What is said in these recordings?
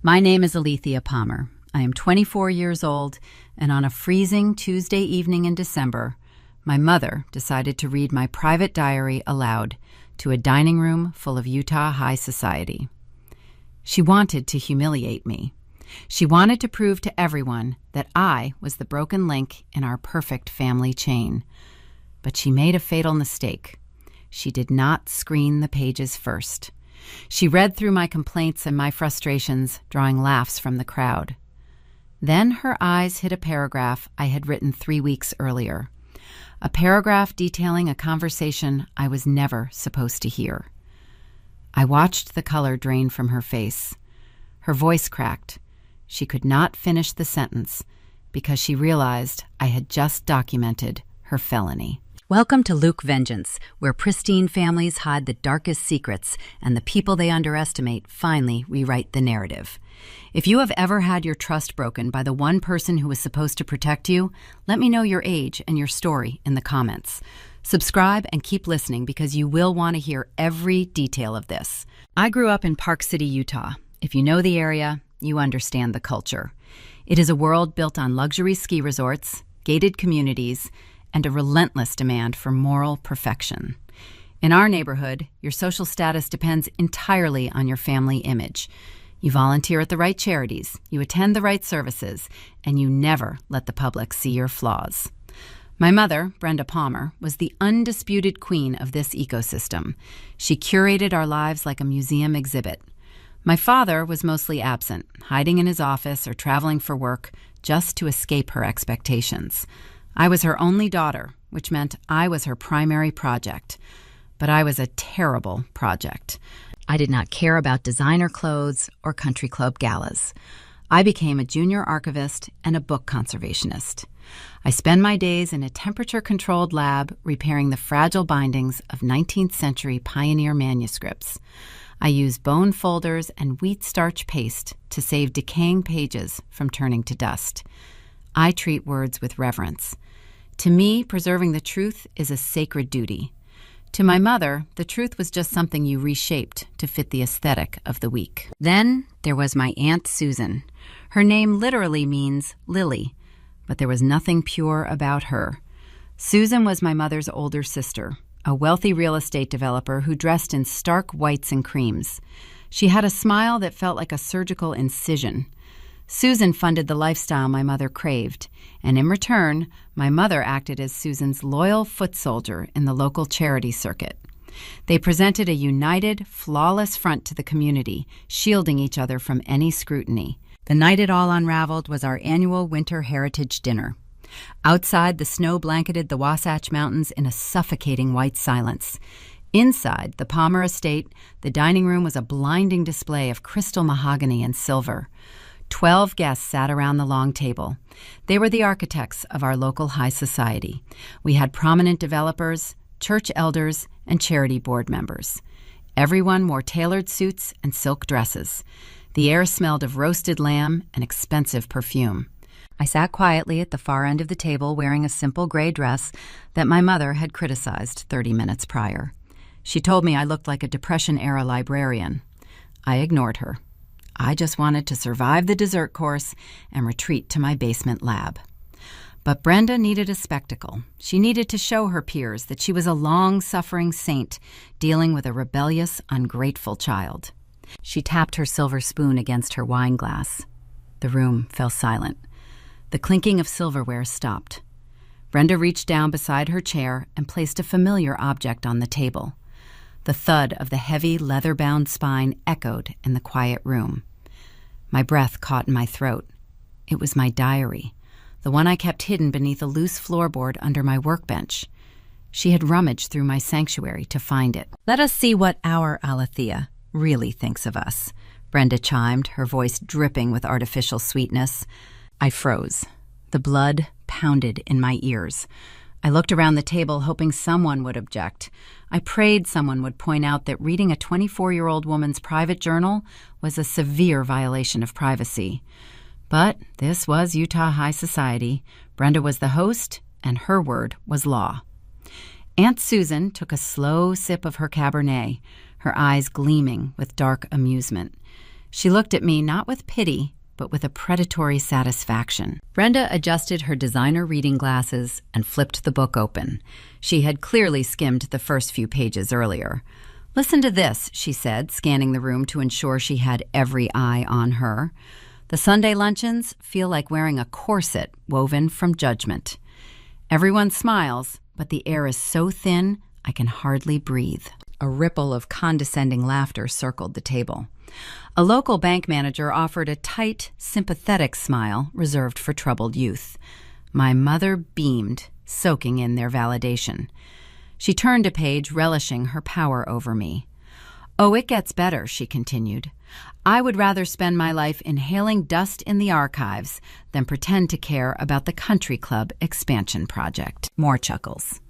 My name is Alethea Palmer. I am 24 years old, and on a freezing Tuesday evening in December, my mother decided to read my private diary aloud to a dining room full of Utah high society. She wanted to humiliate me. She wanted to prove to everyone that I was the broken link in our perfect family chain. But she made a fatal mistake. She did not screen the pages first. She read through my complaints and my frustrations, drawing laughs from the crowd. Then her eyes hit a paragraph I had written 3 weeks earlier. A paragraph detailing a conversation I was never supposed to hear. I watched the color drain from her face. Her voice cracked. She could not finish the sentence because she realized I had just documented her felony. Welcome to Luke Vengeance, where pristine families hide the darkest secrets and the people they underestimate finally rewrite the narrative. If you have ever had your trust broken by the one person who was supposed to protect you, let me know your age and your story in the comments. Subscribe and keep listening because you will want to hear every detail of this. I grew up in Park City, Utah. If you know the area, you understand the culture. It is a world built on luxury ski resorts, gated communities, and a relentless demand for moral perfection. In our neighborhood, your social status depends entirely on your family image. You volunteer at the right charities, you attend the right services, and you never let the public see your flaws. My mother, Brenda Palmer, was the undisputed queen of this ecosystem. She curated our lives like a museum exhibit. My father was mostly absent, hiding in his office or traveling for work just to escape her expectations. I was her only daughter, which meant I was her primary project. But I was a terrible project. I did not care about designer clothes or country club galas. I became a junior archivist and a book conservationist. I spend my days in a temperature-controlled lab repairing the fragile bindings of 19th century pioneer manuscripts. I use bone folders and wheat starch paste to save decaying pages from turning to dust. I treat words with reverence. To me, preserving the truth is a sacred duty. To my mother, the truth was just something you reshaped to fit the aesthetic of the week. Then there was my Aunt Susan. Her name literally means lily, but there was nothing pure about her. Susan was my mother's older sister, a wealthy real estate developer who dressed in stark whites and creams. She had a smile that felt like a surgical incision. Susan funded the lifestyle my mother craved, and in return, my mother acted as Susan's loyal foot soldier in the local charity circuit. They presented a united, flawless front to the community, shielding each other from any scrutiny. The night it all unraveled was our annual winter heritage dinner. Outside, the snow blanketed the Wasatch Mountains in a suffocating white silence. Inside the Palmer estate, the dining room was a blinding display of crystal mahogany and silver. 12 guests sat around the long table. They were the architects of our local high society. We had prominent developers, church elders, and charity board members. Everyone wore tailored suits and silk dresses. The air smelled of roasted lamb and expensive perfume. I sat quietly at the far end of the table wearing a simple gray dress that my mother had criticized 30 minutes prior. She told me I looked like a Depression-era librarian. I ignored her. I just wanted to survive the dessert course and retreat to my basement lab. But Brenda needed a spectacle. She needed to show her peers that she was a long-suffering saint dealing with a rebellious, ungrateful child. She tapped her silver spoon against her wine glass. The room fell silent. The clinking of silverware stopped. Brenda reached down beside her chair and placed a familiar object on the table. The thud of the heavy, leather-bound spine echoed in the quiet room. My breath caught in my throat. It was my diary, the one I kept hidden beneath a loose floorboard under my workbench. She had rummaged through my sanctuary to find it. "Let us see what our Alethea really thinks of us," Brenda chimed, her voice dripping with artificial sweetness. I froze. The blood pounded in my ears. I looked around the table, hoping someone would object. I prayed someone would point out that reading a 24-year-old woman's private journal was a severe violation of privacy. But this was Utah high society. Brenda was the host, and her word was law. Aunt Susan took a slow sip of her Cabernet, her eyes gleaming with dark amusement. She looked at me not with pity, but with a predatory satisfaction. Brenda adjusted her designer reading glasses and flipped the book open. She had clearly skimmed the first few pages earlier. "Listen to this," she said, scanning the room to ensure she had every eye on her. "The Sunday luncheons feel like wearing a corset woven from judgment. Everyone smiles, but the air is so thin I can hardly breathe." A ripple of condescending laughter circled the table. A local bank manager offered a tight, sympathetic smile reserved for troubled youth. My mother beamed, soaking in their validation. She turned a page, relishing her power over me. "Oh, it gets better," she continued. "I would rather spend my life inhaling dust in the archives than pretend to care about the country club expansion project." More chuckles.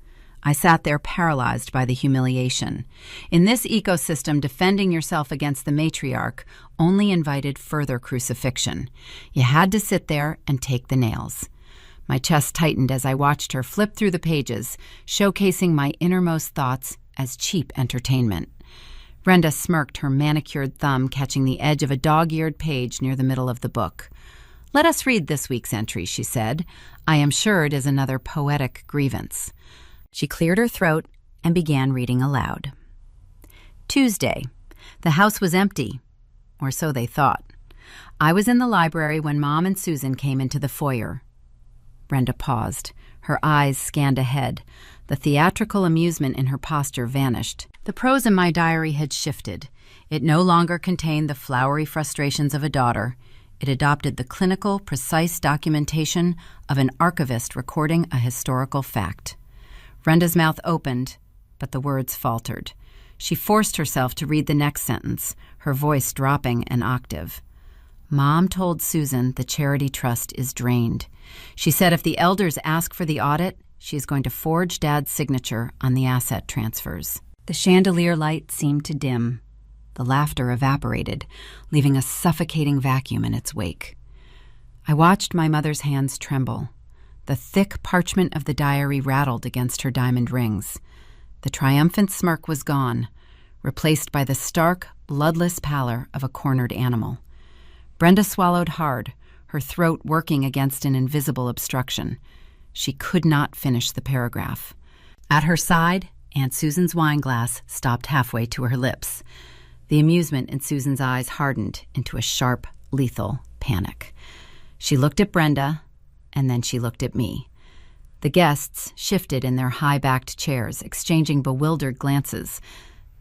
I sat there paralyzed by the humiliation. In this ecosystem, defending yourself against the matriarch only invited further crucifixion. You had to sit there and take the nails. My chest tightened as I watched her flip through the pages, showcasing my innermost thoughts as cheap entertainment. Brenda smirked, her manicured thumb catching the edge of a dog-eared page near the middle of the book. "Let us read this week's entry," she said. "I am sure it is another poetic grievance." She cleared her throat and began reading aloud. Tuesday. The house was empty, or so they thought. I was in the library when Mom and Susan came into the foyer. Brenda paused. Her eyes scanned ahead. The theatrical amusement in her posture vanished. The prose in my diary had shifted. It no longer contained the flowery frustrations of a daughter. It adopted the clinical, precise documentation of an archivist recording a historical fact. Brenda's mouth opened, but the words faltered. She forced herself to read the next sentence, her voice dropping an octave. "Mom told Susan the charity trust is drained. She said if the elders ask for the audit, she is going to forge Dad's signature on the asset transfers." The chandelier light seemed to dim. The laughter evaporated, leaving a suffocating vacuum in its wake. I watched my mother's hands tremble. The thick parchment of the diary rattled against her diamond rings. The triumphant smirk was gone, replaced by the stark, bloodless pallor of a cornered animal. Brenda swallowed hard, her throat working against an invisible obstruction. She could not finish the paragraph. At her side, Aunt Susan's wineglass stopped halfway to her lips. The amusement in Susan's eyes hardened into a sharp, lethal panic. She looked at Brenda, and then she looked at me. The guests shifted in their high-backed chairs, exchanging bewildered glances.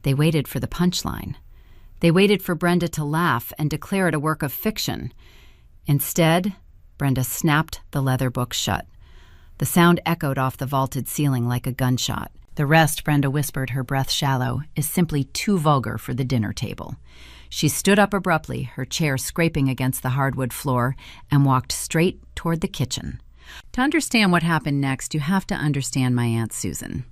They waited for the punchline. They waited for Brenda to laugh and declare it a work of fiction. Instead, Brenda snapped the leather book shut. The sound echoed off the vaulted ceiling like a gunshot. "The rest," Brenda whispered, her breath shallow, "is simply too vulgar for the dinner table." She stood up abruptly, her chair scraping against the hardwood floor, and walked straight toward the kitchen. To understand what happened next, you have to understand my Aunt Susan.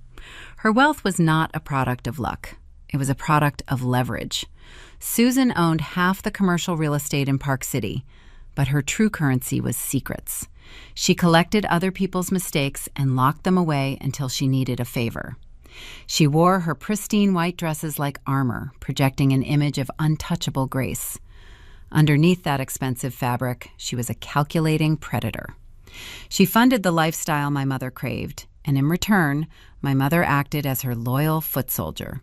Her wealth was not a product of luck. It was a product of leverage. Susan owned half the commercial real estate in Park City, but her true currency was secrets. She collected other people's mistakes and locked them away until she needed a favor. She wore her pristine white dresses like armor, projecting an image of untouchable grace. Underneath that expensive fabric, she was a calculating predator. She funded the lifestyle my mother craved, and in return, my mother acted as her loyal foot soldier.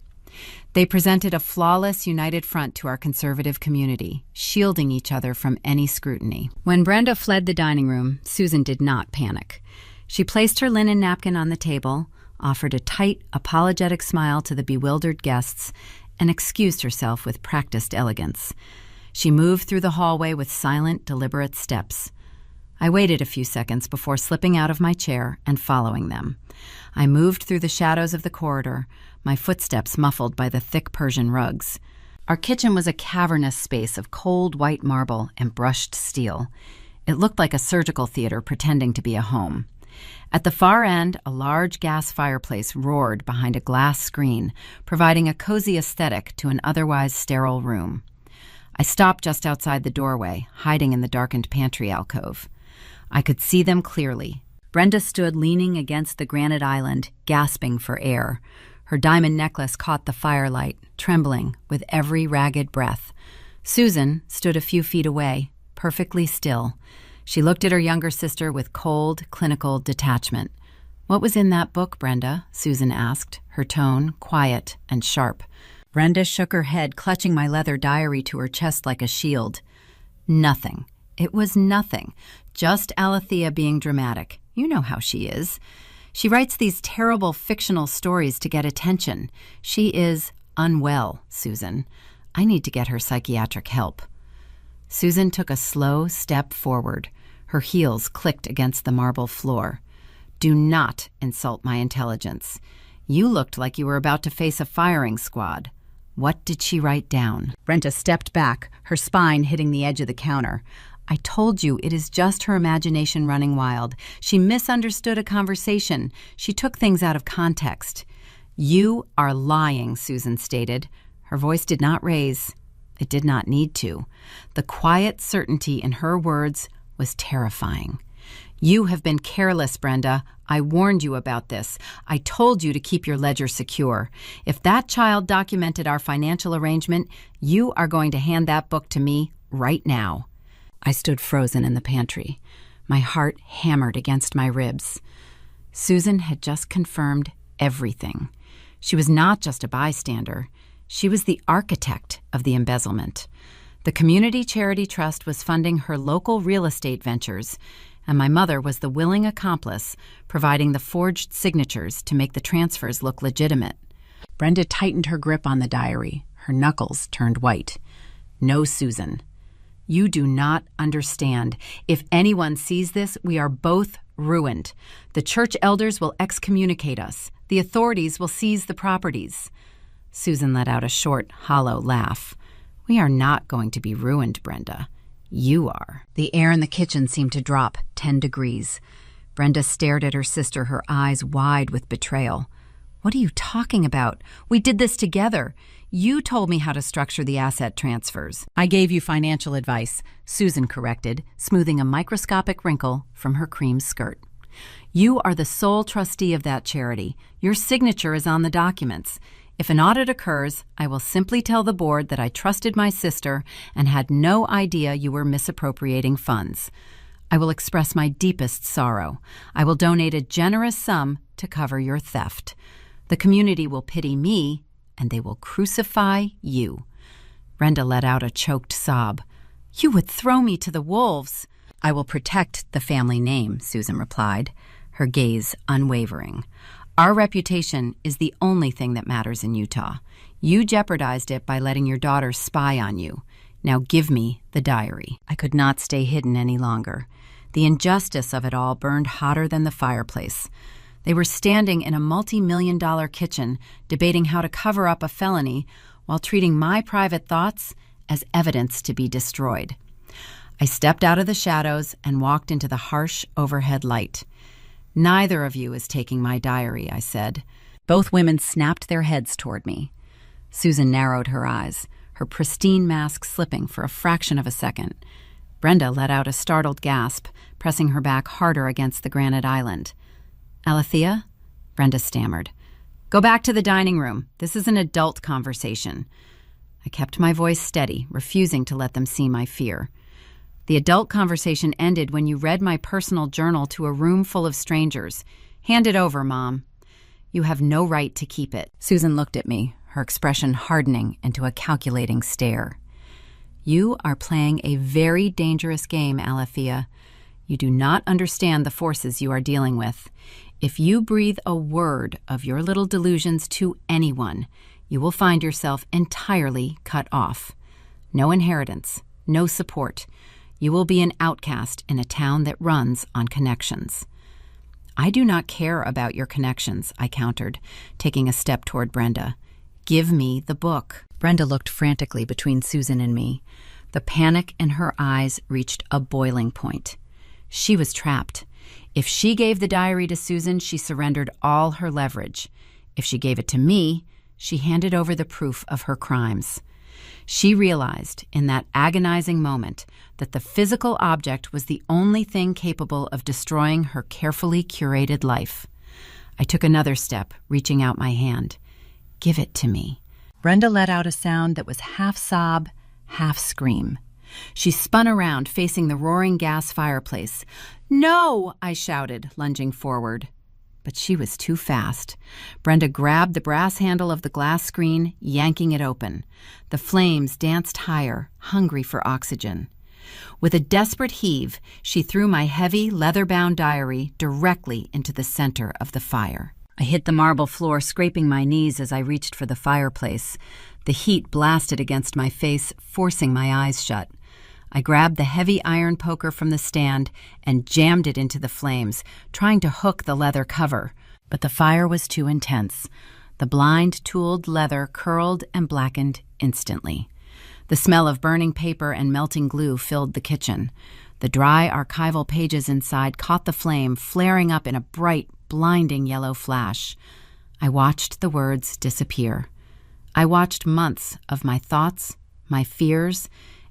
They presented a flawless, united front to our conservative community, shielding each other from any scrutiny. When Brenda fled the dining room, Susan did not panic. She placed her linen napkin on the table, offered a tight, apologetic smile to the bewildered guests, and excused herself with practiced elegance. She moved through the hallway with silent, deliberate steps. I waited a few seconds before slipping out of my chair and following them. I moved through the shadows of the corridor, my footsteps muffled by the thick Persian rugs. Our kitchen was a cavernous space of cold white marble and brushed steel. It looked like a surgical theater pretending to be a home. At the far end, a large gas fireplace roared behind a glass screen, providing a cozy aesthetic to an otherwise sterile room. I stopped just outside the doorway, hiding in the darkened pantry alcove. I could see them clearly. Brenda stood leaning against the granite island, gasping for air. Her diamond necklace caught the firelight, trembling with every ragged breath. Susan stood a few feet away, perfectly still. She looked at her younger sister with cold, clinical detachment. "What was in that book, Brenda?" Susan asked, her tone quiet and sharp. Brenda shook her head, clutching my leather diary to her chest like a shield. "Nothing. It was nothing. Just Alethea being dramatic. You know how she is. She writes these terrible fictional stories to get attention. She is unwell, Susan. I need to get her psychiatric help." Susan took a slow step forward. Her heels clicked against the marble floor. "Do not insult my intelligence. You looked like you were about to face a firing squad. What did she write down?" Brenda stepped back, her spine hitting the edge of the counter. "I told you it is just her imagination running wild. She misunderstood a conversation. She took things out of context." "You are lying," Susan stated. Her voice did not raise. It did not need to. The quiet certainty in her words was terrifying. "You have been careless, Brenda. I warned you about this. I told you to keep your ledger secure. If that child documented our financial arrangement, you are going to hand that book to me right now." I stood frozen in the pantry. My heart hammered against my ribs. Susan had just confirmed everything. She was not just a bystander. She was the architect of the embezzlement. The Community Charity Trust was funding her local real estate ventures, and my mother was the willing accomplice, providing the forged signatures to make the transfers look legitimate. Brenda tightened her grip on the diary. Her knuckles turned white. "No, Susan. You do not understand. If anyone sees this, we are both ruined. The church elders will excommunicate us. The authorities will seize the properties." Susan let out a short, hollow laugh. "We are not going to be ruined, Brenda. You are." The air in the kitchen seemed to drop 10 degrees. Brenda stared at her sister, her eyes wide with betrayal. "What are you talking about? We did this together. You told me how to structure the asset transfers." "I gave you financial advice," Susan corrected, smoothing a microscopic wrinkle from her cream skirt. "You are the sole trustee of that charity. Your signature is on the documents. If an audit occurs, I will simply tell the board that I trusted my sister and had no idea you were misappropriating funds. I will express my deepest sorrow. I will donate a generous sum to cover your theft. The community will pity me, and they will crucify you." Brenda let out a choked sob. "You would throw me to the wolves." "I will protect the family name," Susan replied, her gaze unwavering. "Our reputation is the only thing that matters in Utah. You jeopardized it by letting your daughter spy on you. Now give me the diary." I could not stay hidden any longer. The injustice of it all burned hotter than the fireplace. They were standing in a multi-million-dollar kitchen, debating how to cover up a felony while treating my private thoughts as evidence to be destroyed. I stepped out of the shadows and walked into the harsh overhead light. "Neither of you is taking my diary," I said. Both women snapped their heads toward me. Susan narrowed her eyes, her pristine mask slipping for a fraction of a second. Brenda let out a startled gasp, pressing her back harder against the granite island. "Alethea?" Brenda stammered. "Go back to the dining room. This is an adult conversation." I kept my voice steady, refusing to let them see my fear. "The adult conversation ended when you read my personal journal to a room full of strangers. Hand it over, Mom." "You have no right to keep it." Susan looked at me, her expression hardening into a calculating stare. "You are playing a very dangerous game, Alethea. You do not understand the forces you are dealing with. If you breathe a word of your little delusions to anyone, you will find yourself entirely cut off. No inheritance, no support. You will be an outcast in a town that runs on connections." "I do not care about your connections," I countered, taking a step toward Brenda. "Give me the book." Brenda looked frantically between Susan and me. The panic in her eyes reached a boiling point. She was trapped. If she gave the diary to Susan, she surrendered all her leverage. If she gave it to me, she handed over the proof of her crimes. She realized in that agonizing moment that the physical object was the only thing capable of destroying her carefully curated life. I took another step, reaching out my hand. "Give it to me." Brenda let out a sound that was half sob, half scream. She spun around, facing the roaring gas fireplace. "No!" I shouted, lunging forward. But she was too fast. Brenda grabbed the brass handle of the glass screen, yanking it open. The flames danced higher, hungry for oxygen. With a desperate heave, she threw my heavy, leather-bound diary directly into the center of the fire. I hit the marble floor, scraping my knees as I reached for the fireplace. The heat blasted against my face, forcing my eyes shut. I grabbed the heavy iron poker from the stand and jammed it into the flames, trying to hook the leather cover. But the fire was too intense. The blind, tooled leather curled and blackened instantly. The smell of burning paper and melting glue filled the kitchen. The dry archival pages inside caught the flame, flaring up in a bright, blinding yellow flash. I watched the words disappear. I watched months of my thoughts, my fears,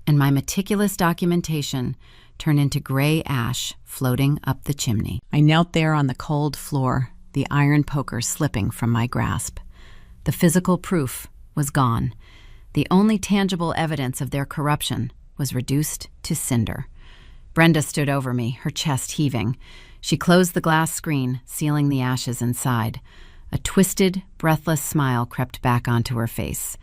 and my meticulous documentation turn into gray ash floating up the chimney. I knelt there on the cold floor, the iron poker slipping from my grasp. The physical proof was gone. The only tangible evidence of their corruption was reduced to cinder. Brenda stood over me, her chest heaving. She closed the glass screen, sealing the ashes inside. A twisted, breathless smile crept back onto her face.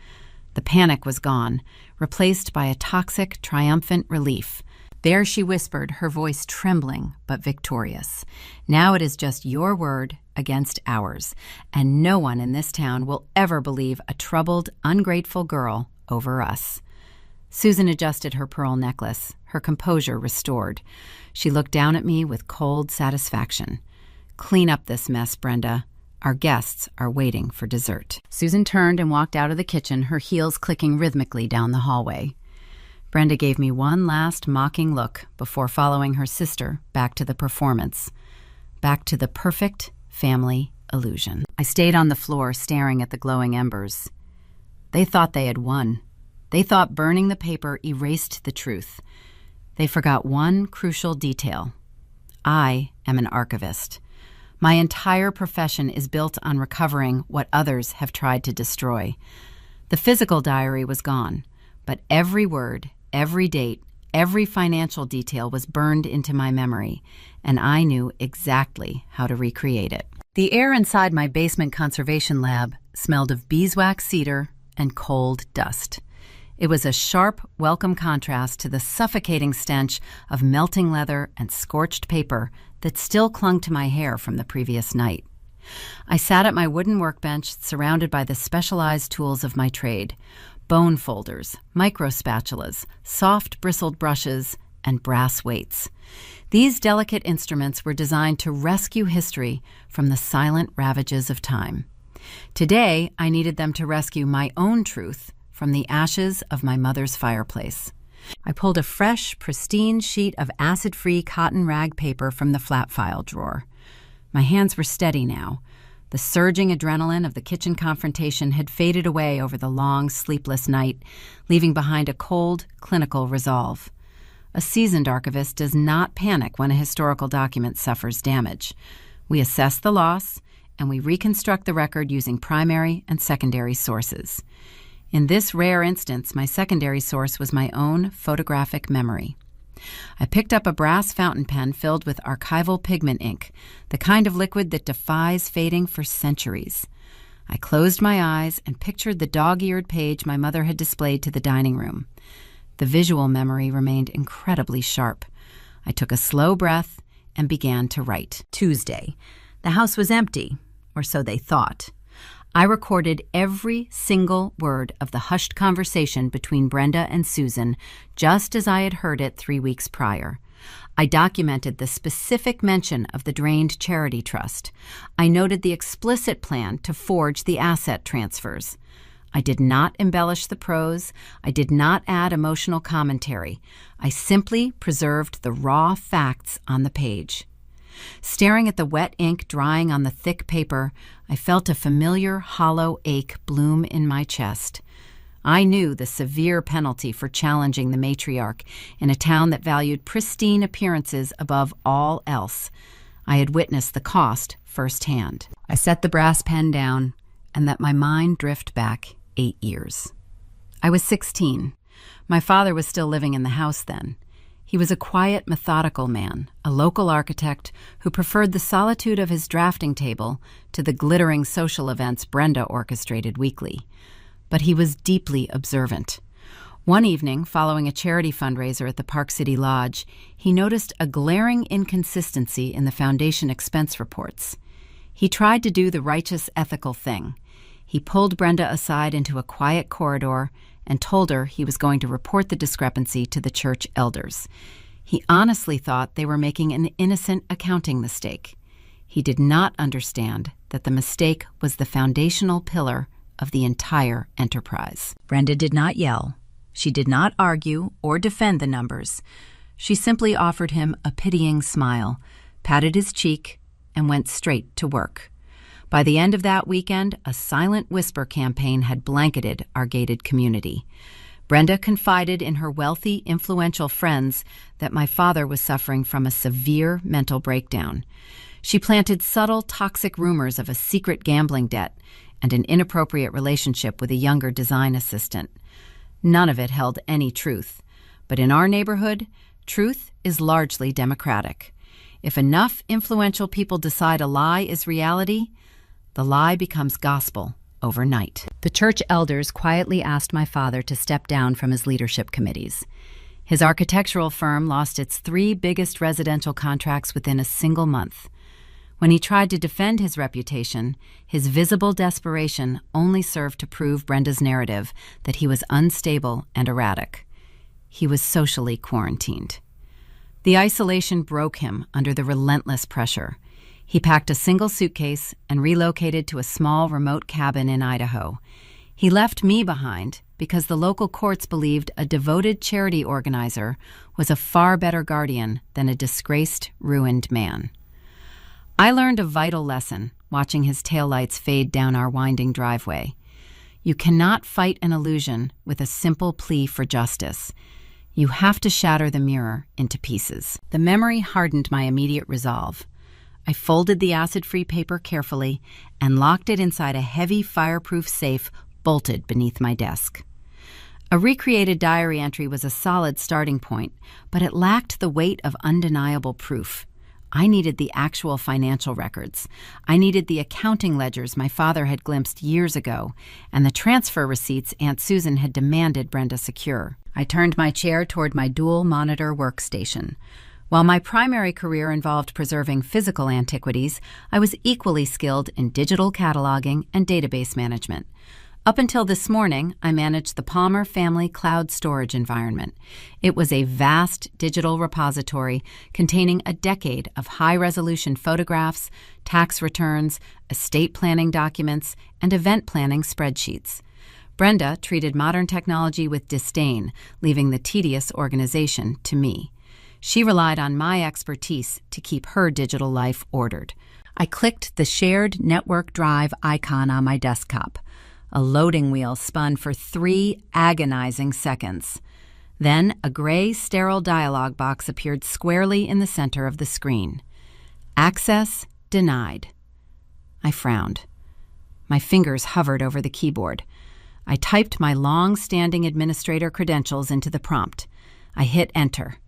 The panic was gone, replaced by a toxic, triumphant relief. There she whispered, her voice trembling but victorious. "Now it is just your word against ours, and no one in this town will ever believe a troubled, ungrateful girl over us." Susan adjusted her pearl necklace, her composure restored. She looked down at me with cold satisfaction. "Clean up this mess, Brenda. Our guests are waiting for dessert." Susan turned and walked out of the kitchen, her heels clicking rhythmically down the hallway. Brenda gave me one last mocking look before following her sister back to the performance, back to the perfect family illusion. I stayed on the floor staring at the glowing embers. They thought they had won. They thought burning the paper erased the truth. They forgot one crucial detail. I am an archivist. My entire profession is built on recovering what others have tried to destroy. The physical diary was gone, but every word, every date, every financial detail was burned into my memory, and I knew exactly how to recreate it. The air inside my basement conservation lab smelled of beeswax cedar and cold dust. It was a sharp, welcome contrast to the suffocating stench of melting leather and scorched paper that still clung to my hair from the previous night. I sat at my wooden workbench, surrounded by the specialized tools of my trade: bone folders, micro spatulas, soft bristled brushes, and brass weights. These delicate instruments were designed to rescue history from the silent ravages of time. Today, I needed them to rescue my own truth from the ashes of my mother's fireplace. I pulled a fresh, pristine sheet of acid-free cotton rag paper from the flat file drawer. My hands were steady now. The surging adrenaline of the kitchen confrontation had faded away over the long, sleepless night, leaving behind a cold, clinical resolve. A seasoned archivist does not panic when a historical document suffers damage. We assess the loss, and we reconstruct the record using primary and secondary sources. In this rare instance, my secondary source was my own photographic memory. I picked up a brass fountain pen filled with archival pigment ink, the kind of liquid that defies fading for centuries. I closed my eyes and pictured the dog-eared page my mother had displayed to the dining room. The visual memory remained incredibly sharp. I took a slow breath and began to write. Tuesday. The house was empty, or so they thought. I recorded every single word of the hushed conversation between Brenda and Susan, just as I had heard it 3 weeks prior. I documented the specific mention of the drained charity trust. I noted the explicit plan to forge the asset transfers. I did not embellish the prose. I did not add emotional commentary. I simply preserved the raw facts on the page. Staring at the wet ink drying on the thick paper, I felt a familiar hollow ache bloom in my chest. I knew the severe penalty for challenging the matriarch in a town that valued pristine appearances above all else. I had witnessed the cost firsthand. I set the brass pen down and let my mind drift back 8 years. I was 16. My father was still living in the house then. He was a quiet, methodical man, a local architect who preferred the solitude of his drafting table to the glittering social events Brenda orchestrated weekly. But he was deeply observant. One evening, following a charity fundraiser at the Park City Lodge, he noticed a glaring inconsistency in the foundation expense reports. He tried to do the righteous, ethical thing. He pulled Brenda aside into a quiet corridor and told her he was going to report the discrepancy to the church elders. He honestly thought they were making an innocent accounting mistake. He did not understand that the mistake was the foundational pillar of the entire enterprise. Brenda did not yell. She did not argue or defend the numbers. She simply offered him a pitying smile, patted his cheek, and went straight to work. By the end of that weekend, a silent whisper campaign had blanketed our gated community. Brenda confided in her wealthy, influential friends that my father was suffering from a severe mental breakdown. She planted subtle, toxic rumors of a secret gambling debt and an inappropriate relationship with a younger design assistant. None of it held any truth. But in our neighborhood, truth is largely democratic. If enough influential people decide a lie is reality, the lie becomes gospel overnight. The church elders quietly asked my father to step down from his leadership committees. His architectural firm lost its 3 biggest residential contracts within a single month. When he tried to defend his reputation, his visible desperation only served to prove Brenda's narrative that he was unstable and erratic. He was socially quarantined. The isolation broke him under the relentless pressure. He packed a single suitcase and relocated to a small remote cabin in Idaho. He left me behind because the local courts believed a devoted charity organizer was a far better guardian than a disgraced, ruined man. I learned a vital lesson watching his taillights fade down our winding driveway. You cannot fight an illusion with a simple plea for justice. You have to shatter the mirror into pieces. The memory hardened my immediate resolve. I folded the acid-free paper carefully and locked it inside a heavy fireproof safe bolted beneath my desk. A recreated diary entry was a solid starting point, but it lacked the weight of undeniable proof. I needed the actual financial records. I needed the accounting ledgers my father had glimpsed years ago, and the transfer receipts Aunt Susan had demanded Brenda secure. I turned my chair toward my dual-monitor workstation. While my primary career involved preserving physical antiquities, I was equally skilled in digital cataloging and database management. Up until this morning, I managed the Palmer family cloud storage environment. It was a vast digital repository containing a decade of high-resolution photographs, tax returns, estate planning documents, and event planning spreadsheets. Brenda treated modern technology with disdain, leaving the tedious organization to me. She relied on my expertise to keep her digital life ordered. I clicked the shared network drive icon on my desktop. A loading wheel spun for 3 agonizing seconds. Then a gray, sterile dialog box appeared squarely in the center of the screen. Access denied. I frowned. My fingers hovered over the keyboard. I typed my long-standing administrator credentials into the prompt. I hit enter.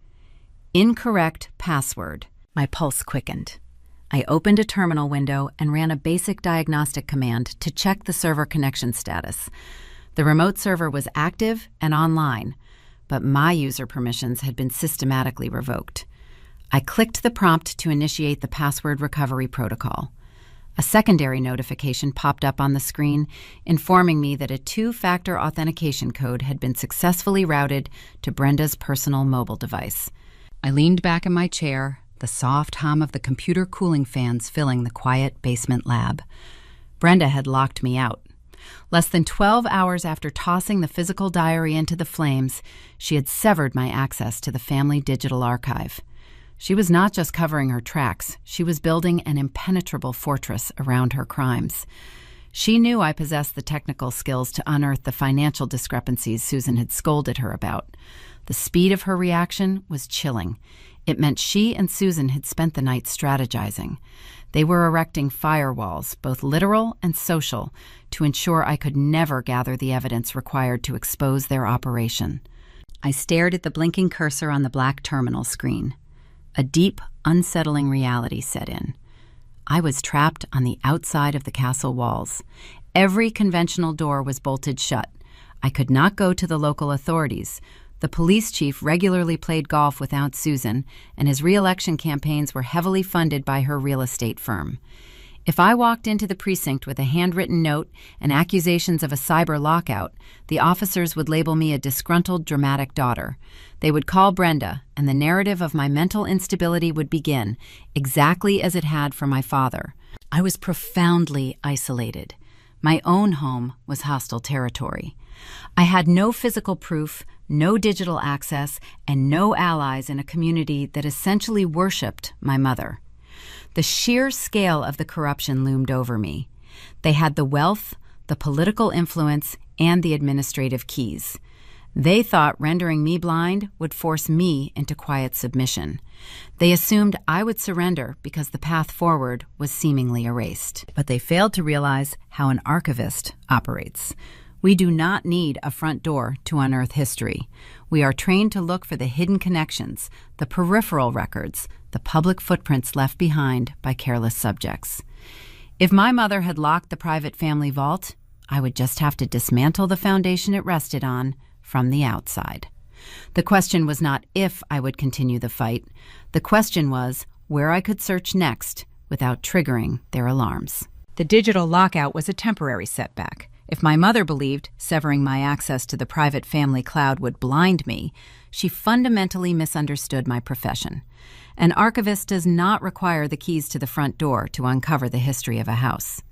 Incorrect password. My pulse quickened. I opened a terminal window and ran a basic diagnostic command to check the server connection status. The remote server was active and online, but my user permissions had been systematically revoked. I clicked the prompt to initiate the password recovery protocol. A secondary notification popped up on the screen, informing me that a 2-factor authentication code had been successfully routed to Brenda's personal mobile device. I leaned back in my chair, the soft hum of the computer cooling fans filling the quiet basement lab. Brenda had locked me out. Less than 12 hours after tossing the physical diary into the flames, she had severed my access to the family digital archive. She was not just covering her tracks, she was building an impenetrable fortress around her crimes. She knew I possessed the technical skills to unearth the financial discrepancies Susan had scolded her about. The speed of her reaction was chilling. It meant she and Susan had spent the night strategizing. They were erecting firewalls, both literal and social, to ensure I could never gather the evidence required to expose their operation. I stared at the blinking cursor on the black terminal screen. A deep, unsettling reality set in. I was trapped on the outside of the castle walls. Every conventional door was bolted shut. I could not go to the local authorities. The police chief regularly played golf with Aunt Susan, and his re-election campaigns were heavily funded by her real estate firm. If I walked into the precinct with a handwritten note and accusations of a cyber lockout, the officers would label me a disgruntled, dramatic daughter. They would call Brenda, and the narrative of my mental instability would begin, exactly as it had for my father. I was profoundly isolated. My own home was hostile territory. I had no physical proof, no digital access, and no allies in a community that essentially worshipped my mother. The sheer scale of the corruption loomed over me. They had the wealth, the political influence, and the administrative keys. They thought rendering me blind would force me into quiet submission. They assumed I would surrender because the path forward was seemingly erased. But they failed to realize how an archivist operates. We do not need a front door to unearth history. We are trained to look for the hidden connections, the peripheral records, the public footprints left behind by careless subjects. If my mother had locked the private family vault, I would just have to dismantle the foundation it rested on from the outside. The question was not if I would continue the fight. The question was where I could search next without triggering their alarms. The digital lockout was a temporary setback. If my mother believed severing my access to the private family cloud would blind me, she fundamentally misunderstood my profession. An archivist does not require the keys to the front door to uncover the history of a house.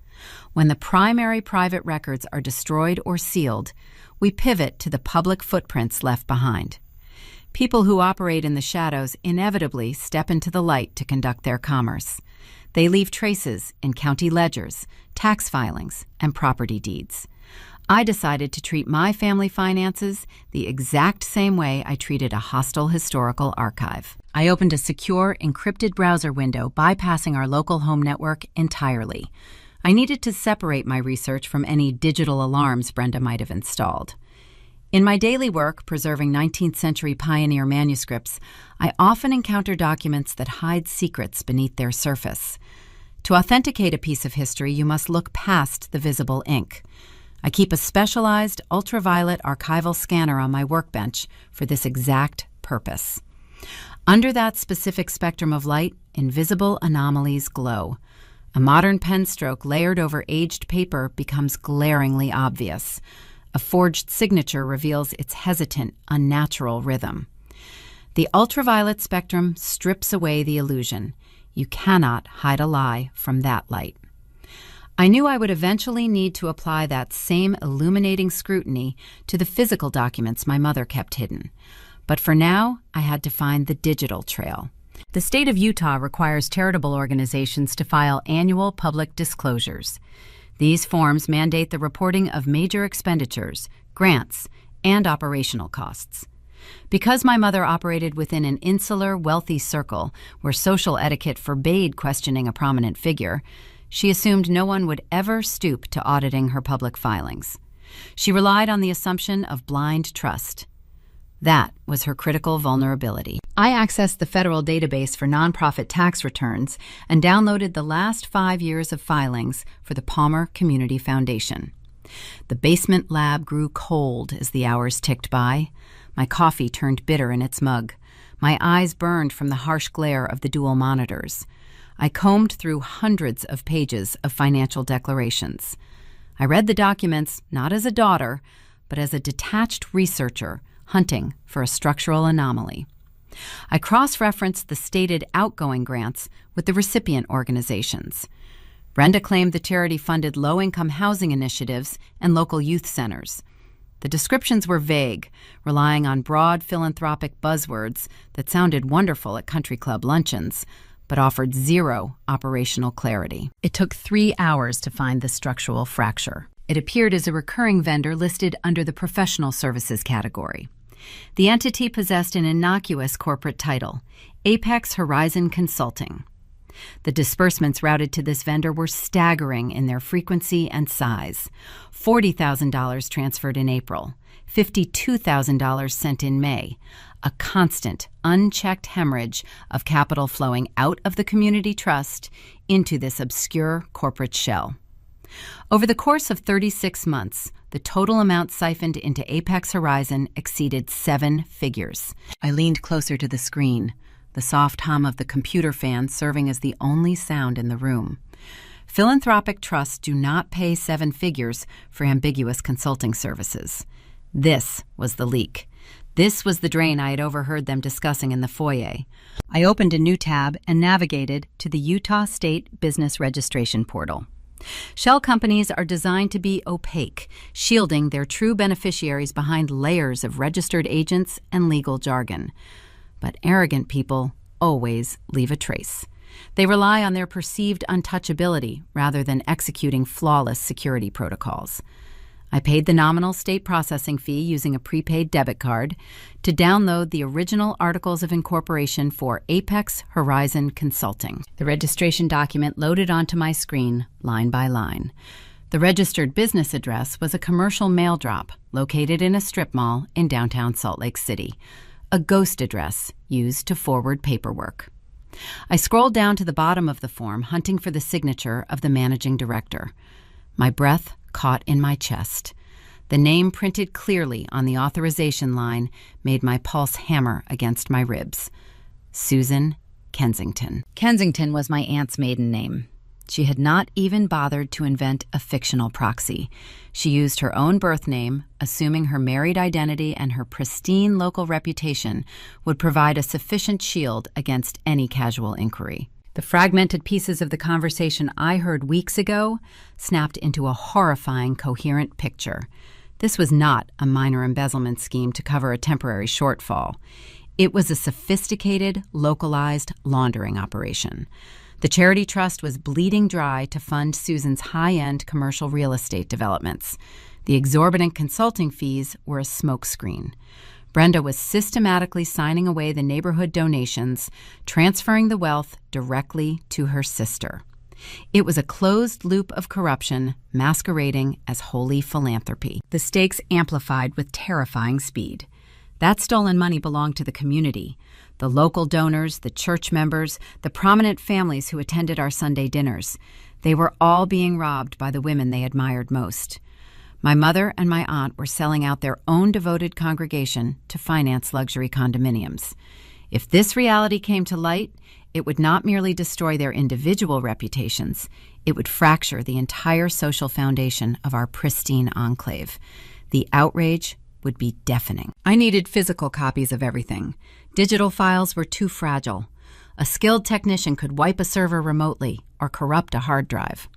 When the primary private records are destroyed or sealed, we pivot to the public footprints left behind. People who operate in the shadows inevitably step into the light to conduct their commerce. They leave traces in county ledgers, tax filings, and property deeds. I decided to treat my family finances the exact same way I treated a hostile historical archive. I opened a secure, encrypted browser window, bypassing our local home network entirely. I needed to separate my research from any digital alarms Brenda might have installed. In my daily work preserving 19th century pioneer manuscripts, I often encounter documents that hide secrets beneath their surface. To authenticate a piece of history, you must look past the visible ink. I keep a specialized ultraviolet archival scanner on my workbench for this exact purpose. Under that specific spectrum of light, invisible anomalies glow. A modern pen stroke layered over aged paper becomes glaringly obvious. A forged signature reveals its hesitant, unnatural rhythm. The ultraviolet spectrum strips away the illusion. You cannot hide a lie from that light. I knew I would eventually need to apply that same illuminating scrutiny to the physical documents my mother kept hidden. But for now, I had to find the digital trail. The state of Utah requires charitable organizations to file annual public disclosures. These forms mandate the reporting of major expenditures, grants, and operational costs. Because my mother operated within an insular, wealthy circle where social etiquette forbade questioning a prominent figure, she assumed no one would ever stoop to auditing her public filings. She relied on the assumption of blind trust. That was her critical vulnerability. I accessed the federal database for nonprofit tax returns and downloaded the last 5 years of filings for the Palmer Community Foundation. The basement lab grew cold as the hours ticked by. My coffee turned bitter in its mug. My eyes burned from the harsh glare of the dual monitors. I combed through hundreds of pages of financial declarations. I read the documents not as a daughter, but as a detached researcher hunting for a structural anomaly. I cross-referenced the stated outgoing grants with the recipient organizations. Brenda claimed the charity funded low-income housing initiatives and local youth centers. The descriptions were vague, relying on broad philanthropic buzzwords that sounded wonderful at country club luncheons, but offered zero operational clarity. It took 3 hours to find the structural fracture. It appeared as a recurring vendor listed under the professional services category. The entity possessed an innocuous corporate title, Apex Horizon Consulting. The disbursements routed to this vendor were staggering in their frequency and size. $40,000 transferred in April, $52,000 sent in May, a constant, unchecked hemorrhage of capital flowing out of the community trust into this obscure corporate shell. Over the course of 36 months, the total amount siphoned into Apex Horizon exceeded 7 figures. I leaned closer to the screen, the soft hum of the computer fan serving as the only sound in the room. Philanthropic trusts do not pay 7 figures for ambiguous consulting services. This was the leak. This was the drain I had overheard them discussing in the foyer. I opened a new tab and navigated to the Utah State Business Registration Portal. Shell companies are designed to be opaque, shielding their true beneficiaries behind layers of registered agents and legal jargon. But arrogant people always leave a trace. They rely on their perceived untouchability rather than executing flawless security protocols. I paid the nominal state processing fee using a prepaid debit card to download the original articles of incorporation for Apex Horizon Consulting. The registration document loaded onto my screen line by line. The registered business address was a commercial mail drop located in a strip mall in downtown Salt Lake City, a ghost address used to forward paperwork. I scrolled down to the bottom of the form, hunting for the signature of the managing director. My breath caught in my chest. The name printed clearly on the authorization line made my pulse hammer against my ribs. Susan Kensington. Kensington was my aunt's maiden name. She had not even bothered to invent a fictional proxy. She used her own birth name, assuming her married identity and her pristine local reputation would provide a sufficient shield against any casual inquiry. The fragmented pieces of the conversation I heard weeks ago snapped into a horrifying, coherent picture. This was not a minor embezzlement scheme to cover a temporary shortfall. It was a sophisticated, localized laundering operation. The charity trust was bleeding dry to fund Susan's high-end commercial real estate developments. The exorbitant consulting fees were a smokescreen. Brenda was systematically signing away the neighborhood donations, transferring the wealth directly to her sister. It was a closed loop of corruption masquerading as holy philanthropy. The stakes amplified with terrifying speed. That stolen money belonged to the community. The local donors, the church members, the prominent families who attended our Sunday dinners. They were all being robbed by the women they admired most. My mother and my aunt were selling out their own devoted congregation to finance luxury condominiums. If this reality came to light, it would not merely destroy their individual reputations, it would fracture the entire social foundation of our pristine enclave. The outrage would be deafening. I needed physical copies of everything. Digital files were too fragile. A skilled technician could wipe a server remotely or corrupt a hard drive.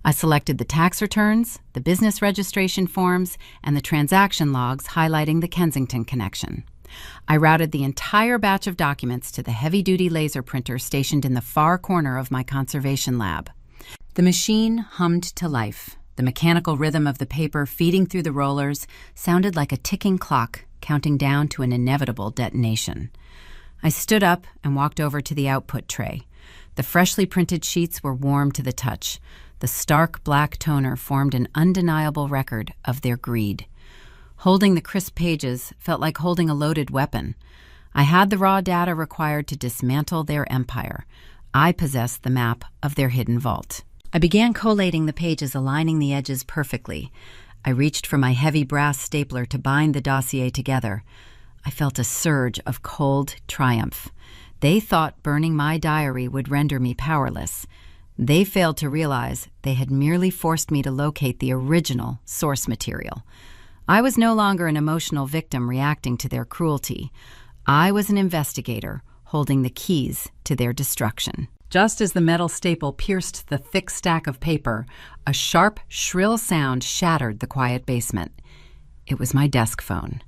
I selected the tax returns, the business registration forms, and the transaction logs highlighting the Kensington connection. I routed the entire batch of documents to the heavy-duty laser printer stationed in the far corner of my conservation lab. The machine hummed to life. The mechanical rhythm of the paper feeding through the rollers sounded like a ticking clock counting down to an inevitable detonation. I stood up and walked over to the output tray. The freshly printed sheets were warm to the touch. The stark black toner formed an undeniable record of their greed. Holding the crisp pages felt like holding a loaded weapon. I had the raw data required to dismantle their empire. I possessed the map of their hidden vault. I began collating the pages, aligning the edges perfectly. I reached for my heavy brass stapler to bind the dossier together. I felt a surge of cold triumph. They thought burning my diary would render me powerless. They failed to realize they had merely forced me to locate the original source material. I was no longer an emotional victim reacting to their cruelty. I was an investigator holding the keys to their destruction. Just as the metal staple pierced the thick stack of paper, a sharp, shrill sound shattered the quiet basement. It was my desk phone.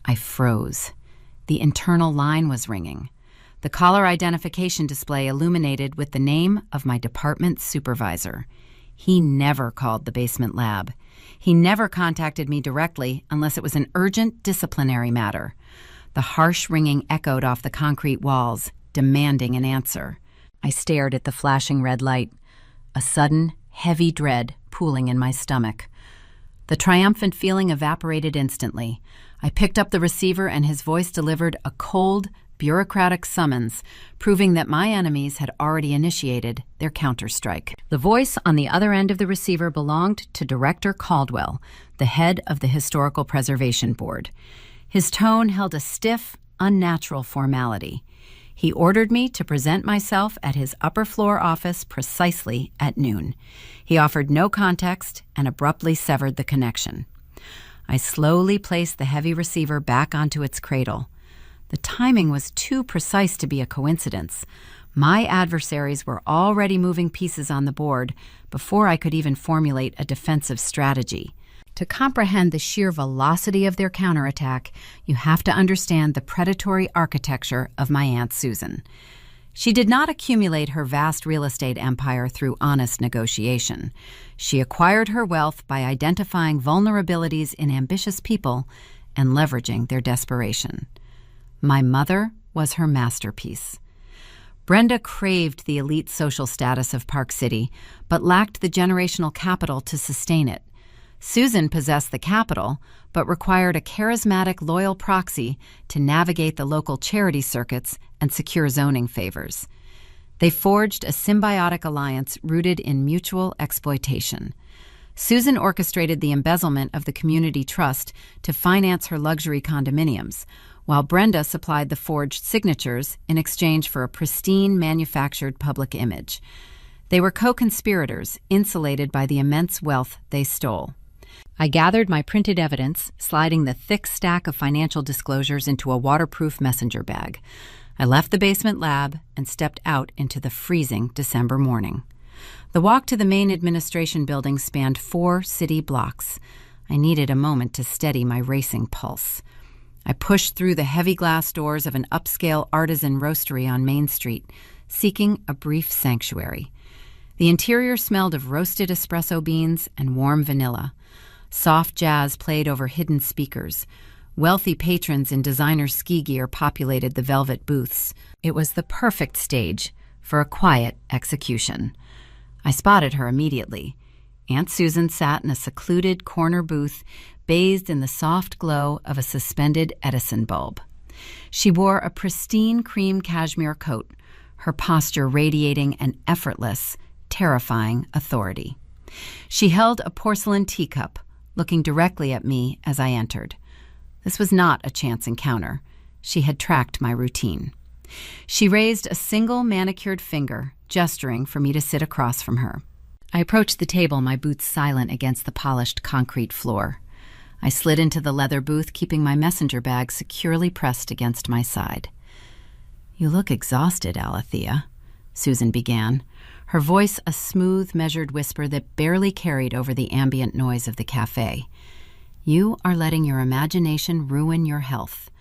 I froze. The internal line was ringing. The caller identification display illuminated with the name of my department supervisor. He never called the basement lab. He never contacted me directly unless it was an urgent disciplinary matter. The harsh ringing echoed off the concrete walls, demanding an answer. I stared at the flashing red light, a sudden, heavy dread pooling in my stomach. The triumphant feeling evaporated instantly. I picked up the receiver and his voice delivered a cold, bureaucratic summons, proving that my enemies had already initiated their counterstrike. The voice on the other end of the receiver belonged to Director Caldwell, the head of the Historical Preservation Board. His tone held a stiff, unnatural formality. He ordered me to present myself at his upper-floor office precisely at noon. He offered no context and abruptly severed the connection. I slowly placed the heavy receiver back onto its cradle. The timing was too precise to be a coincidence. My adversaries were already moving pieces on the board before I could even formulate a defensive strategy. To comprehend the sheer velocity of their counterattack, you have to understand the predatory architecture of my Aunt Susan. She did not accumulate her vast real estate empire through honest negotiation. She acquired her wealth by identifying vulnerabilities in ambitious people and leveraging their desperation. My mother was her masterpiece. Brenda craved the elite social status of Park City, but lacked the generational capital to sustain it. Susan possessed the capital, but required a charismatic, loyal proxy to navigate the local charity circuits and secure zoning favors. They forged a symbiotic alliance rooted in mutual exploitation. Susan orchestrated the embezzlement of the community trust to finance her luxury condominiums, while Brenda supplied the forged signatures in exchange for a pristine manufactured public image. They were co-conspirators, insulated by the immense wealth they stole. I gathered my printed evidence, sliding the thick stack of financial disclosures into a waterproof messenger bag. I left the basement lab and stepped out into the freezing December morning. The walk to the main administration building spanned 4 city blocks. I needed a moment to steady my racing pulse. I pushed through the heavy glass doors of an upscale artisan roastery on Main Street, seeking a brief sanctuary. The interior smelled of roasted espresso beans and warm vanilla. Soft jazz played over hidden speakers. Wealthy patrons in designer ski gear populated the velvet booths. It was the perfect stage for a quiet execution. I spotted her immediately. Aunt Susan sat in a secluded corner booth, bathed in the soft glow of a suspended Edison bulb. She wore a pristine cream cashmere coat, her posture radiating an effortless, terrifying authority. She held a porcelain teacup, looking directly at me as I entered. This was not a chance encounter. She had tracked my routine. She raised a single manicured finger, gesturing for me to sit across from her. I approached the table, my boots silent against the polished concrete floor. I slid into the leather booth, keeping my messenger bag securely pressed against my side. "You look exhausted, Alethea," Susan began, her voice a smooth, measured whisper that barely carried over the ambient noise of the cafe. "You are letting your imagination ruin your health."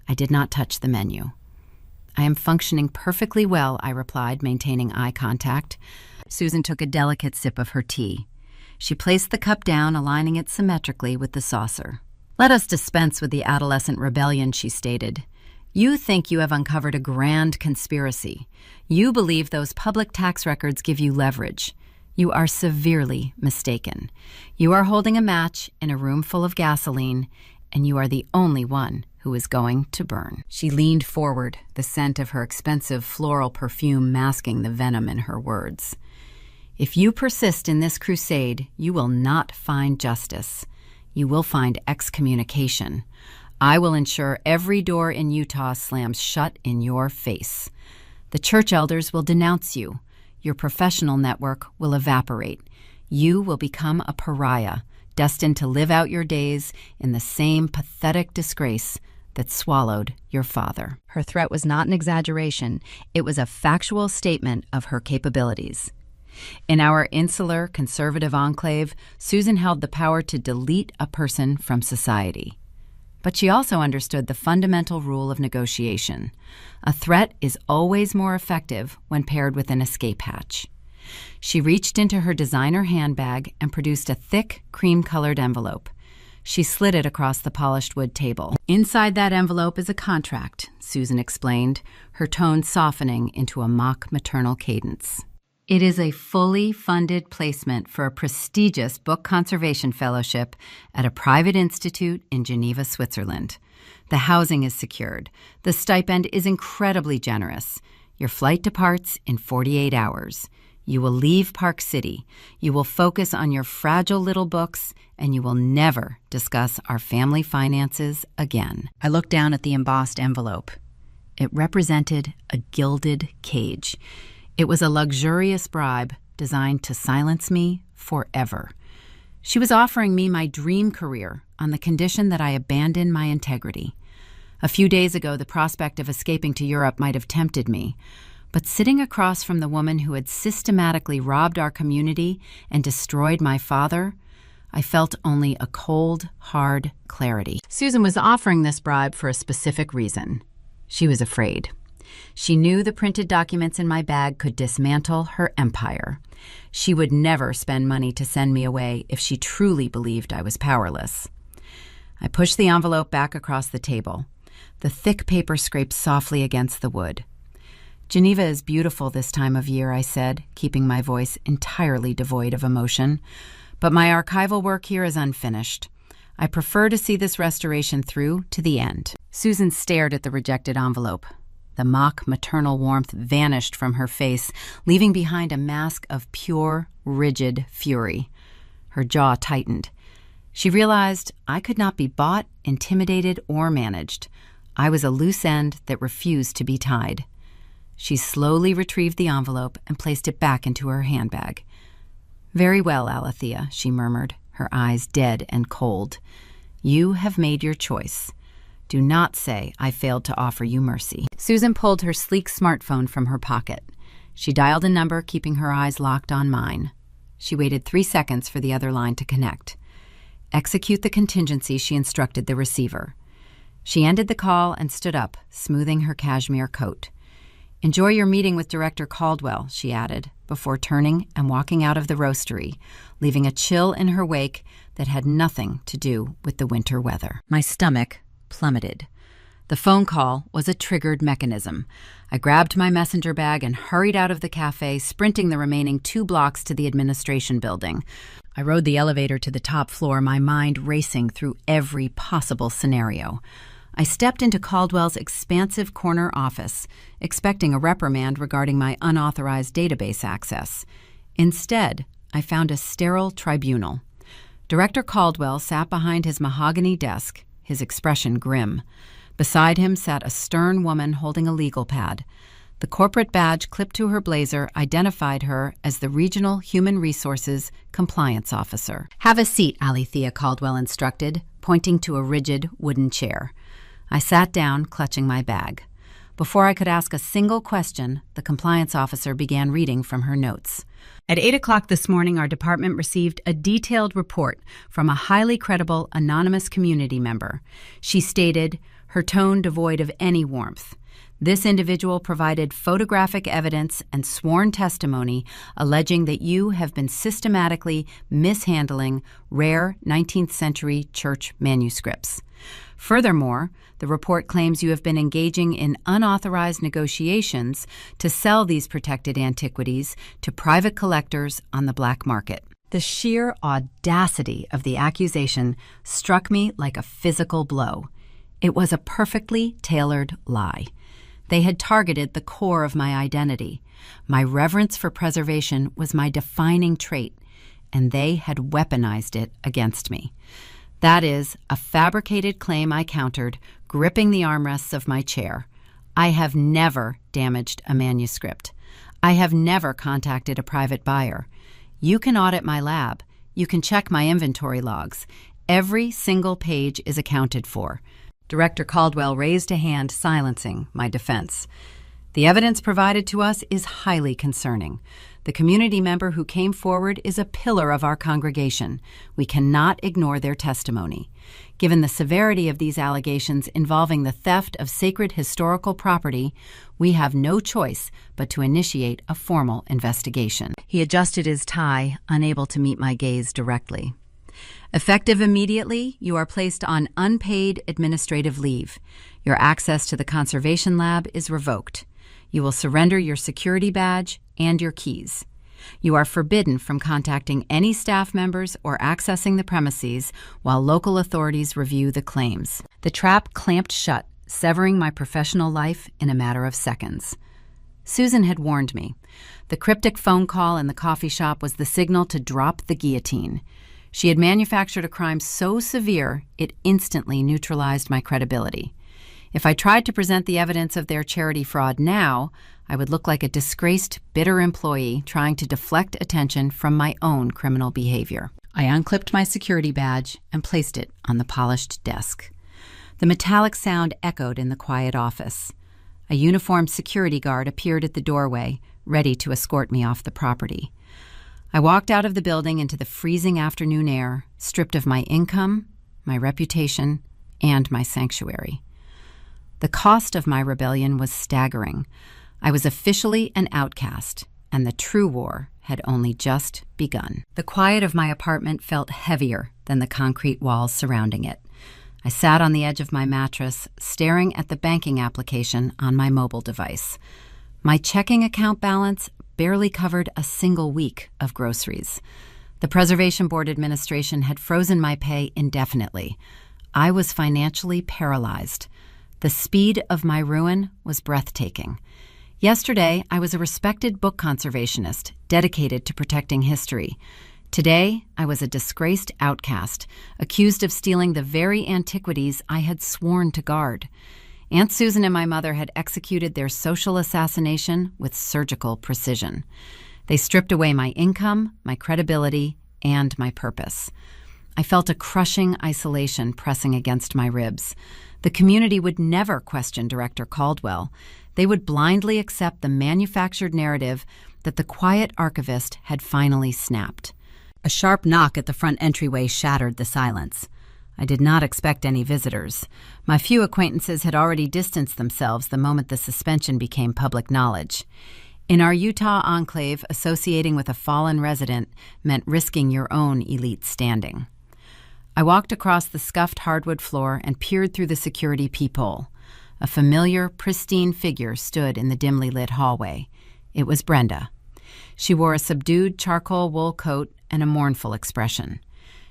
I did not touch the menu. "I am functioning perfectly well," I replied, maintaining eye contact. Susan took a delicate sip of her tea. She placed the cup down, aligning it symmetrically with the saucer. "Let us dispense with the adolescent rebellion," she stated. "You think you have uncovered a grand conspiracy. You believe those public tax records give you leverage. You are severely mistaken. You are holding a match in a room full of gasoline, and you are the only one who is going to burn." She leaned forward, the scent of her expensive floral perfume masking the venom in her words. "If you persist in this crusade, you will not find justice. You will find excommunication. I will ensure every door in Utah slams shut in your face. The church elders will denounce you. Your professional network will evaporate. You will become a pariah, destined to live out your days in the same pathetic disgrace that swallowed your father." Her threat was not an exaggeration. It was a factual statement of her capabilities. In our insular, conservative enclave, Susan held the power to delete a person from society. But she also understood the fundamental rule of negotiation. A threat is always more effective when paired with an escape hatch. She reached into her designer handbag and produced a thick, cream-colored envelope. She slid it across the polished wood table. "Inside that envelope is a contract," Susan explained, her tone softening into a mock maternal cadence. It is a fully funded placement for a prestigious book conservation fellowship at a private institute in Geneva, Switzerland. The housing is secured. The stipend is incredibly generous. Your flight departs in 48 hours. You will leave Park City. You will focus on your fragile little books, and you will never discuss our family finances again. I looked down at the embossed envelope. It represented a gilded cage. It was a luxurious bribe designed to silence me forever. She was offering me my dream career on the condition that I abandon my integrity. A few days ago, the prospect of escaping to Europe might have tempted me. But sitting across from the woman who had systematically robbed our community and destroyed my father, I felt only a cold, hard clarity. Susan was offering this bribe for a specific reason. She was afraid. She knew the printed documents in my bag could dismantle her empire. She would never spend money to send me away if she truly believed I was powerless. I pushed the envelope back across the table. The thick paper scraped softly against the wood. "Geneva is beautiful this time of year," I said, keeping my voice entirely devoid of emotion. "But my archival work here is unfinished. I prefer to see this restoration through to the end." Susan stared at the rejected envelope. The mock maternal warmth vanished from her face, leaving behind a mask of pure, rigid fury. Her jaw tightened. She realized I could not be bought, intimidated, or managed. I was a loose end that refused to be tied. She slowly retrieved the envelope and placed it back into her handbag. "Very well, Alethea," she murmured, her eyes dead and cold. "You have made your choice. Do not say I failed to offer you mercy." Susan pulled her sleek smartphone from her pocket. She dialed a number, keeping her eyes locked on mine. She waited 3 seconds for the other line to connect. "Execute the contingency," she instructed the receiver. She ended the call and stood up, smoothing her cashmere coat. "Enjoy your meeting with Director Caldwell," she added, before turning and walking out of the roastery, leaving a chill in her wake that had nothing to do with the winter weather. My stomach plummeted. The phone call was a triggered mechanism. I grabbed my messenger bag and hurried out of the cafe, sprinting the remaining 2 blocks to the administration building. I rode the elevator to the top floor, my mind racing through every possible scenario. I stepped into Caldwell's expansive corner office, expecting a reprimand regarding my unauthorized database access. Instead, I found a sterile tribunal. Director Caldwell sat behind his mahogany desk, his expression grim. Beside him sat a stern woman holding a legal pad. The corporate badge clipped to her blazer identified her as the Regional Human Resources Compliance Officer. "Have a seat," Alethea Caldwell instructed, pointing to a rigid wooden chair. I sat down, clutching my bag. Before I could ask a single question, the compliance officer began reading from her notes. "At 8 o'clock this morning, our department received a detailed report from a highly credible anonymous community member. She stated, her tone devoid of any warmth. This individual provided photographic evidence and sworn testimony alleging that you have been systematically mishandling rare 19th century church manuscripts. Furthermore, the report claims you have been engaging in unauthorized negotiations to sell these protected antiquities to private collectors on the black market." The sheer audacity of the accusation struck me like a physical blow. It was a perfectly tailored lie. They had targeted the core of my identity. My reverence for preservation was my defining trait, and they had weaponized it against me. That is a fabricated claim I countered, gripping the armrests of my chair. I have never damaged a manuscript. I have never contacted a private buyer. You can audit my lab. You can check my inventory logs. Every single page is accounted for. Director Caldwell raised a hand, silencing my defense. "The evidence provided to us is highly concerning. The community member who came forward is a pillar of our congregation. We cannot ignore their testimony. Given the severity of these allegations involving the theft of sacred historical property, we have no choice but to initiate a formal investigation." He adjusted his tie, unable to meet my gaze directly. "Effective immediately, you are placed on unpaid administrative leave. Your access to the conservation lab is revoked. You will surrender your security badge and your keys. You are forbidden from contacting any staff members or accessing the premises while local authorities review the claims. The trap clamped shut, severing my professional life in a matter of seconds. Susan had warned me. The cryptic phone call in the coffee shop was the signal to drop the guillotine. She had manufactured a crime so severe it instantly neutralized my credibility. If I tried to present the evidence of their charity fraud now, I would look like a disgraced, bitter employee trying to deflect attention from my own criminal behavior. I unclipped my security badge and placed it on the polished desk. The metallic sound echoed in the quiet office. A uniformed security guard appeared at the doorway, ready to escort me off the property. I walked out of the building into the freezing afternoon air, stripped of my income, my reputation, and my sanctuary. The cost of my rebellion was staggering. I was officially an outcast, and the true war had only just begun. The quiet of my apartment felt heavier than the concrete walls surrounding it. I sat on the edge of my mattress, staring at the banking application on my mobile device. My checking account balance barely covered a single week of groceries. The Preservation Board administration had frozen my pay indefinitely. I was financially paralyzed. The speed of my ruin was breathtaking. Yesterday, I was a respected book conservationist dedicated to protecting history. Today, I was a disgraced outcast, accused of stealing the very antiquities I had sworn to guard. Aunt Susan and my mother had executed their social assassination with surgical precision. They stripped away my income, my credibility, and my purpose. I felt a crushing isolation pressing against my ribs. The community would never question Director Caldwell. They would blindly accept the manufactured narrative that the quiet archivist had finally snapped. A sharp knock at the front entryway shattered the silence. I did not expect any visitors. My few acquaintances had already distanced themselves the moment the suspension became public knowledge. In our Utah enclave, associating with a fallen resident meant risking your own elite standing. I walked across the scuffed hardwood floor and peered through the security peephole. A familiar, pristine figure stood in the dimly lit hallway. It was Brenda. She wore a subdued charcoal wool coat and a mournful expression.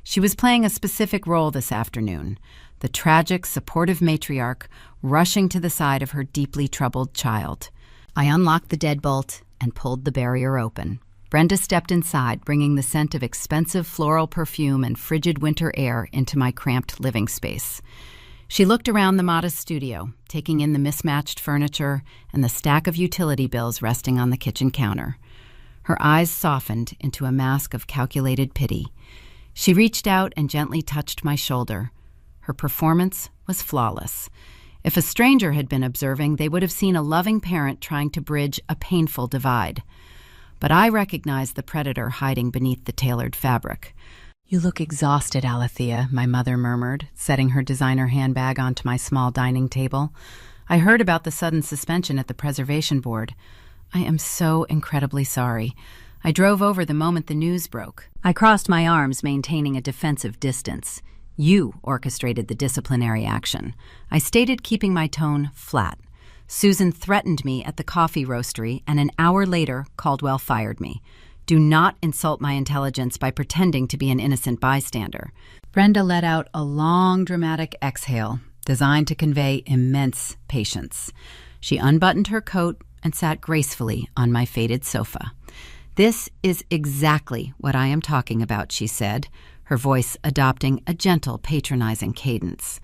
She was playing a specific role this afternoon, the tragic, supportive matriarch rushing to the side of her deeply troubled child. I unlocked the deadbolt and pulled the barrier open. Brenda stepped inside, bringing the scent of expensive floral perfume and frigid winter air into my cramped living space. She looked around the modest studio, taking in the mismatched furniture and the stack of utility bills resting on the kitchen counter. Her eyes softened into a mask of calculated pity. She reached out and gently touched my shoulder. Her performance was flawless. If a stranger had been observing, they would have seen a loving parent trying to bridge a painful divide. But I recognized the predator hiding beneath the tailored fabric. "You look exhausted, Alethea," my mother murmured, setting her designer handbag onto my small dining table. "I heard about the sudden suspension at the Preservation Board. I am so incredibly sorry. I drove over the moment the news broke." I crossed my arms, maintaining a defensive distance. "You orchestrated the disciplinary action," I stated, keeping my tone flat. "Susan threatened me at the coffee roastery, and an hour later, Caldwell fired me. Do not insult my intelligence by pretending to be an innocent bystander." Brenda let out a long, dramatic exhale, designed to convey immense patience. She unbuttoned her coat and sat gracefully on my faded sofa. "This is exactly what I am talking about," she said, her voice adopting a gentle, patronizing cadence.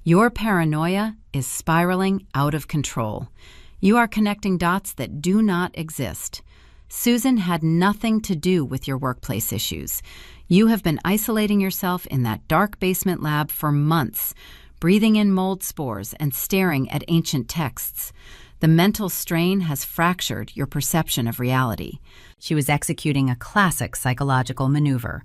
"Your paranoia is spiraling out of control. You are connecting dots that do not exist. Susan had nothing to do with your workplace issues. You have been isolating yourself in that dark basement lab for months, breathing in mold spores and staring at ancient texts. The mental strain has fractured your perception of reality." She was executing a classic psychological maneuver.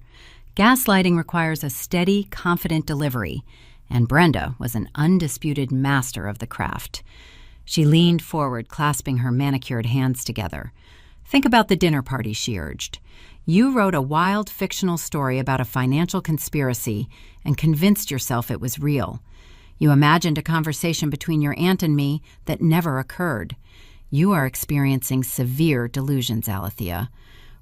Gaslighting requires a steady, confident delivery, and Brenda was an undisputed master of the craft. She leaned forward, clasping her manicured hands together. "Think about the dinner party," she urged. "You wrote a wild fictional story about a financial conspiracy and convinced yourself it was real. You imagined a conversation between your aunt and me that never occurred. You are experiencing severe delusions, Alethea.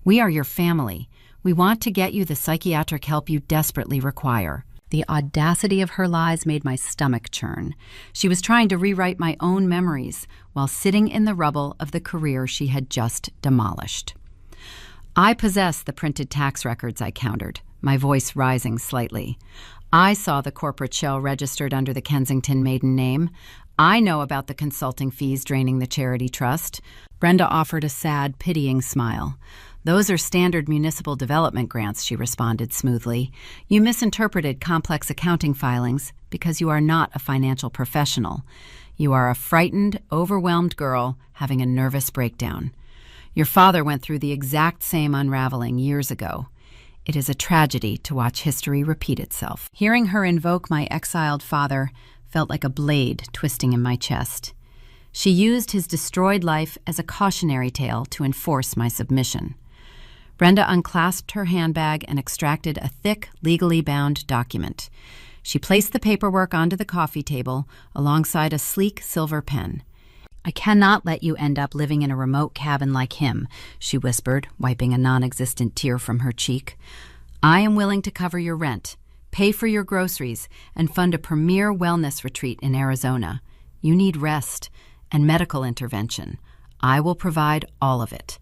We are your family. We want to get you the psychiatric help you desperately require." The audacity of her lies made my stomach churn. She was trying to rewrite my own memories while sitting in the rubble of the career she had just demolished. "I possess the printed tax records," I countered, my voice rising slightly. "I saw the corporate shell registered under the Kensington maiden name. I know about the consulting fees draining the charity trust." Brenda offered a sad, pitying smile. "Those are standard municipal development grants," she responded smoothly. "You misinterpreted complex accounting filings because you are not a financial professional. You are a frightened, overwhelmed girl having a nervous breakdown. Your father went through the exact same unraveling years ago. It is a tragedy to watch history repeat itself." Hearing her invoke my exiled father felt like a blade twisting in my chest. She used his destroyed life as a cautionary tale to enforce my submission. Brenda unclasped her handbag and extracted a thick, legally bound document. She placed the paperwork onto the coffee table alongside a sleek silver pen. "I cannot let you end up living in a remote cabin like him," she whispered, wiping a non-existent tear from her cheek. "I am willing to cover your rent, pay for your groceries, and fund a premier wellness retreat in Arizona. You need rest and medical intervention. I will provide all of it.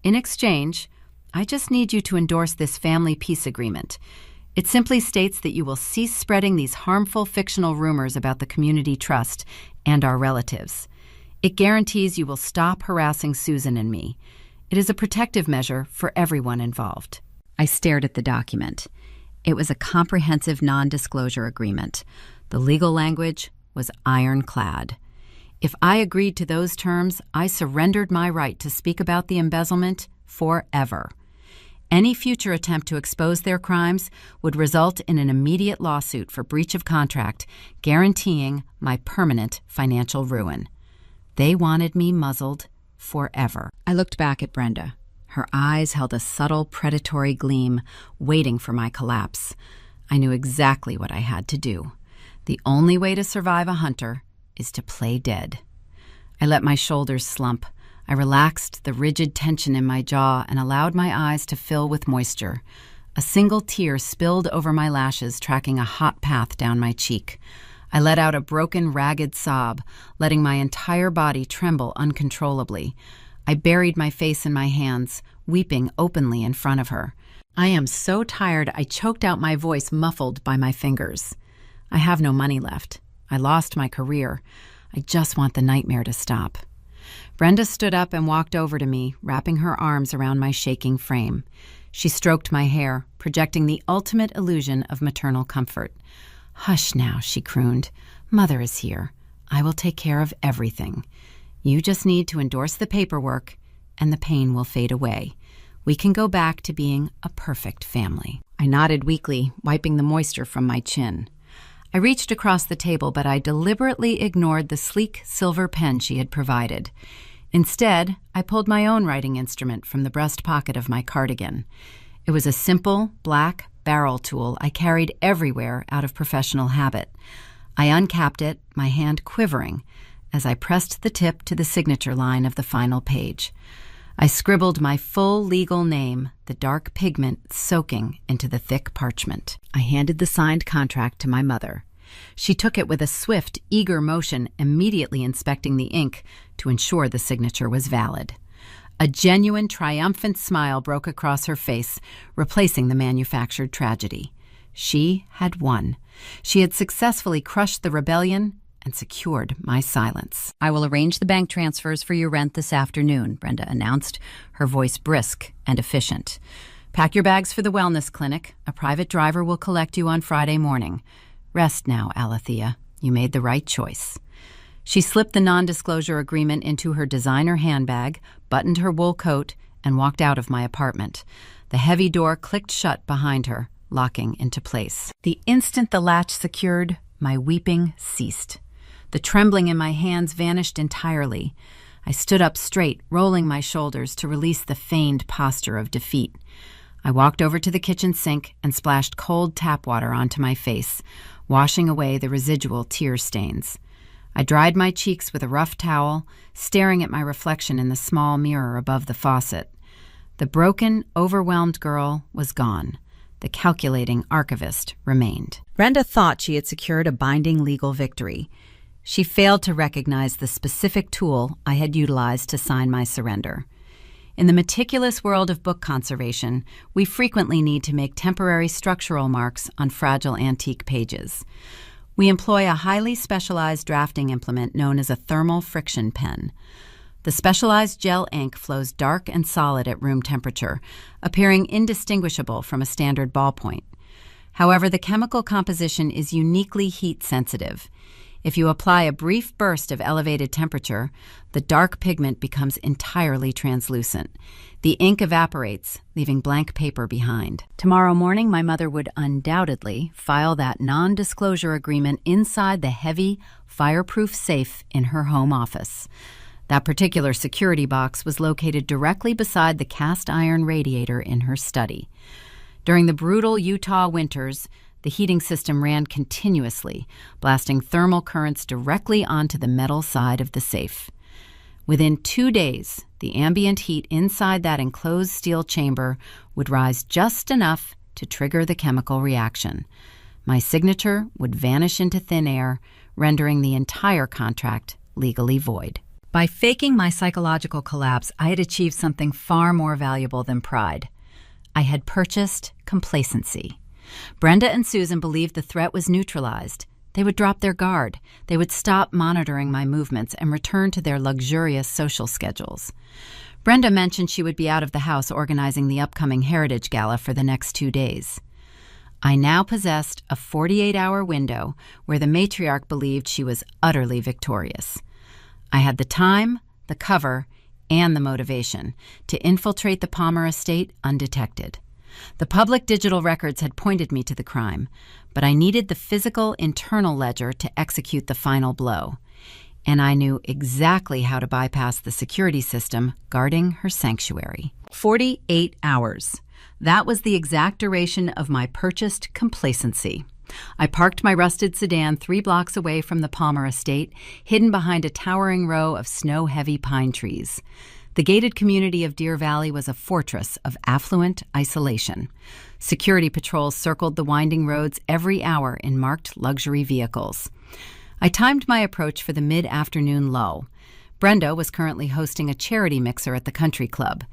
In exchange, I just need you to endorse this family peace agreement. It simply states that you will cease spreading these harmful fictional rumors about the community trust and our relatives. It guarantees you will stop harassing Susan and me. It is a protective measure for everyone involved." I stared at the document. It was a comprehensive non-disclosure agreement. The legal language was ironclad. If I agreed to those terms, I surrendered my right to speak about the embezzlement forever. Any future attempt to expose their crimes would result in an immediate lawsuit for breach of contract, guaranteeing my permanent financial ruin. They wanted me muzzled forever. I looked back at Brenda. Her eyes held a subtle predatory gleam, waiting for my collapse. I knew exactly what I had to do. The only way to survive a hunter is to play dead. I let my shoulders slump. I relaxed the rigid tension in my jaw and allowed my eyes to fill with moisture. A single tear spilled over my lashes, tracking a hot path down my cheek. I let out a broken, ragged sob, letting my entire body tremble uncontrollably. I buried my face in my hands, weeping openly in front of her. I am so tired I choked out my voice, muffled by my fingers. I have no money left. I lost my career. I just want the nightmare to stop. Brenda stood up and walked over to me, wrapping her arms around my shaking frame. She stroked my hair, projecting the ultimate illusion of maternal comfort. "Hush now," she crooned. "Mother is here. I will take care of everything. You just need to endorse the paperwork, and the pain will fade away. We can go back to being a perfect family." I nodded weakly, wiping the moisture from my chin. I reached across the table, but I deliberately ignored the sleek silver pen she had provided. Instead, I pulled my own writing instrument from the breast pocket of my cardigan. It was a simple, black barrel tool I carried everywhere out of professional habit. I uncapped it, my hand quivering, as I pressed the tip to the signature line of the final page. I scribbled my full legal name, the dark pigment soaking into the thick parchment. I handed the signed contract to my mother. She took it with a swift, eager motion, immediately inspecting the ink to ensure the signature was valid. A genuine, triumphant smile broke across her face, replacing the manufactured tragedy. She had won. She had successfully crushed the rebellion and secured my silence. "I will arrange the bank transfers for your rent this afternoon," Brenda announced, her voice brisk and efficient. "Pack your bags for the wellness clinic. A private driver will collect you on Friday morning. Rest now, Alethea. You made the right choice." She slipped the non-disclosure agreement into her designer handbag, buttoned her wool coat, and walked out of my apartment. The heavy door clicked shut behind her, locking into place. The instant the latch secured, my weeping ceased. The trembling in my hands vanished entirely. I stood up straight, rolling my shoulders to release the feigned posture of defeat. I walked over to the kitchen sink and splashed cold tap water onto my face, washing away the residual tear stains. I dried my cheeks with a rough towel, staring at my reflection in the small mirror above the faucet. The broken, overwhelmed girl was gone. The calculating archivist remained. Brenda thought she had secured a binding legal victory. She failed to recognize the specific tool I had utilized to sign my surrender. In the meticulous world of book conservation, we frequently need to make temporary structural marks on fragile antique pages. We employ a highly specialized drafting implement known as a thermal friction pen. The specialized gel ink flows dark and solid at room temperature, appearing indistinguishable from a standard ballpoint. However, the chemical composition is uniquely heat sensitive. If you apply a brief burst of elevated temperature, the dark pigment becomes entirely translucent. The ink evaporates, leaving blank paper behind. Tomorrow morning, my mother would undoubtedly file that non-disclosure agreement inside the heavy, fireproof safe in her home office. That particular security box was located directly beside the cast iron radiator in her study. During the brutal Utah winters, the heating system ran continuously, blasting thermal currents directly onto the metal side of the safe. Within 2 days, the ambient heat inside that enclosed steel chamber would rise just enough to trigger the chemical reaction. My signature would vanish into thin air, rendering the entire contract legally void. By faking my psychological collapse, I had achieved something far more valuable than pride. I had purchased complacency. Brenda and Susan believed the threat was neutralized. They would drop their guard. They would stop monitoring my movements and return to their luxurious social schedules. Brenda mentioned she would be out of the house organizing the upcoming Heritage Gala for the next 2 days. I now possessed a 48-hour window where the matriarch believed she was utterly victorious. I had the time, the cover, and the motivation to infiltrate the Palmer estate undetected. The public digital records had pointed me to the crime, but I needed the physical internal ledger to execute the final blow. And I knew exactly how to bypass the security system guarding her sanctuary. 48 hours. That was the exact duration of my purchased complacency. I parked my rusted sedan 3 blocks away from the Palmer estate, hidden behind a towering row of snow-heavy pine trees. The gated community of Deer Valley was a fortress of affluent isolation. Security patrols circled the winding roads every hour in marked luxury vehicles. I timed my approach for the mid-afternoon lull. Brenda was currently hosting a charity mixer at the country club.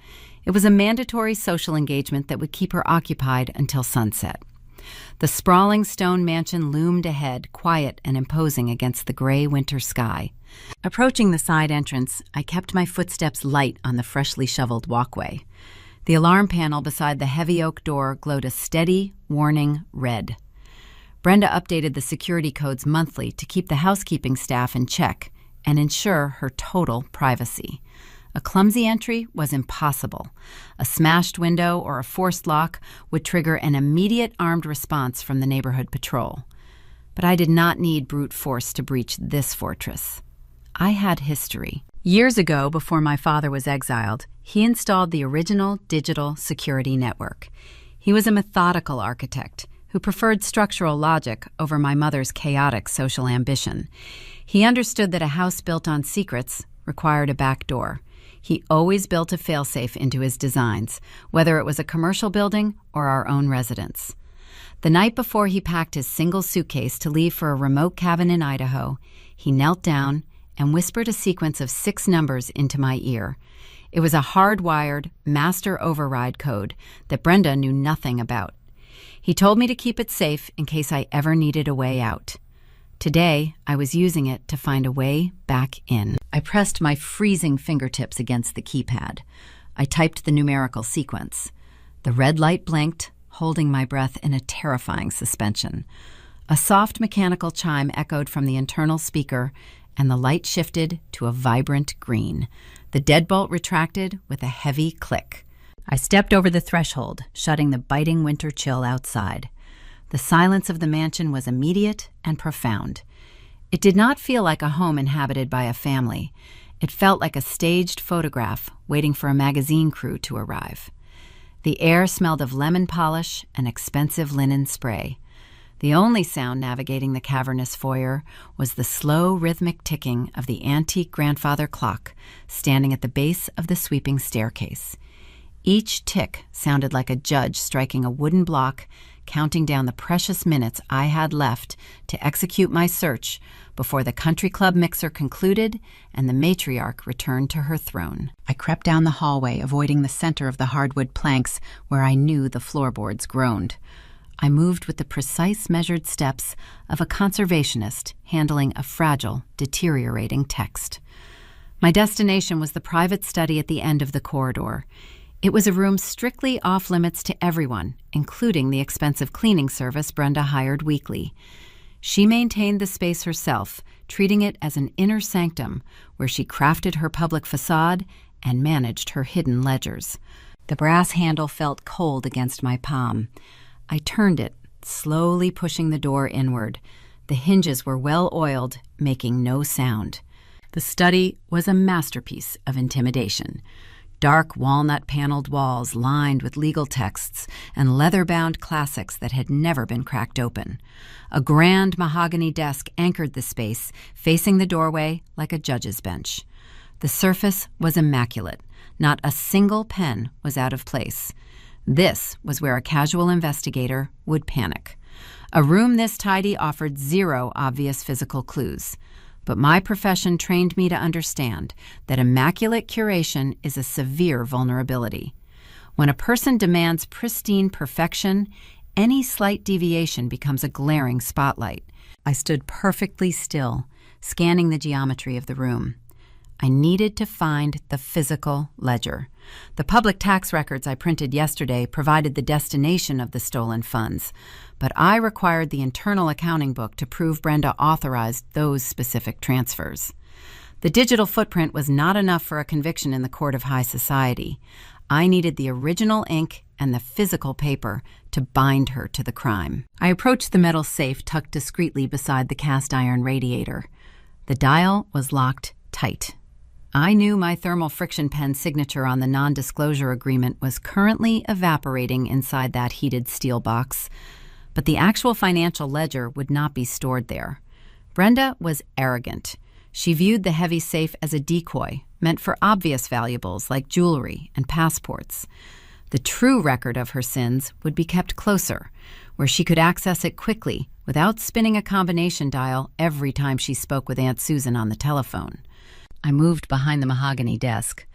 It was a mandatory social engagement that would keep her occupied until sunset. The sprawling stone mansion loomed ahead, quiet and imposing against the gray winter sky. Approaching the side entrance, I kept my footsteps light on the freshly shoveled walkway. The alarm panel beside the heavy oak door glowed a steady, warning red. Brenda updated the security codes monthly to keep the housekeeping staff in check and ensure her total privacy. A clumsy entry was impossible. A smashed window or a forced lock would trigger an immediate armed response from the neighborhood patrol. But I did not need brute force to breach this fortress. I had history. Years ago, before my father was exiled, he installed the original digital security network. He was a methodical architect who preferred structural logic over my mother's chaotic social ambition. He understood that a house built on secrets required a back door. He always built a failsafe into his designs, whether it was a commercial building or our own residence. The night before he packed his single suitcase to leave for a remote cabin in Idaho, he knelt down and whispered a sequence of 6 numbers into my ear. It was a hardwired master override code that Brenda knew nothing about. He told me to keep it safe in case I ever needed a way out. Today, I was using it to find a way back in. I pressed my freezing fingertips against the keypad. I typed the numerical sequence. The red light blinked, holding my breath in a terrifying suspension. A soft mechanical chime echoed from the internal speaker, and the light shifted to a vibrant green. The deadbolt retracted with a heavy click. I stepped over the threshold, shutting the biting winter chill outside. The silence of the mansion was immediate and profound. It did not feel like a home inhabited by a family. It felt like a staged photograph waiting for a magazine crew to arrive. The air smelled of lemon polish and expensive linen spray. The only sound navigating the cavernous foyer was the slow, rhythmic ticking of the antique grandfather clock standing at the base of the sweeping staircase. Each tick sounded like a judge striking a wooden block, counting down the precious minutes I had left to execute my search before the country club mixer concluded and the matriarch returned to her throne. I crept down the hallway, avoiding the center of the hardwood planks where I knew the floorboards groaned. I moved with the precise measured steps of a conservationist handling a fragile, deteriorating text. My destination was the private study at the end of the corridor. It was a room strictly off-limits to everyone, including the expensive cleaning service Brenda hired weekly. She maintained the space herself, treating it as an inner sanctum where she crafted her public facade and managed her hidden ledgers. The brass handle felt cold against my palm. I turned it, slowly pushing the door inward. The hinges were well oiled, making no sound. The study was a masterpiece of intimidation. Dark walnut-paneled walls lined with legal texts and leather-bound classics that had never been cracked open. A grand mahogany desk anchored the space, facing the doorway like a judge's bench. The surface was immaculate. Not a single pen was out of place. This was where a casual investigator would panic. A room this tidy offered zero obvious physical clues. But my profession trained me to understand that immaculate curation is a severe vulnerability. When a person demands pristine perfection, any slight deviation becomes a glaring spotlight. I stood perfectly still, scanning the geometry of the room. I needed to find the physical ledger. The public tax records I printed yesterday provided the destination of the stolen funds, but I required the internal accounting book to prove Brenda authorized those specific transfers. The digital footprint was not enough for a conviction in the court of high society. I needed the original ink and the physical paper to bind her to the crime. I approached the metal safe tucked discreetly beside the cast iron radiator. The dial was locked tight. I knew my thermal friction pen signature on the non-disclosure agreement was currently evaporating inside that heated steel box, but the actual financial ledger would not be stored there. Brenda was arrogant. She viewed the heavy safe as a decoy, meant for obvious valuables like jewelry and passports. The true record of her sins would be kept closer, where she could access it quickly without spinning a combination dial every time she spoke with Aunt Susan on the telephone. I moved behind the mahogany desk.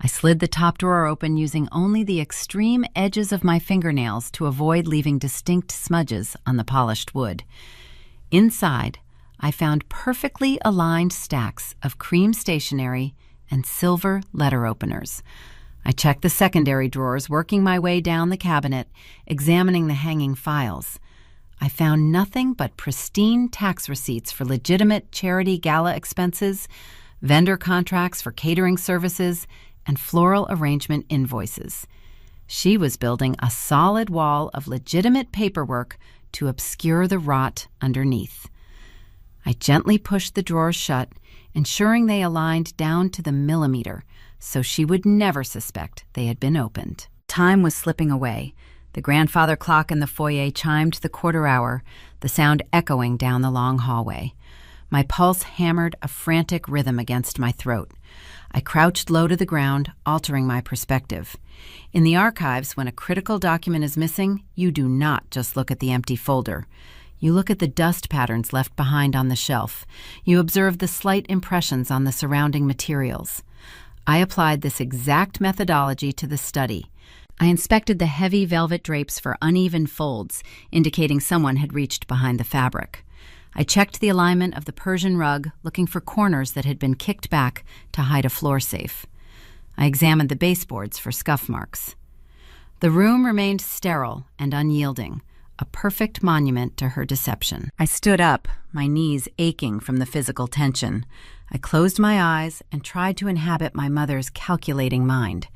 I slid the top drawer open using only the extreme edges of my fingernails to avoid leaving distinct smudges on the polished wood. Inside, I found perfectly aligned stacks of cream stationery and silver letter openers. I checked the secondary drawers, working my way down the cabinet, examining the hanging files. I found nothing but pristine tax receipts for legitimate charity gala expenses, vendor contracts for catering services, and floral arrangement invoices. She was building a solid wall of legitimate paperwork to obscure the rot underneath. I gently pushed the drawers shut, ensuring they aligned down to the millimeter so she would never suspect they had been opened. Time was slipping away. The grandfather clock in the foyer chimed the quarter hour, the sound echoing down the long hallway. My pulse hammered a frantic rhythm against my throat. I crouched low to the ground, altering my perspective. In the archives, when a critical document is missing, you do not just look at the empty folder. You look at the dust patterns left behind on the shelf. You observe the slight impressions on the surrounding materials. I applied this exact methodology to the study. I inspected the heavy velvet drapes for uneven folds, indicating someone had reached behind the fabric. I checked the alignment of the Persian rug, looking for corners that had been kicked back to hide a floor safe. I examined the baseboards for scuff marks. The room remained sterile and unyielding, a perfect monument to her deception. I stood up, my knees aching from the physical tension. I closed my eyes and tried to inhabit my mother's calculating mind.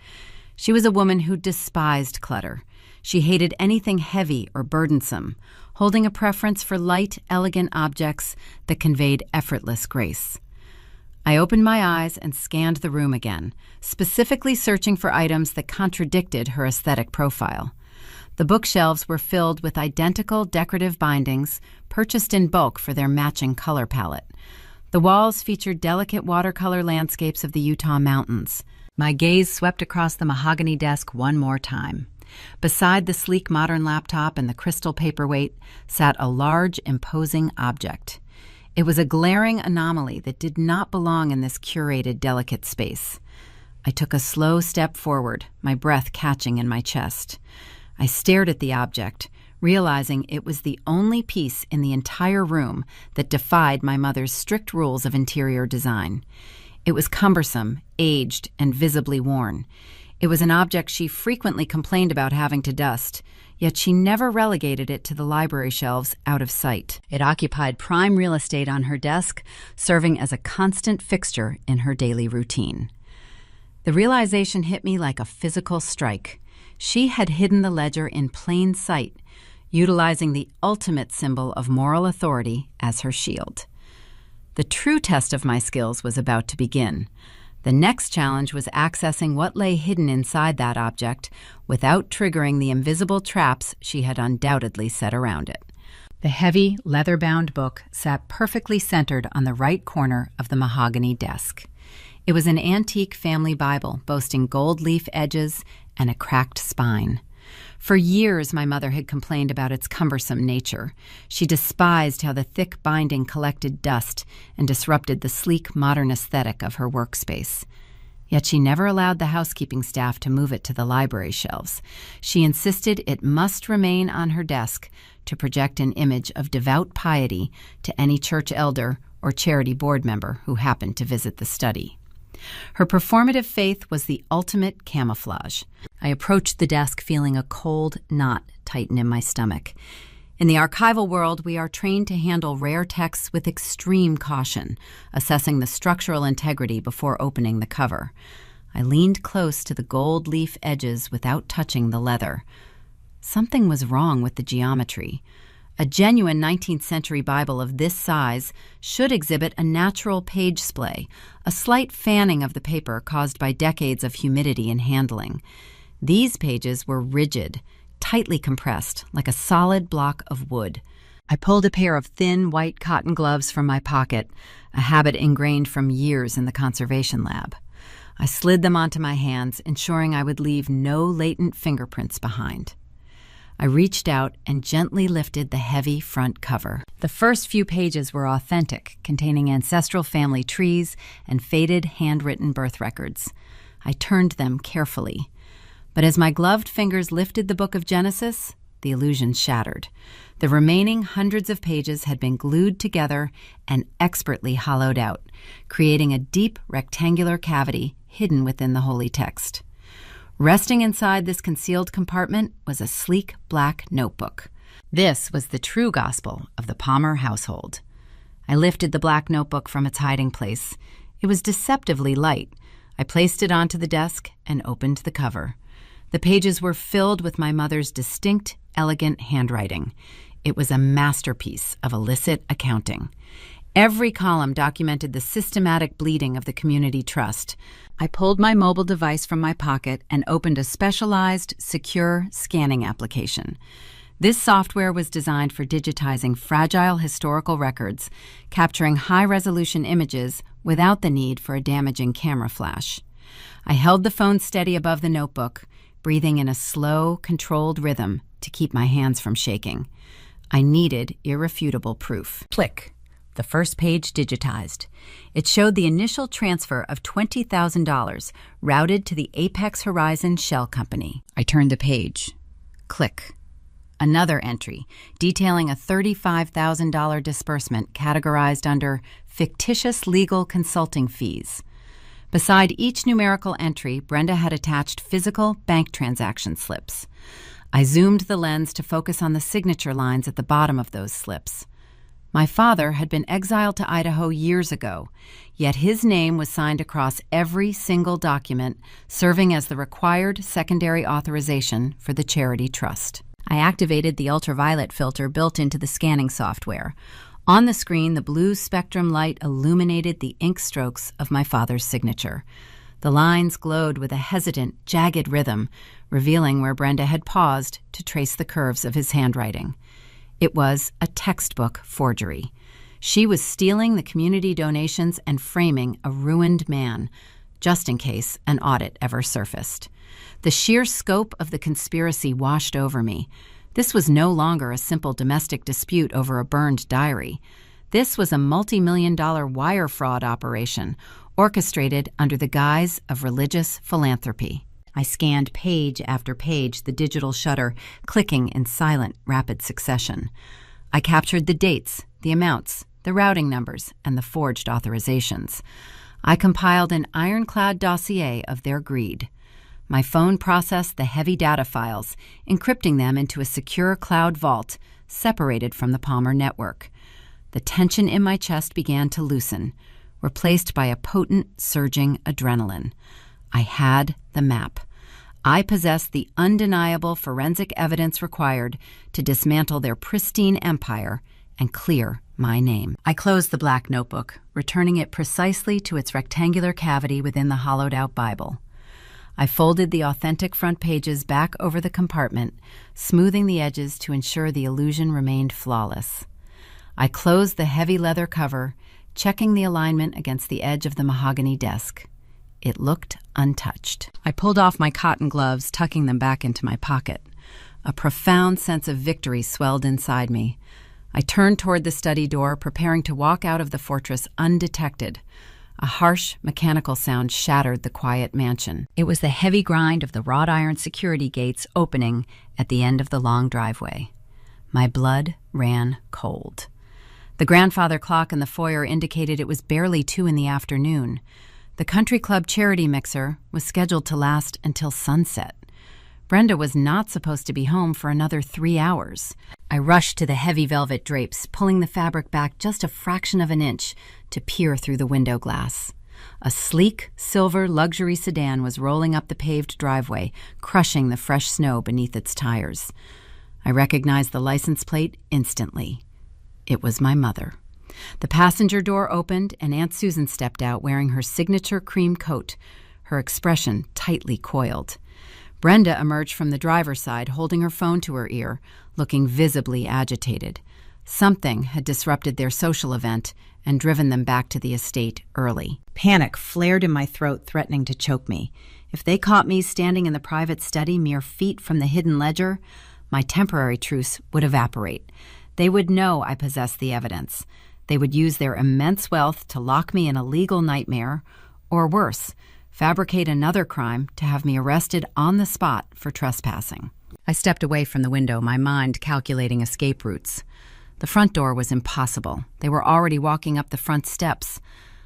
She was a woman who despised clutter. She hated anything heavy or burdensome, holding a preference for light, elegant objects that conveyed effortless grace. I opened my eyes and scanned the room again, specifically searching for items that contradicted her aesthetic profile. The bookshelves were filled with identical decorative bindings, purchased in bulk for their matching color palette. The walls featured delicate watercolor landscapes of the Utah mountains. My gaze swept across the mahogany desk one more time. Beside the sleek modern laptop and the crystal paperweight sat a large, imposing object. It was a glaring anomaly that did not belong in this curated, delicate space. I took a slow step forward, my breath catching in my chest. I stared at the object, realizing it was the only piece in the entire room that defied my mother's strict rules of interior design. It was cumbersome, aged, and visibly worn. It was an object she frequently complained about having to dust, yet she never relegated it to the library shelves out of sight. It occupied prime real estate on her desk, serving as a constant fixture in her daily routine. The realization hit me like a physical strike. She had hidden the ledger in plain sight, utilizing the ultimate symbol of moral authority as her shield. The true test of my skills was about to begin. The next challenge was accessing what lay hidden inside that object without triggering the invisible traps she had undoubtedly set around it. The heavy, leather-bound book sat perfectly centered on the right corner of the mahogany desk. It was an antique family Bible boasting gold leaf edges and a cracked spine. For years, my mother had complained about its cumbersome nature. She despised how the thick binding collected dust and disrupted the sleek, modern aesthetic of her workspace. Yet she never allowed the housekeeping staff to move it to the library shelves. She insisted it must remain on her desk to project an image of devout piety to any church elder or charity board member who happened to visit the study. Her performative faith was the ultimate camouflage. I approached the desk feeling a cold knot tighten in my stomach. In the archival world, we are trained to handle rare texts with extreme caution, assessing the structural integrity before opening the cover. I leaned close to the gold leaf edges without touching the leather. Something was wrong with the geometry. A genuine 19th century Bible of this size should exhibit a natural page splay, a slight fanning of the paper caused by decades of humidity and handling. These pages were rigid, tightly compressed, like a solid block of wood. I pulled a pair of thin, white cotton gloves from my pocket, a habit ingrained from years in the conservation lab. I slid them onto my hands, ensuring I would leave no latent fingerprints behind. I reached out and gently lifted the heavy front cover. The first few pages were authentic, containing ancestral family trees and faded handwritten birth records. I turned them carefully. But as my gloved fingers lifted the book of Genesis, the illusion shattered. The remaining hundreds of pages had been glued together and expertly hollowed out, creating a deep rectangular cavity hidden within the holy text. Resting inside this concealed compartment was a sleek black notebook. This was the true gospel of the Palmer household. I lifted the black notebook from its hiding place. It was deceptively light. I placed it onto the desk and opened the cover. The pages were filled with my mother's distinct, elegant handwriting. It was a masterpiece of illicit accounting. Every column documented the systematic bleeding of the community trust. I pulled my mobile device from my pocket and opened a specialized, secure scanning application. This software was designed for digitizing fragile historical records, capturing high-resolution images without the need for a damaging camera flash. I held the phone steady above the notebook, breathing in a slow, controlled rhythm to keep my hands from shaking. I needed irrefutable proof. Click. The first page digitized. It showed the initial transfer of $20,000 routed to the Apex Horizon Shell Company. I turned the page. Click. Another entry detailing a $35,000 disbursement categorized under fictitious legal consulting fees. Beside each numerical entry, Brenda had attached physical bank transaction slips. I zoomed the lens to focus on the signature lines at the bottom of those slips. My father had been exiled to Idaho years ago, yet his name was signed across every single document, serving as the required secondary authorization for the charity trust. I activated the ultraviolet filter built into the scanning software. On the screen, the blue spectrum light illuminated the ink strokes of my father's signature. The lines glowed with a hesitant, jagged rhythm, revealing where Brenda had paused to trace the curves of his handwriting. It was a textbook forgery. She was stealing the community donations and framing a ruined man, just in case an audit ever surfaced. The sheer scope of the conspiracy washed over me. This was no longer a simple domestic dispute over a burned diary. This was a multi-million-dollar wire fraud operation, orchestrated under the guise of religious philanthropy. I scanned page after page, the digital shutter clicking in silent, rapid succession. I captured the dates, the amounts, the routing numbers, and the forged authorizations. I compiled an ironclad dossier of their greed. My phone processed the heavy data files, encrypting them into a secure cloud vault separated from the Palmer network. The tension in my chest began to loosen, replaced by a potent, surging adrenaline. I had the map. I possessed the undeniable forensic evidence required to dismantle their pristine empire and clear my name. I closed the black notebook, returning it precisely to its rectangular cavity within the hollowed-out Bible. I folded the authentic front pages back over the compartment, smoothing the edges to ensure the illusion remained flawless. I closed the heavy leather cover, checking the alignment against the edge of the mahogany desk. It looked untouched. I pulled off my cotton gloves, tucking them back into my pocket. A profound sense of victory swelled inside me. I turned toward the study door, preparing to walk out of the fortress undetected. A harsh, mechanical sound shattered the quiet mansion. It was the heavy grind of the wrought iron security gates opening at the end of the long driveway. My blood ran cold. The grandfather clock in the foyer indicated it was barely 2 p.m. The country club charity mixer was scheduled to last until sunset. Brenda was not supposed to be home for another 3 hours. I rushed to the heavy velvet drapes, pulling the fabric back just a fraction of an inch to peer through the window glass. A sleek, silver luxury sedan was rolling up the paved driveway, crushing the fresh snow beneath its tires. I recognized the license plate instantly. It was my mother. The passenger door opened, and Aunt Susan stepped out wearing her signature cream coat, her expression tightly coiled. Brenda emerged from the driver's side, holding her phone to her ear, looking visibly agitated. Something had disrupted their social event and driven them back to the estate early. Panic flared in my throat, threatening to choke me. If they caught me standing in the private study mere feet from the hidden ledger, my temporary truce would evaporate. They would know I possessed the evidence. They would use their immense wealth to lock me in a legal nightmare, or worse, fabricate another crime to have me arrested on the spot for trespassing. I stepped away from the window, my mind calculating escape routes. The front door was impossible. They were already walking up the front steps.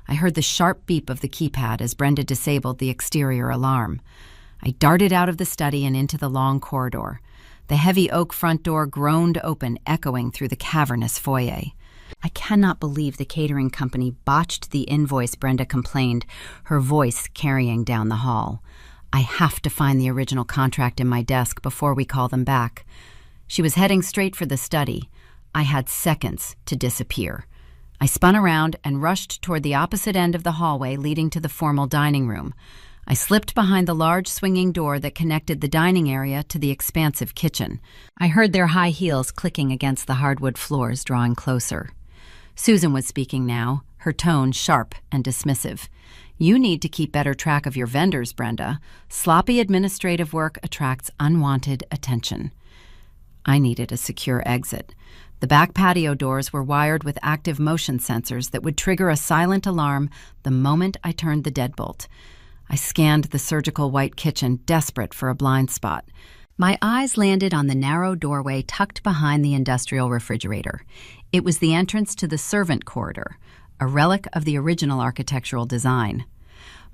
I heard the sharp beep of the keypad as Brenda disabled the exterior alarm. I darted out of the study and into the long corridor. The heavy oak front door groaned open, echoing through the cavernous foyer. I cannot believe the catering company botched the invoice, Brenda complained, her voice carrying down the hall. I have to find the original contract in my desk before we call them back. She was heading straight for the study. I had seconds to disappear. I spun around and rushed toward the opposite end of the hallway leading to the formal dining room. I slipped behind the large swinging door that connected the dining area to the expansive kitchen. I heard their high heels clicking against the hardwood floors, drawing closer. Susan was speaking now, her tone sharp and dismissive. "You need to keep better track of your vendors, Brenda. Sloppy administrative work attracts unwanted attention." I needed a secure exit. The back patio doors were wired with active motion sensors that would trigger a silent alarm the moment I turned the deadbolt. I scanned the surgical white kitchen, desperate for a blind spot. My eyes landed on the narrow doorway tucked behind the industrial refrigerator. It was the entrance to the servant corridor, a relic of the original architectural design.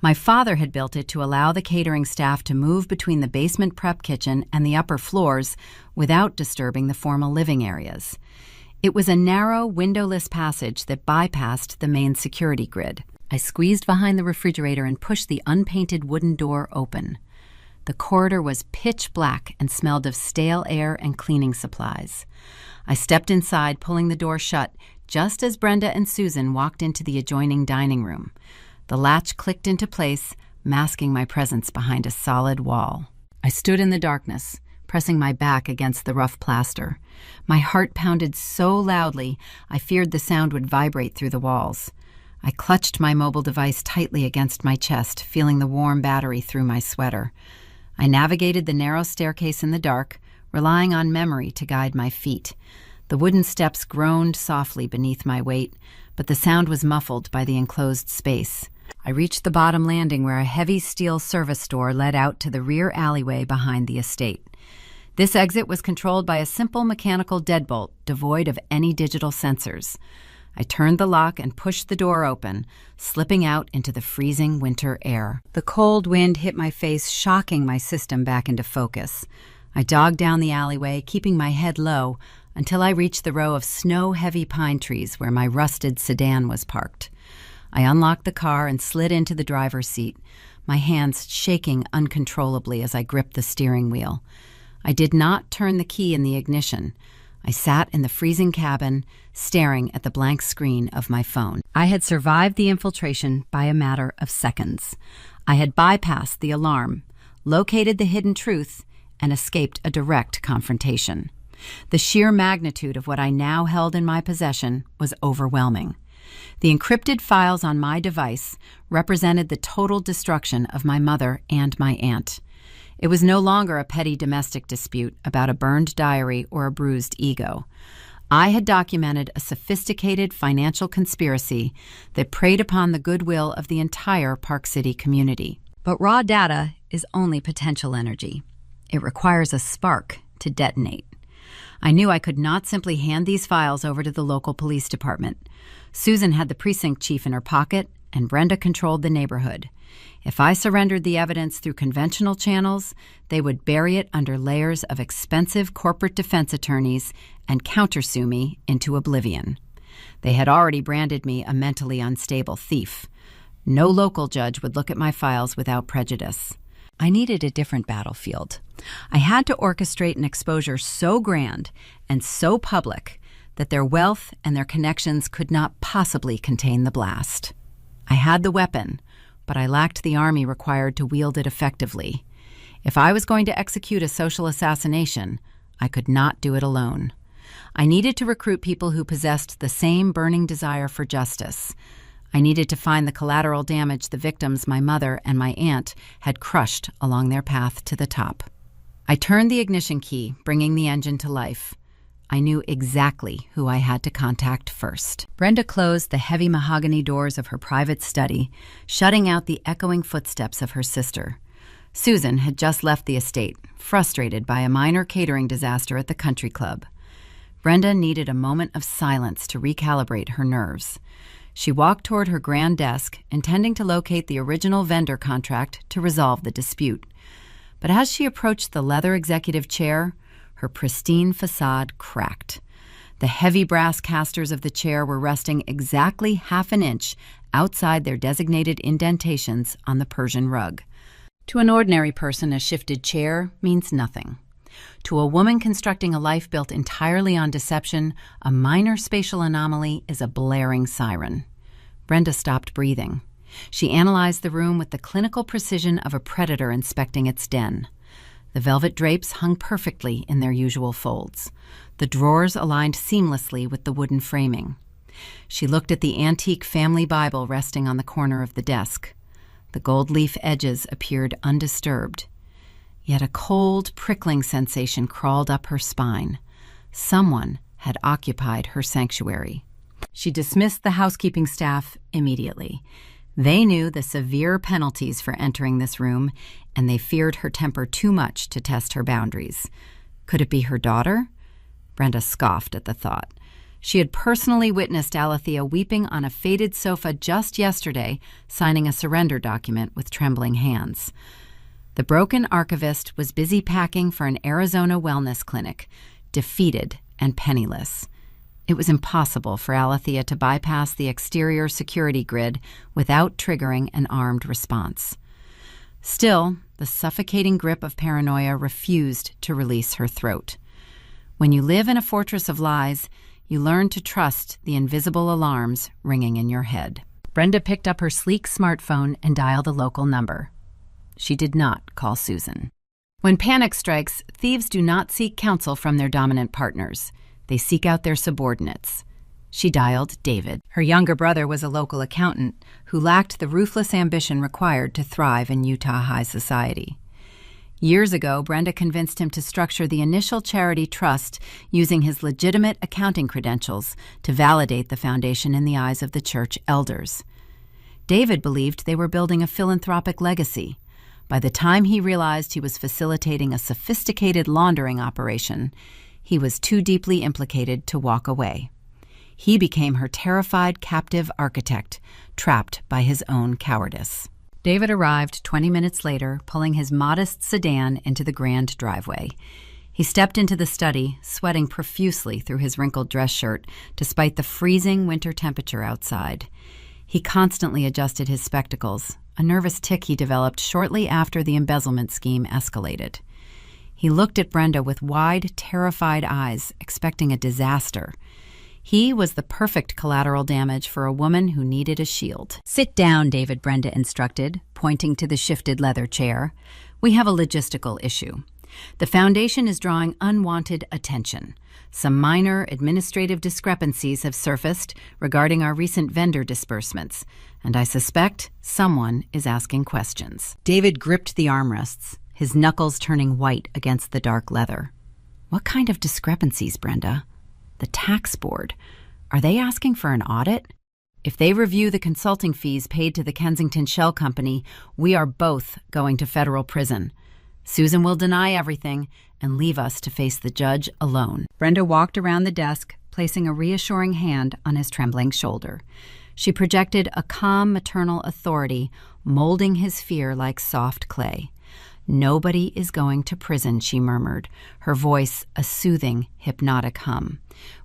My father had built it to allow the catering staff to move between the basement prep kitchen and the upper floors without disturbing the formal living areas. It was a narrow, windowless passage that bypassed the main security grid. I squeezed behind the refrigerator and pushed the unpainted wooden door open. The corridor was pitch black and smelled of stale air and cleaning supplies. I stepped inside, pulling the door shut, just as Brenda and Susan walked into the adjoining dining room. The latch clicked into place, masking my presence behind a solid wall. I stood in the darkness, pressing my back against the rough plaster. My heart pounded so loudly, I feared the sound would vibrate through the walls. I clutched my mobile device tightly against my chest, feeling the warm battery through my sweater. I navigated the narrow staircase in the dark, relying on memory to guide my feet. The wooden steps groaned softly beneath my weight, but the sound was muffled by the enclosed space. I reached the bottom landing where a heavy steel service door led out to the rear alleyway behind the estate. This exit was controlled by a simple mechanical deadbolt, devoid of any digital sensors. I turned the lock and pushed the door open, slipping out into the freezing winter air. The cold wind hit my face, shocking my system back into focus. I jogged down the alleyway, keeping my head low, until I reached the row of snow-heavy pine trees where my rusted sedan was parked. I unlocked the car and slid into the driver's seat, my hands shaking uncontrollably as I gripped the steering wheel. I did not turn the key in the ignition. I sat in the freezing cabin, staring at the blank screen of my phone. I had survived the infiltration by a matter of seconds. I had bypassed the alarm, located the hidden truth, and escaped a direct confrontation. The sheer magnitude of what I now held in my possession was overwhelming. The encrypted files on my device represented the total destruction of my mother and my aunt. It was no longer a petty domestic dispute about a burned diary or a bruised ego. I had documented a sophisticated financial conspiracy that preyed upon the goodwill of the entire Park City community. But raw data is only potential energy. It requires a spark to detonate. I knew I could not simply hand these files over to the local police department. Susan had the precinct chief in her pocket, and Brenda controlled the neighborhood. If I surrendered the evidence through conventional channels, they would bury it under layers of expensive corporate defense attorneys and countersue me into oblivion. They had already branded me a mentally unstable thief. No local judge would look at my files without prejudice. I needed a different battlefield. I had to orchestrate an exposure so grand and so public that their wealth and their connections could not possibly contain the blast. I had the weapon, but I lacked the army required to wield it effectively. If I was going to execute a social assassination, I could not do it alone. I needed to recruit people who possessed the same burning desire for justice. I needed to find the collateral damage the victims, my mother and my aunt, had crushed along their path to the top. I turned the ignition key, bringing the engine to life. I knew exactly who I had to contact first. Brenda closed the heavy mahogany doors of her private study, shutting out the echoing footsteps of her sister. Susan had just left the estate, frustrated by a minor catering disaster at the country club. Brenda needed a moment of silence to recalibrate her nerves. She walked toward her grand desk, intending to locate the original vendor contract to resolve the dispute. But as she approached the leather executive chair, her pristine facade cracked. The heavy brass casters of the chair were resting exactly half an inch outside their designated indentations on the Persian rug. To an ordinary person, a shifted chair means nothing. To a woman constructing a life built entirely on deception, a minor spatial anomaly is a blaring siren. Brenda stopped breathing. She analyzed the room with the clinical precision of a predator inspecting its den. The velvet drapes hung perfectly in their usual folds. The drawers aligned seamlessly with the wooden framing. She looked at the antique family Bible resting on the corner of the desk. The gold leaf edges appeared undisturbed. Yet a cold, prickling sensation crawled up her spine. Someone had occupied her sanctuary. She dismissed the housekeeping staff immediately. They knew the severe penalties for entering this room, and they feared her temper too much to test her boundaries. Could it be her daughter? Brenda scoffed at the thought. She had personally witnessed Alethea weeping on a faded sofa just yesterday, signing a surrender document with trembling hands. The broken archivist was busy packing for an Arizona wellness clinic, defeated and penniless. It was impossible for Alethea to bypass the exterior security grid without triggering an armed response. Still, the suffocating grip of paranoia refused to release her throat. When you live in a fortress of lies, you learn to trust the invisible alarms ringing in your head. Brenda picked up her sleek smartphone and dialed a local number. She did not call Susan. When panic strikes, thieves do not seek counsel from their dominant partners. They seek out their subordinates. She dialed David. Her younger brother was a local accountant who lacked the ruthless ambition required to thrive in Utah high society. Years ago, Brenda convinced him to structure the initial charity trust using his legitimate accounting credentials to validate the foundation in the eyes of the church elders. David believed they were building a philanthropic legacy. By the time he realized he was facilitating a sophisticated laundering operation, he was too deeply implicated to walk away. He became her terrified captive architect, trapped by his own cowardice. David arrived 20 minutes later, pulling his modest sedan into the grand driveway. He stepped into the study, sweating profusely through his wrinkled dress shirt, despite the freezing winter temperature outside. He constantly adjusted his spectacles, a nervous tic he developed shortly after the embezzlement scheme escalated. He looked at Brenda with wide, terrified eyes, expecting a disaster. He was the perfect collateral damage for a woman who needed a shield. "Sit down," David, Brenda instructed, pointing to the shifted leather chair. "We have a logistical issue. The foundation is drawing unwanted attention. Some minor administrative discrepancies have surfaced regarding our recent vendor disbursements, and I suspect someone is asking questions." David gripped the armrests, his knuckles turning white against the dark leather. "What kind of discrepancies, Brenda? The tax board. Are they asking for an audit? If they review the consulting fees paid to the Kensington Shell Company, we are both going to federal prison. Susan will deny everything and leave us to face the judge alone." Brenda walked around the desk, placing a reassuring hand on his trembling shoulder. She projected a calm maternal authority, molding his fear like soft clay. "Nobody is going to prison," she murmured, her voice a soothing, hypnotic hum.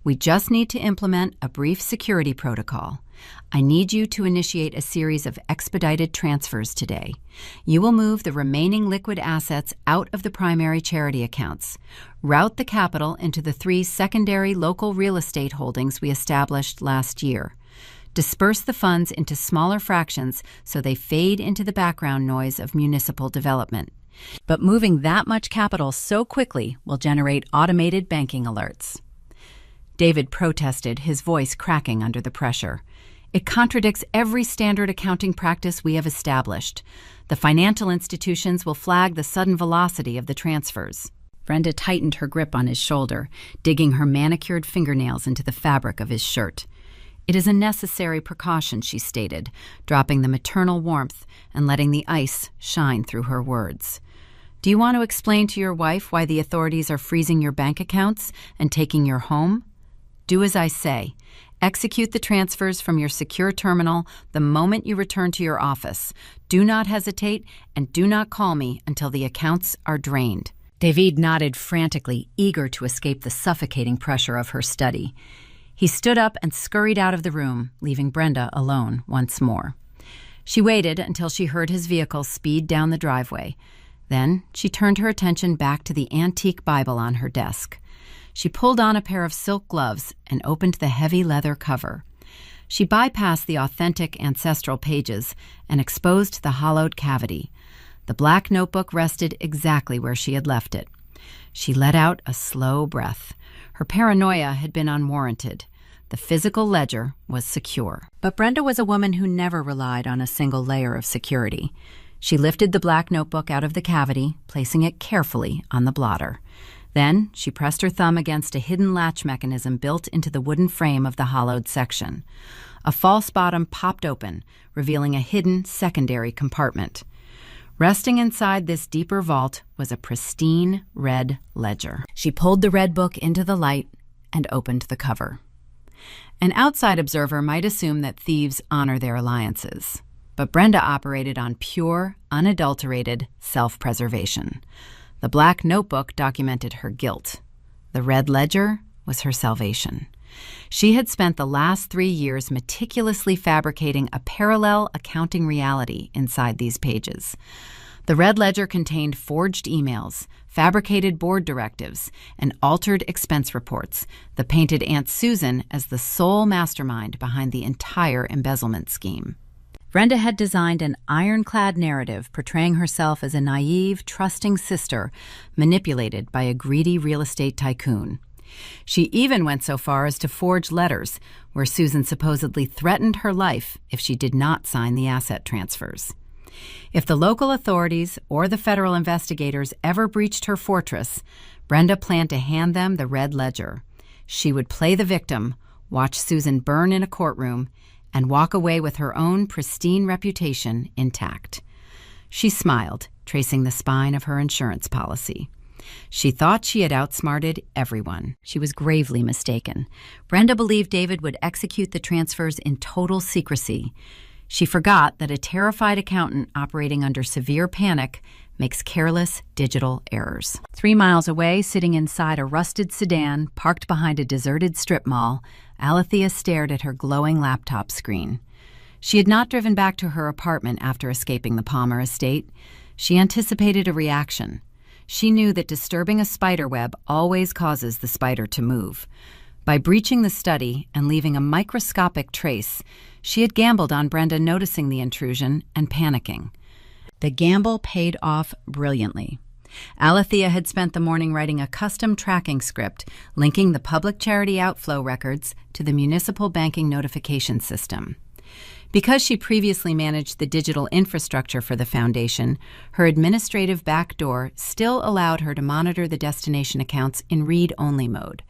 "We just need to implement a brief security protocol. I need you to initiate a series of expedited transfers today. You will move the remaining liquid assets out of the primary charity accounts, route the capital into the 3 secondary local real estate holdings we established last year. Disperse the funds into smaller fractions so they fade into the background noise of municipal development. But moving that much capital so quickly will generate automated banking alerts." David protested, his voice cracking under the pressure. "It contradicts every standard accounting practice we have established. The financial institutions will flag the sudden velocity of the transfers." Brenda tightened her grip on his shoulder, digging her manicured fingernails into the fabric of his shirt. "It is a necessary precaution," she stated, dropping the maternal warmth and letting the ice shine through her words. "Do you want to explain to your wife why the authorities are freezing your bank accounts and taking your home? Do as I say. Execute the transfers from your secure terminal the moment you return to your office. Do not hesitate and do not call me until the accounts are drained." David nodded frantically, eager to escape the suffocating pressure of her study. He stood up and scurried out of the room, leaving Brenda alone once more. She waited until she heard his vehicle speed down the driveway. Then she turned her attention back to the antique Bible on her desk. She pulled on a pair of silk gloves and opened the heavy leather cover. She bypassed the authentic ancestral pages and exposed the hollowed cavity. The black notebook rested exactly where she had left it. She let out a slow breath. Her paranoia had been unwarranted. The physical ledger was secure. But Brenda was a woman who never relied on a single layer of security. She lifted the black notebook out of the cavity, placing it carefully on the blotter. Then she pressed her thumb against a hidden latch mechanism built into the wooden frame of the hollowed section. A false bottom popped open, revealing a hidden secondary compartment. Resting inside this deeper vault was a pristine red ledger. She pulled the red book into the light and opened the cover. An outside observer might assume that thieves honor their alliances, but Brenda operated on pure, unadulterated self-preservation. The black notebook documented her guilt. The red ledger was her salvation. She had spent the last 3 years meticulously fabricating a parallel accounting reality inside these pages. The red ledger contained forged emails, fabricated board directives, and altered expense reports that painted Aunt Susan as the sole mastermind behind the entire embezzlement scheme. Brenda had designed an ironclad narrative portraying herself as a naive, trusting sister manipulated by a greedy real estate tycoon. She even went so far as to forge letters where Susan supposedly threatened her life if she did not sign the asset transfers. If the local authorities or the federal investigators ever breached her fortress, Brenda planned to hand them the red ledger. She would play the victim, watch Susan burn in a courtroom, and walk away with her own pristine reputation intact. She smiled, tracing the spine of her insurance policy. She thought she had outsmarted everyone. She was gravely mistaken. Brenda believed David would execute the transfers in total secrecy. She forgot that a terrified accountant operating under severe panic makes careless digital errors. 3 miles away, sitting inside a rusted sedan parked behind a deserted strip mall, Alethea stared at her glowing laptop screen. She had not driven back to her apartment after escaping the Palmer estate. She anticipated a reaction. She knew that disturbing a spider web always causes the spider to move. By breaching the study and leaving a microscopic trace, she had gambled on Brenda noticing the intrusion and panicking. The gamble paid off brilliantly. Alethea had spent the morning writing a custom tracking script linking the public charity outflow records to the municipal banking notification system. Because she previously managed the digital infrastructure for the foundation, her administrative backdoor still allowed her to monitor the destination accounts in read-only mode.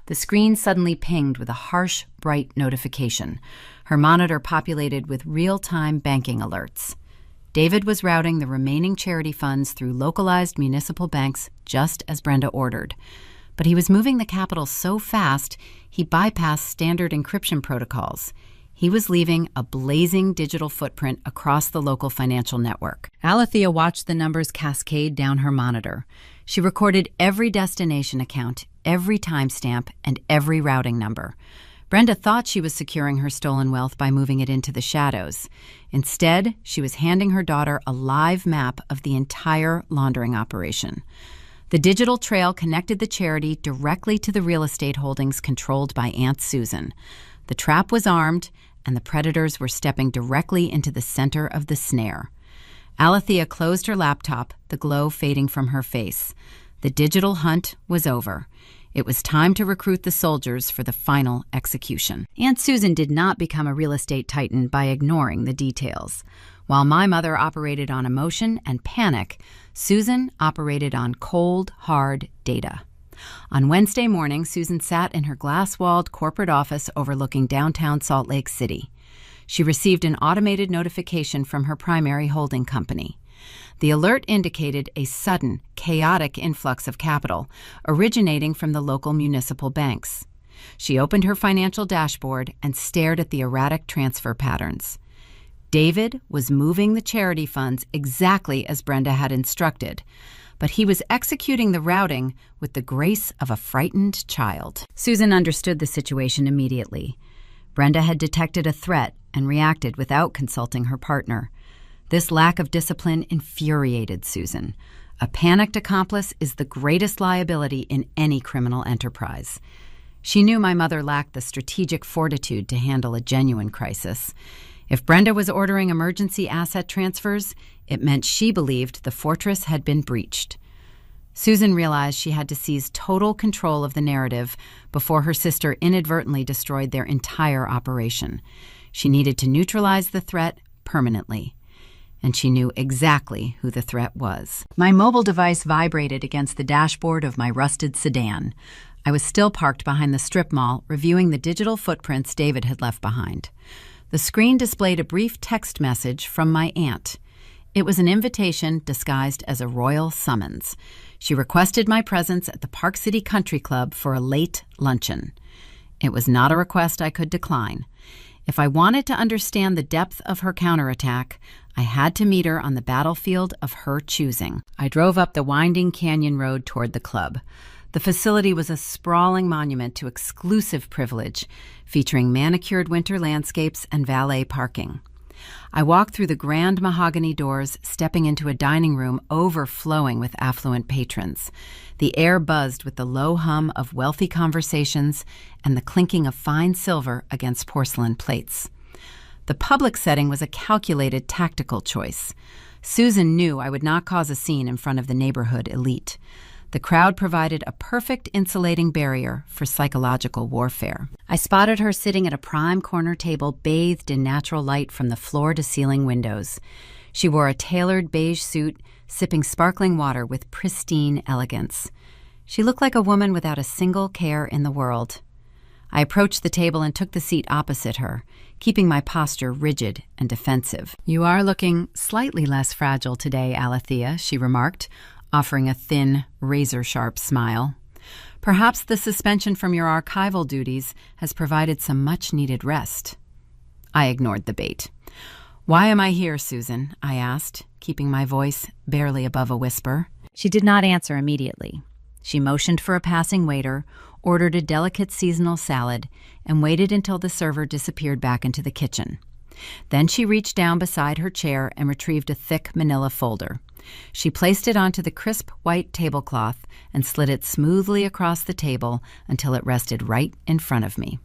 The screen suddenly pinged with a harsh, bright notification. Her monitor populated with real-time banking alerts. David was routing the remaining charity funds through localized municipal banks just as Brenda ordered. But he was moving the capital so fast, he bypassed standard encryption protocols. He was leaving a blazing digital footprint across the local financial network. Alethea watched the numbers cascade down her monitor. She recorded every destination account, every timestamp, and every routing number. Brenda thought she was securing her stolen wealth by moving it into the shadows. Instead, she was handing her daughter a live map of the entire laundering operation. The digital trail connected the charity directly to the real estate holdings controlled by Aunt Susan. The trap was armed, and the predators were stepping directly into the center of the snare. Alethea closed her laptop, the glow fading from her face. The digital hunt was over. It was time to recruit the soldiers for the final execution. Aunt Susan did not become a real estate titan by ignoring the details. While my mother operated on emotion and panic, Susan operated on cold, hard data. On Wednesday morning, Susan sat in her glass-walled corporate office overlooking downtown Salt Lake City. She received an automated notification from her primary holding company. The alert indicated a sudden, chaotic influx of capital originating from the local municipal banks. She opened her financial dashboard and stared at the erratic transfer patterns. David was moving the charity funds exactly as Brenda had instructed, but he was executing the routing with the grace of a frightened child. Susan understood the situation immediately. Brenda had detected a threat and reacted without consulting her partner. This lack of discipline infuriated Susan. A panicked accomplice is the greatest liability in any criminal enterprise. She knew my mother lacked the strategic fortitude to handle a genuine crisis. If Brenda was ordering emergency asset transfers, it meant she believed the fortress had been breached. Susan realized she had to seize total control of the narrative before her sister inadvertently destroyed their entire operation. She needed to neutralize the threat permanently. And she knew exactly who the threat was. My mobile device vibrated against the dashboard of my rusted sedan. I was still parked behind the strip mall, reviewing the digital footprints David had left behind. The screen displayed a brief text message from my aunt. It was an invitation disguised as a royal summons. She requested my presence at the Park City Country Club for a late luncheon. It was not a request I could decline. If I wanted to understand the depth of her counterattack, I had to meet her on the battlefield of her choosing. I drove up the winding canyon road toward the club. The facility was a sprawling monument to exclusive privilege, featuring manicured winter landscapes and valet parking. I walked through the grand mahogany doors, stepping into a dining room overflowing with affluent patrons. The air buzzed with the low hum of wealthy conversations and the clinking of fine silver against porcelain plates. The public setting was a calculated tactical choice. Susan knew I would not cause a scene in front of the neighborhood elite. The crowd provided a perfect insulating barrier for psychological warfare. I spotted her sitting at a prime corner table bathed in natural light from the floor-to-ceiling windows. She wore a tailored beige suit, sipping sparkling water with pristine elegance. She looked like a woman without a single care in the world. I approached the table and took the seat opposite her, keeping my posture rigid and defensive. "You are looking slightly less fragile today, Alethea," she remarked, offering a thin, razor-sharp smile. "Perhaps the suspension from your archival duties has provided some much-needed rest." I ignored the bait. "Why am I here, Susan?" I asked, keeping my voice barely above a whisper. She did not answer immediately. She motioned for a passing waiter, ordered a delicate seasonal salad, and waited until the server disappeared back into the kitchen. Then she reached down beside her chair and retrieved a thick manila folder. She placed it onto the crisp white tablecloth and slid it smoothly across the table until it rested right in front of me.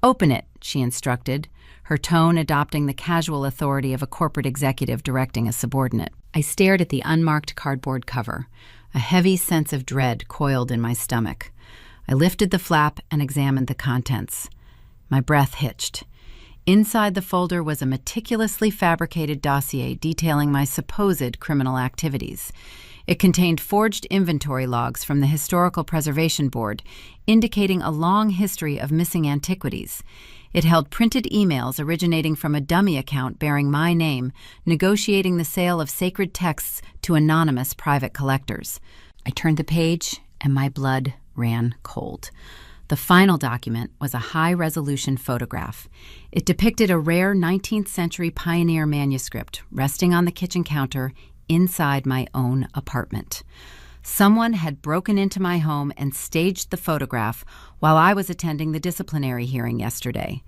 "Open it," she instructed, her tone adopting the casual authority of a corporate executive directing a subordinate. I stared at the unmarked cardboard cover. A heavy sense of dread coiled in my stomach. I lifted the flap and examined the contents. My breath hitched. Inside the folder was a meticulously fabricated dossier detailing my supposed criminal activities. It contained forged inventory logs from the Historical Preservation Board, indicating a long history of missing antiquities. It held printed emails originating from a dummy account bearing my name, negotiating the sale of sacred texts to anonymous private collectors. I turned the page, and my blood ran cold. The final document was a high-resolution photograph. It depicted a rare 19th century pioneer manuscript resting on the kitchen counter inside my own apartment. Someone had broken into my home and staged the photograph while I was attending the disciplinary hearing yesterday.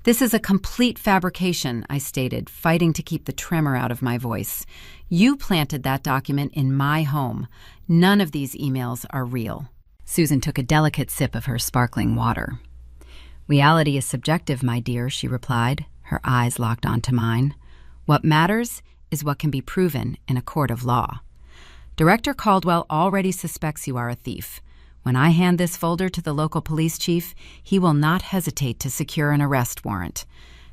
"This is a complete fabrication," I stated, fighting to keep the tremor out of my voice. "You planted that document in my home. None of these emails are real." Susan took a delicate sip of her sparkling water. "Reality is subjective, my dear," she replied, her eyes locked onto mine. "What matters is what can be proven in a court of law. Director Caldwell already suspects you are a thief. When I hand this folder to the local police chief, he will not hesitate to secure an arrest warrant.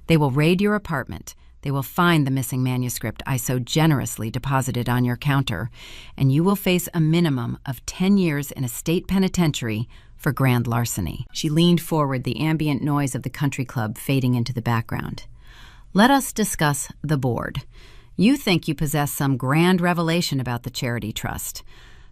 They will raid your apartment. They will find the missing manuscript I so generously deposited on your counter, and you will face a minimum of 10 years in a state penitentiary for grand larceny." She leaned forward, the ambient noise of the country club fading into the background. "Let us discuss the board. You think you possess some grand revelation about the charity trust.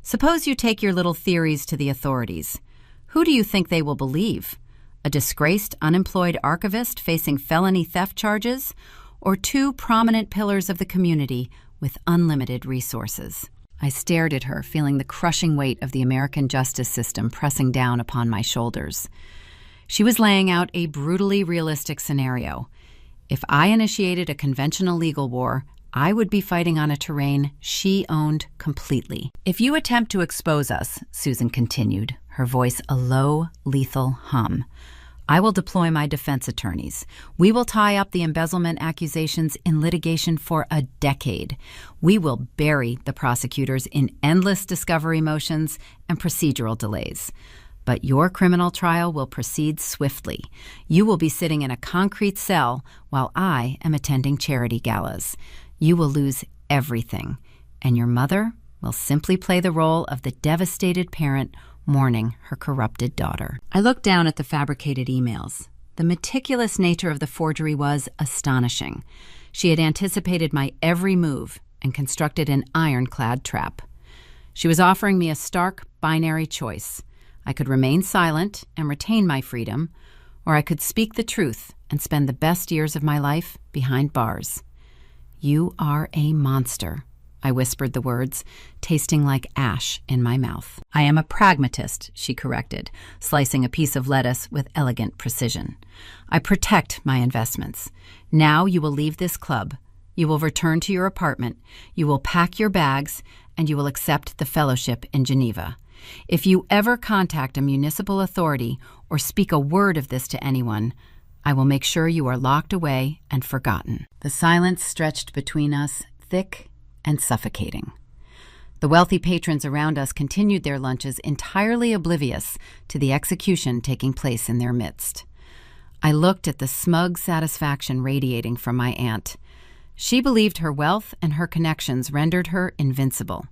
Suppose you take your little theories to the authorities. Who do you think they will believe? A disgraced, unemployed archivist facing felony theft charges? Or two prominent pillars of the community with unlimited resources?" I stared at her, feeling the crushing weight of the American justice system pressing down upon my shoulders. She was laying out a brutally realistic scenario. If I initiated a conventional legal war, I would be fighting on a terrain she owned completely. "If you attempt to expose us," Susan continued, her voice a low, lethal hum, "I will deploy my defense attorneys. We will tie up the embezzlement accusations in litigation for a decade. We will bury the prosecutors in endless discovery motions and procedural delays. But your criminal trial will proceed swiftly. You will be sitting in a concrete cell while I am attending charity galas. You will lose everything, and your mother will simply play the role of the devastated parent mourning her corrupted daughter." I looked down at the fabricated emails. The meticulous nature of the forgery was astonishing. She had anticipated my every move and constructed an ironclad trap. She was offering me a stark, binary choice. I could remain silent and retain my freedom, or I could speak the truth and spend the best years of my life behind bars. "You are a monster," I whispered the words, tasting like ash in my mouth. "I am a pragmatist," she corrected, slicing a piece of lettuce with elegant precision. "I protect my investments. Now you will leave this club. You will return to your apartment. You will pack your bags, and you will accept the fellowship in Geneva. If you ever contact a municipal authority or speak a word of this to anyone, I will make sure you are locked away and forgotten." The silence stretched between us, thick and suffocating. The wealthy patrons around us continued their lunches entirely oblivious to the execution taking place in their midst. I looked at the smug satisfaction radiating from my aunt. She believed her wealth and her connections rendered her invincible.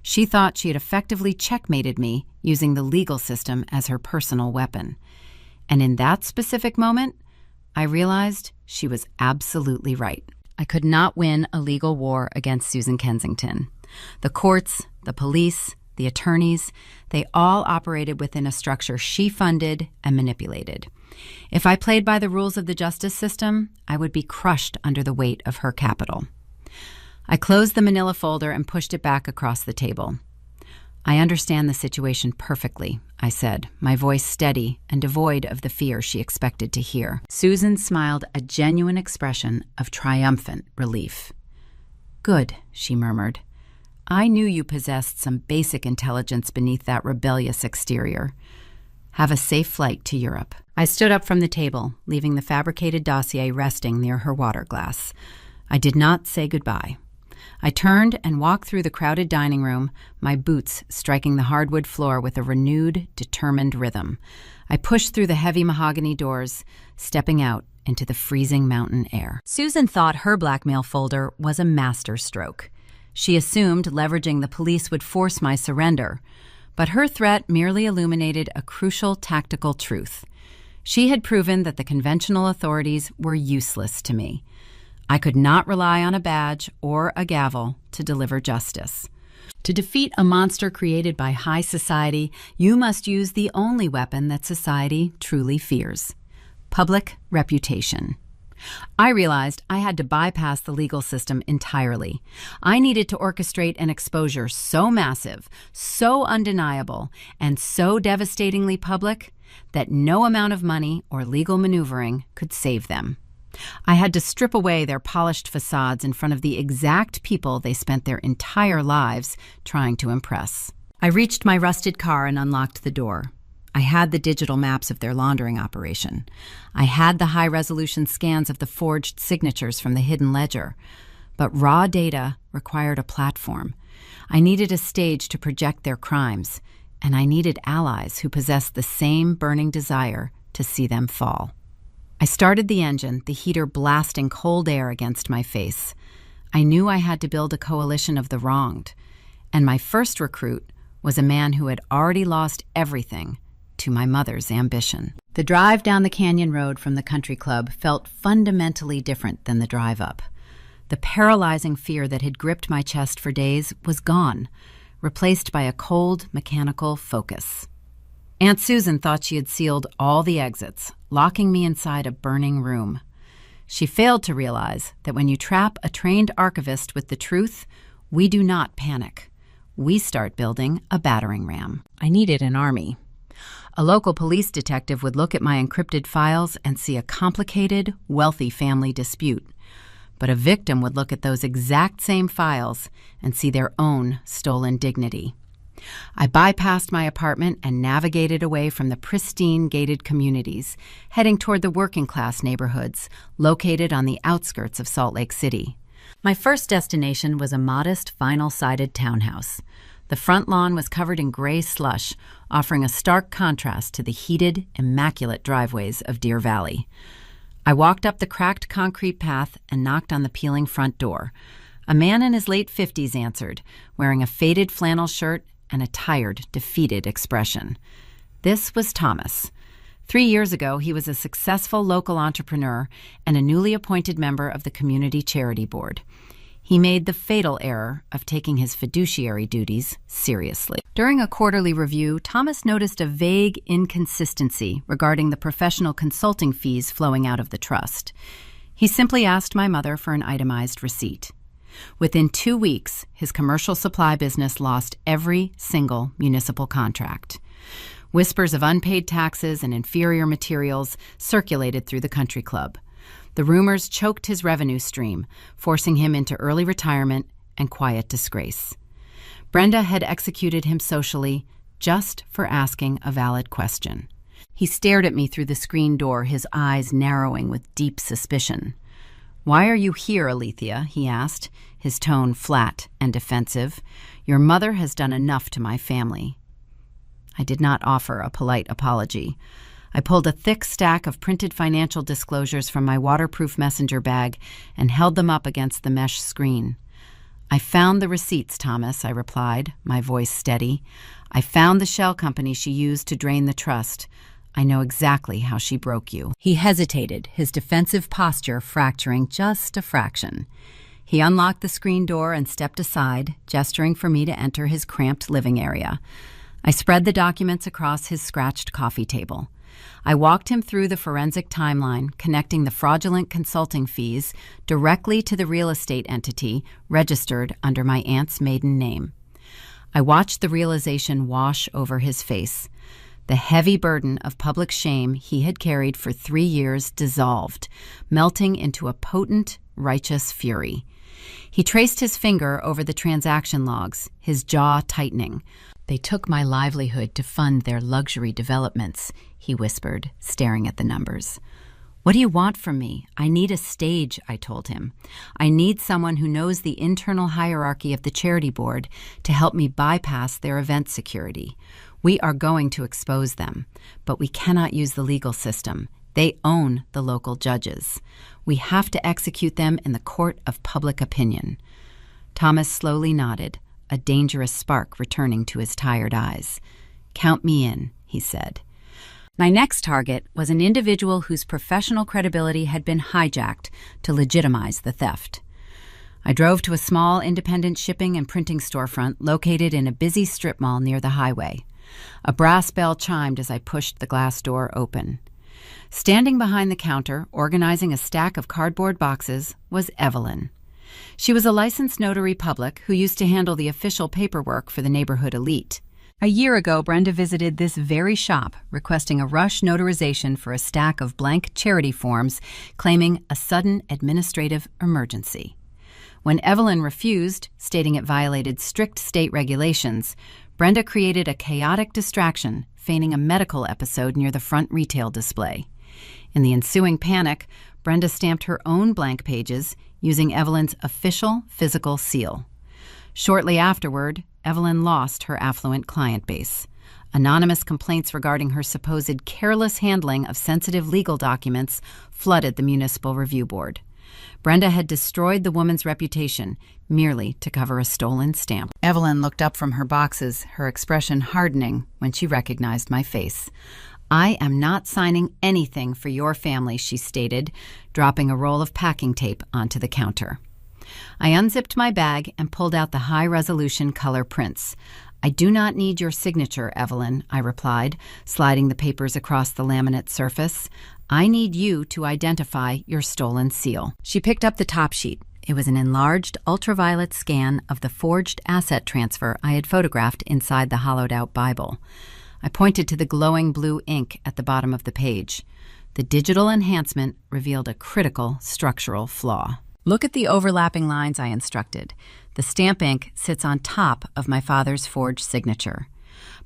She thought she had effectively checkmated me using the legal system as her personal weapon. And in that specific moment, I realized she was absolutely right. I could not win a legal war against Susan Kensington. The courts, the police, the attorneys, they all operated within a structure she funded and manipulated. If I played by the rules of the justice system, I would be crushed under the weight of her capital. I closed the manila folder and pushed it back across the table. I understand the situation perfectly, I said, my voice steady and devoid of the fear she expected to hear. Susan smiled a genuine expression of triumphant relief. Good, she murmured. I knew you possessed some basic intelligence beneath that rebellious exterior. Have a safe flight to Europe. I stood up from the table, leaving the fabricated dossier resting near her water glass. I did not say goodbye. I turned and walked through the crowded dining room, my boots striking the hardwood floor with a renewed, determined rhythm. I pushed through the heavy mahogany doors, stepping out into the freezing mountain air. Susan thought her blackmail folder was a masterstroke. She assumed leveraging the police would force my surrender, but her threat merely illuminated a crucial tactical truth. She had proven that the conventional authorities were useless to me. I could not rely on a badge or a gavel to deliver justice. To defeat a monster created by high society, you must use the only weapon that society truly fears: public reputation. I realized I had to bypass the legal system entirely. I needed to orchestrate an exposure so massive, so undeniable, and so devastatingly public that no amount of money or legal maneuvering could save them. I had to strip away their polished facades in front of the exact people they spent their entire lives trying to impress. I reached my rusted car and unlocked the door. I had the digital maps of their laundering operation. I had the high-resolution scans of the forged signatures from the hidden ledger. But raw data required a platform. I needed a stage to project their crimes, and I needed allies who possessed the same burning desire to see them fall. I started the engine, the heater blasting cold air against my face. I knew I had to build a coalition of the wronged, and my first recruit was a man who had already lost everything to my mother's ambition. The drive down the canyon road from the country club felt fundamentally different than the drive up. The paralyzing fear that had gripped my chest for days was gone, replaced by a cold, mechanical focus. Aunt Susan thought she had sealed all the exits, locking me inside a burning room. She failed to realize that when you trap a trained archivist with the truth, we do not panic. We start building a battering ram. I needed an army. A local police detective would look at my encrypted files and see a complicated, wealthy family dispute. But a victim would look at those exact same files and see their own stolen dignity. I bypassed my apartment and navigated away from the pristine gated communities, heading toward the working-class neighborhoods located on the outskirts of Salt Lake City. My first destination was a modest, vinyl-sided townhouse. The front lawn was covered in gray slush, offering a stark contrast to the heated, immaculate driveways of Deer Valley. I walked up the cracked concrete path and knocked on the peeling front door. A man in his late 50s answered, wearing a faded flannel shirt and a tired, defeated expression. This was Thomas. 3 years ago, he was a successful local entrepreneur and a newly appointed member of the community charity board. He made the fatal error of taking his fiduciary duties seriously. During a quarterly review, Thomas noticed a vague inconsistency regarding the professional consulting fees flowing out of the trust. He simply asked my mother for an itemized receipt. Within 2 weeks, his commercial supply business lost every single municipal contract. Whispers of unpaid taxes and inferior materials circulated through the country club. The rumors choked his revenue stream, forcing him into early retirement and quiet disgrace. Brenda had executed him socially just for asking a valid question. He stared at me through the screen door, his eyes narrowing with deep suspicion. "Why are you here, Alethea?" he asked, his tone flat and defensive. "Your mother has done enough to my family." I did not offer a polite apology. I pulled a thick stack of printed financial disclosures from my waterproof messenger bag and held them up against the mesh screen. "I found the receipts, Thomas," I replied, my voice steady. "I found the shell company she used to drain the trust. I know exactly how she broke you." He hesitated, his defensive posture fracturing just a fraction. He unlocked the screen door and stepped aside, gesturing for me to enter his cramped living area. I spread the documents across his scratched coffee table. I walked him through the forensic timeline, connecting the fraudulent consulting fees directly to the real estate entity registered under my aunt's maiden name. I watched the realization wash over his face. The heavy burden of public shame he had carried for 3 years dissolved, melting into a potent, righteous fury. He traced his finger over the transaction logs, his jaw tightening. "They took my livelihood to fund their luxury developments," he whispered, staring at the numbers. "What do you want from me? I need a stage," I told him. "I need someone who knows the internal hierarchy of the charity board to help me bypass their event security. We are going to expose them, but we cannot use the legal system. They own the local judges. We have to execute them in the court of public opinion." Thomas slowly nodded, a dangerous spark returning to his tired eyes. "Count me in," he said. My next target was an individual whose professional credibility had been hijacked to legitimize the theft. I drove to a small independent shipping and printing storefront located in a busy strip mall near the highway. A brass bell chimed as I pushed the glass door open. Standing behind the counter, organizing a stack of cardboard boxes, was Evelyn. She was a licensed notary public who used to handle the official paperwork for the neighborhood elite. A year ago, Brenda visited this very shop, requesting a rush notarization for a stack of blank charity forms claiming a sudden administrative emergency. When Evelyn refused, stating it violated strict state regulations, Brenda created a chaotic distraction, feigning a medical episode near the front retail display. In the ensuing panic, Brenda stamped her own blank pages using Evelyn's official physical seal. Shortly afterward, Evelyn lost her affluent client base. Anonymous complaints regarding her supposed careless handling of sensitive legal documents flooded the Municipal Review Board. Brenda had destroyed the woman's reputation merely to cover a stolen stamp. Evelyn looked up from her boxes, her expression hardening when she recognized my face. "I am not signing anything for your family," she stated, dropping a roll of packing tape onto the counter. I unzipped my bag and pulled out the high-resolution color prints. "I do not need your signature, Evelyn," I replied, sliding the papers across the laminate surface. "I need you to identify your stolen seal." She picked up the top sheet. It was an enlarged ultraviolet scan of the forged asset transfer I had photographed inside the hollowed-out Bible. I pointed to the glowing blue ink at the bottom of the page. The digital enhancement revealed a critical structural flaw. "Look at the overlapping lines," I instructed. "The stamp ink sits on top of my father's forged signature.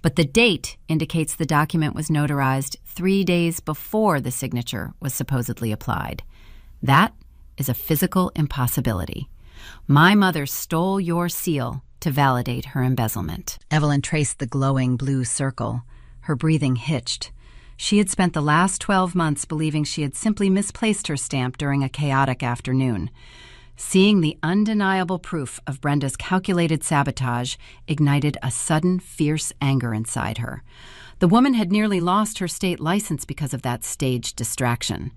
But the date indicates the document was notarized 3 days before the signature was supposedly applied. That is a physical impossibility. My mother stole your seal to validate her embezzlement." Evelyn traced the glowing blue circle. Her breathing hitched. She had spent the last 12 months believing she had simply misplaced her stamp during a chaotic afternoon. Seeing the undeniable proof of Brenda's calculated sabotage ignited a sudden, fierce anger inside her. The woman had nearly lost her state license because of that staged distraction.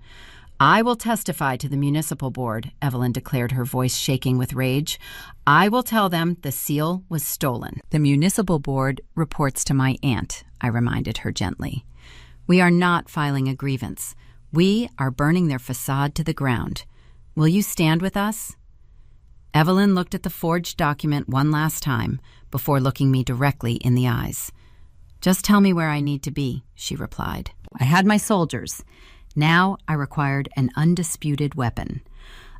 "I will testify to the municipal board," Evelyn declared, her voice shaking with rage. "I will tell them the seal was stolen." "The municipal board reports to my aunt," I reminded her gently. "We are not filing a grievance. We are burning their facade to the ground. Will you stand with us?" Evelyn looked at the forged document one last time before looking me directly in the eyes. "Just tell me where I need to be," she replied. I had my soldiers. Now I required an undisputed weapon.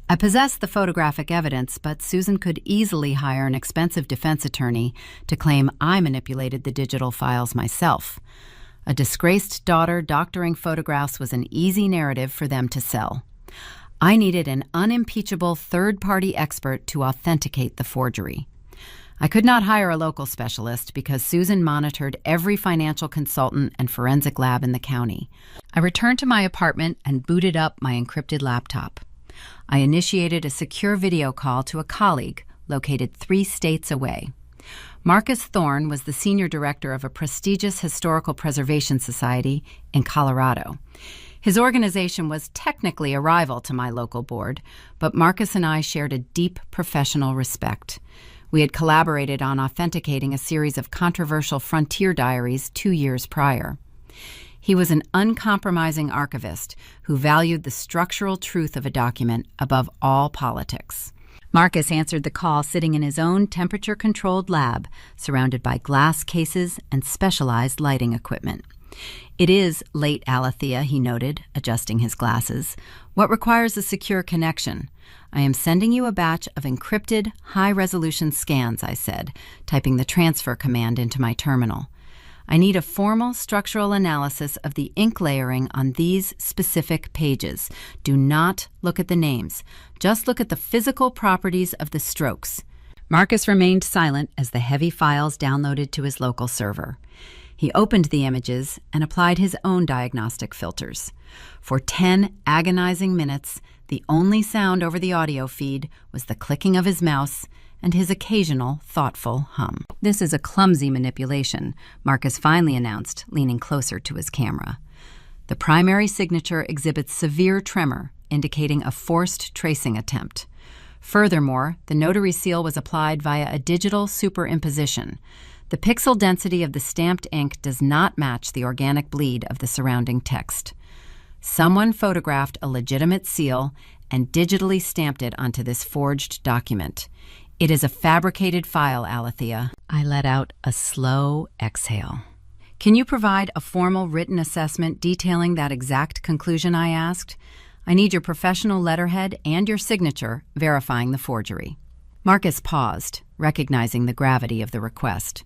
I possessed the photographic evidence, but Susan could easily hire an expensive defense attorney to claim I manipulated the digital files myself. A disgraced daughter doctoring photographs was an easy narrative for them to sell. I needed an unimpeachable third-party expert to authenticate the forgery. I could not hire a local specialist because Susan monitored every financial consultant and forensic lab in the county. I returned to my apartment and booted up my encrypted laptop. I initiated a secure video call to a colleague located 3 states away. Marcus Thorne was the senior director of a prestigious historical preservation society in Colorado. His organization was technically a rival to my local board, but Marcus and I shared a deep professional respect. We had collaborated on authenticating a series of controversial frontier diaries 2 years prior. He was an uncompromising archivist who valued the structural truth of a document above all politics. Marcus answered the call sitting in his own temperature-controlled lab, surrounded by glass cases and specialized lighting equipment. "It is late, Alethea," he noted, adjusting his glasses. "What requires a secure connection? I am sending you a batch of encrypted, high-resolution scans," I said, typing the transfer command into my terminal. "I need a formal structural analysis of the ink layering on these specific pages. Do not look at the names. Just look at the physical properties of the strokes." Marcus remained silent as the heavy files downloaded to his local server. He opened the images and applied his own diagnostic filters. For 10 agonizing minutes, the only sound over the audio feed was the clicking of his mouse and his occasional thoughtful hum. "This is a clumsy manipulation," Marcus finally announced, leaning closer to his camera. "The primary signature exhibits severe tremor, indicating a forced tracing attempt. Furthermore, the notary seal was applied via a digital superimposition. The pixel density of the stamped ink does not match the organic bleed of the surrounding text. Someone photographed a legitimate seal and digitally stamped it onto this forged document. It is a fabricated file, Alethea." I let out a slow exhale. "Can you provide a formal written assessment detailing that exact conclusion?" I asked. "I need your professional letterhead and your signature verifying the forgery." Marcus paused, recognizing the gravity of the request.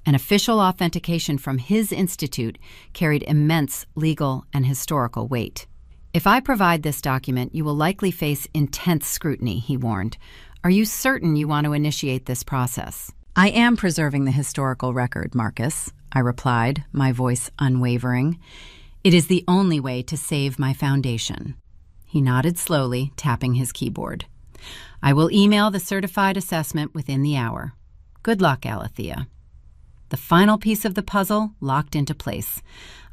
An official authentication from his institute carried immense legal and historical weight. "If I provide this document, you will likely face intense scrutiny," he warned. "Are you certain you want to initiate this process?" "I am preserving the historical record, Marcus," I replied, my voice unwavering. "It is the only way to save my foundation." He nodded slowly, tapping his keyboard. "I will email the certified assessment within the hour. Good luck, Alethea." The final piece of the puzzle locked into place.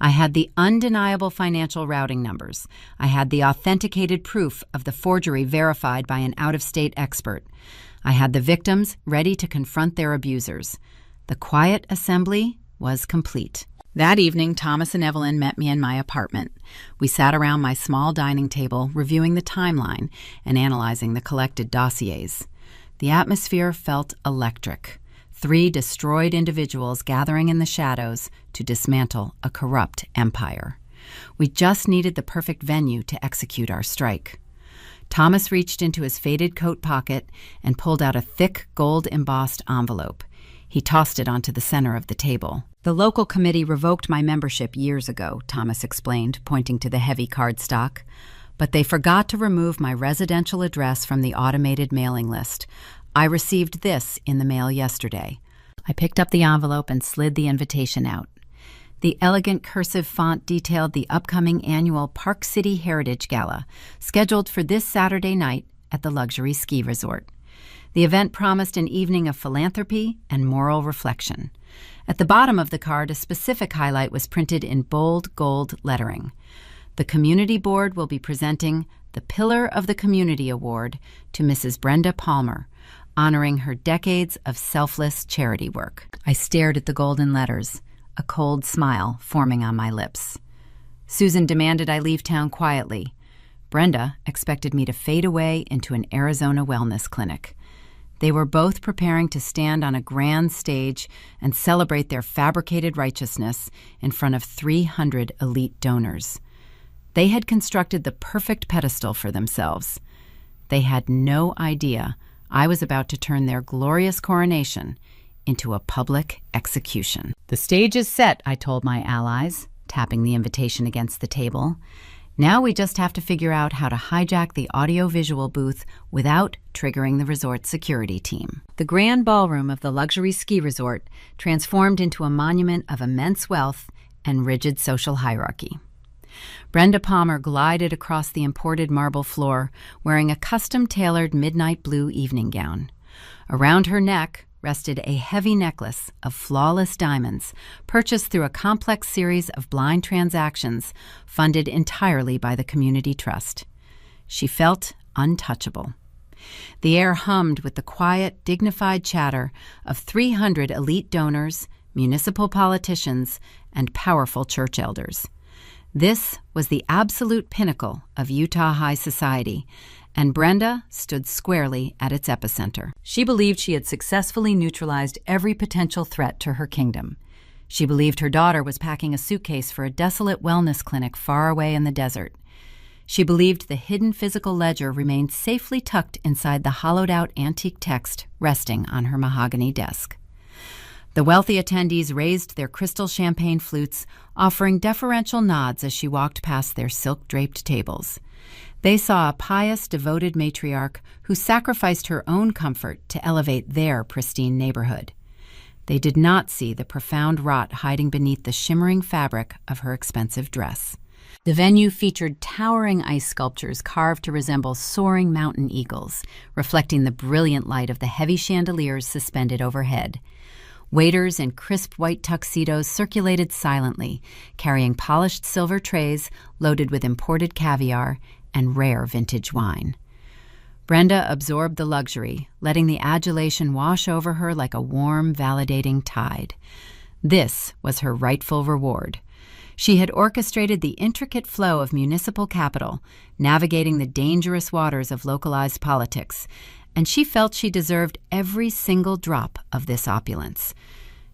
I had the undeniable financial routing numbers. I had the authenticated proof of the forgery verified by an out-of-state expert. I had the victims ready to confront their abusers. The quiet assembly was complete. That evening, Thomas and Evelyn met me in my apartment. We sat around my small dining table, reviewing the timeline and analyzing the collected dossiers. The atmosphere felt electric. 3 destroyed individuals gathering in the shadows to dismantle a corrupt empire. We just needed the perfect venue to execute our strike. Thomas reached into his faded coat pocket and pulled out a thick gold-embossed envelope. He tossed it onto the center of the table. "The local committee revoked my membership years ago," Thomas explained, pointing to the heavy cardstock. "But they forgot to remove my residential address from the automated mailing list. I received this in the mail yesterday." I picked up the envelope and slid the invitation out. The elegant cursive font detailed the upcoming annual Park City Heritage Gala, scheduled for this Saturday night at the luxury ski resort. The event promised an evening of philanthropy and moral reflection. At the bottom of the card, a specific highlight was printed in bold gold lettering. The community board will be presenting the Pillar of the Community Award to Mrs. Brenda Palmer, honoring her decades of selfless charity work. I stared at the golden letters, a cold smile forming on my lips. Susan demanded I leave town quietly. Brenda expected me to fade away into an Arizona wellness clinic. They were both preparing to stand on a grand stage and celebrate their fabricated righteousness in front of 300 elite donors. They had constructed the perfect pedestal for themselves. They had no idea I was about to turn their glorious coronation into a public execution. "The stage is set," I told my allies, tapping the invitation against the table. Now we just have to figure out how to hijack the audio-visual booth without triggering the resort's security team. The grand ballroom of the luxury ski resort transformed into a monument of immense wealth and rigid social hierarchy. Brenda Palmer glided across the imported marble floor, wearing a custom-tailored midnight blue evening gown. Around her neck rested a heavy necklace of flawless diamonds purchased through a complex series of blind transactions funded entirely by the community trust. She felt untouchable. The air hummed with the quiet, dignified chatter of 300 elite donors, municipal politicians, and powerful church elders. This was the absolute pinnacle of Utah high society, and Brenda stood squarely at its epicenter. She believed she had successfully neutralized every potential threat to her kingdom. She believed her daughter was packing a suitcase for a desolate wellness clinic far away in the desert. She believed the hidden physical ledger remained safely tucked inside the hollowed-out antique text resting on her mahogany desk. The wealthy attendees raised their crystal champagne flutes, offering deferential nods as she walked past their silk-draped tables. They saw a pious, devoted matriarch who sacrificed her own comfort to elevate their pristine neighborhood. They did not see the profound rot hiding beneath the shimmering fabric of her expensive dress. The venue featured towering ice sculptures carved to resemble soaring mountain eagles, reflecting the brilliant light of the heavy chandeliers suspended overhead. Waiters in crisp white tuxedos circulated silently, carrying polished silver trays loaded with imported caviar and rare vintage wine. Brenda absorbed the luxury, letting the adulation wash over her like a warm, validating tide. This was her rightful reward. She had orchestrated the intricate flow of municipal capital, navigating the dangerous waters of localized politics, and she felt she deserved every single drop of this opulence.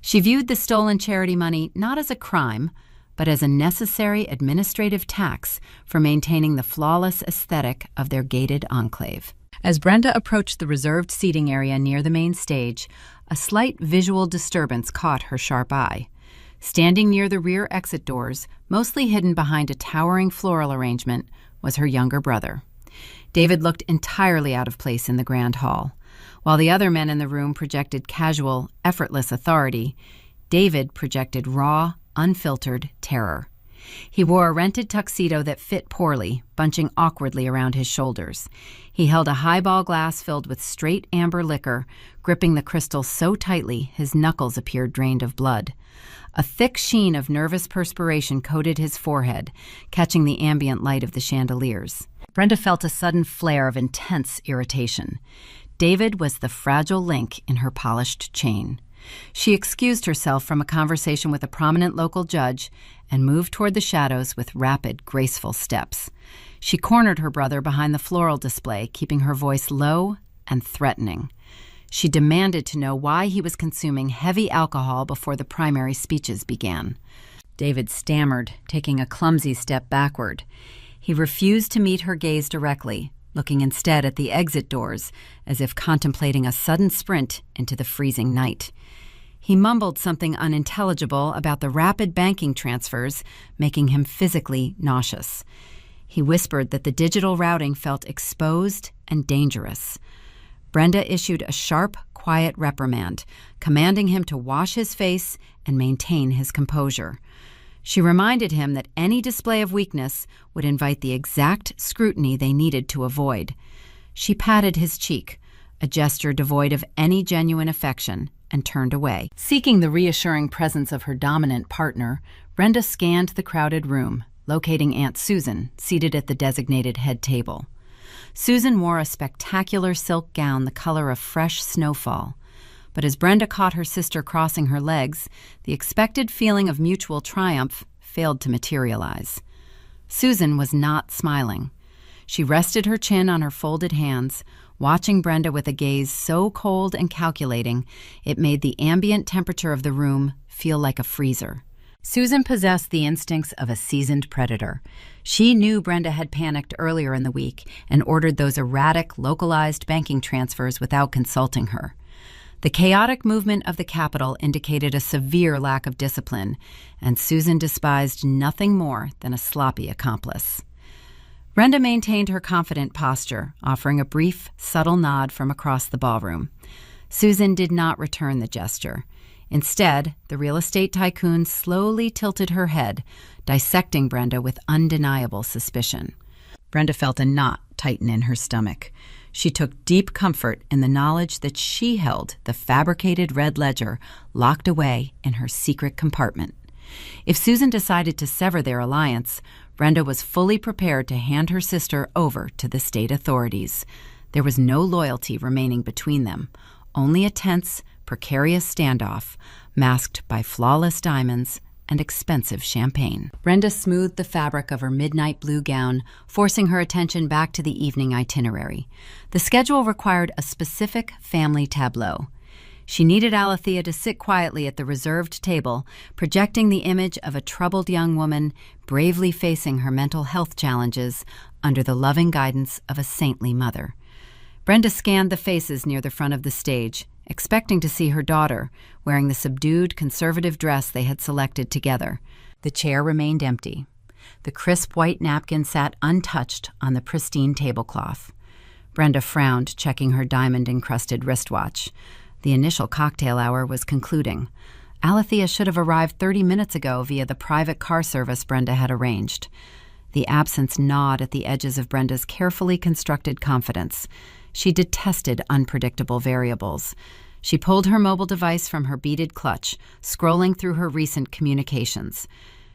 She viewed the stolen charity money not as a crime, but as a necessary administrative tax for maintaining the flawless aesthetic of their gated enclave. As Brenda approached the reserved seating area near the main stage, a slight visual disturbance caught her sharp eye. Standing near the rear exit doors, mostly hidden behind a towering floral arrangement, was her younger brother. David looked entirely out of place in the grand hall. While the other men in the room projected casual, effortless authority, David projected raw, unfiltered terror. He wore a rented tuxedo that fit poorly, bunching awkwardly around his shoulders. He held a highball glass filled with straight amber liquor, gripping the crystal so tightly his knuckles appeared drained of blood. A thick sheen of nervous perspiration coated his forehead, catching the ambient light of the chandeliers. Brenda felt a sudden flare of intense irritation. David was the fragile link in her polished chain. She excused herself from a conversation with a prominent local judge and moved toward the shadows with rapid, graceful steps. She cornered her brother behind the floral display, keeping her voice low and threatening. She demanded to know why he was consuming heavy alcohol before the primary speeches began. David stammered, taking a clumsy step backward. He refused to meet her gaze directly, looking instead at the exit doors, as if contemplating a sudden sprint into the freezing night. He mumbled something unintelligible about the rapid banking transfers, making him physically nauseous. He whispered that the digital routing felt exposed and dangerous. Brenda issued a sharp, quiet reprimand, commanding him to wash his face and maintain his composure. She reminded him that any display of weakness would invite the exact scrutiny they needed to avoid. She patted his cheek, a gesture devoid of any genuine affection, and turned away. Seeking the reassuring presence of her dominant partner, Brenda scanned the crowded room, locating Aunt Susan, seated at the designated head table. Susan wore a spectacular silk gown the color of fresh snowfall. But as Brenda caught her sister crossing her legs, the expected feeling of mutual triumph failed to materialize. Susan was not smiling. She rested her chin on her folded hands, watching Brenda with a gaze so cold and calculating it made the ambient temperature of the room feel like a freezer. Susan possessed the instincts of a seasoned predator. She knew Brenda had panicked earlier in the week and ordered those erratic, localized banking transfers without consulting her. The chaotic movement of the capital indicated a severe lack of discipline, and Susan despised nothing more than a sloppy accomplice. Brenda maintained her confident posture, offering a brief, subtle nod from across the ballroom. Susan did not return the gesture. Instead, the real estate tycoon slowly tilted her head, dissecting Brenda with undeniable suspicion. Brenda felt a knot tighten in her stomach. She took deep comfort in the knowledge that she held the fabricated red ledger locked away in her secret compartment. If Susan decided to sever their alliance, Brenda was fully prepared to hand her sister over to the state authorities. There was no loyalty remaining between them, only a tense, precarious standoff, masked by flawless diamonds and expensive champagne. Brenda smoothed the fabric of her midnight blue gown, forcing her attention back to the evening itinerary. The schedule required a specific family tableau. She needed Alethea to sit quietly at the reserved table, projecting the image of a troubled young woman bravely facing her mental health challenges under the loving guidance of a saintly mother. Brenda scanned the faces near the front of the stage, expecting to see her daughter, wearing the subdued, conservative dress they had selected together. The chair remained empty. The crisp white napkin sat untouched on the pristine tablecloth. Brenda frowned, checking her diamond-encrusted wristwatch. The initial cocktail hour was concluding. Alethea should have arrived 30 minutes ago via the private car service Brenda had arranged. The absence gnawed at the edges of Brenda's carefully constructed confidence. She detested unpredictable variables. She pulled her mobile device from her beaded clutch, scrolling through her recent communications.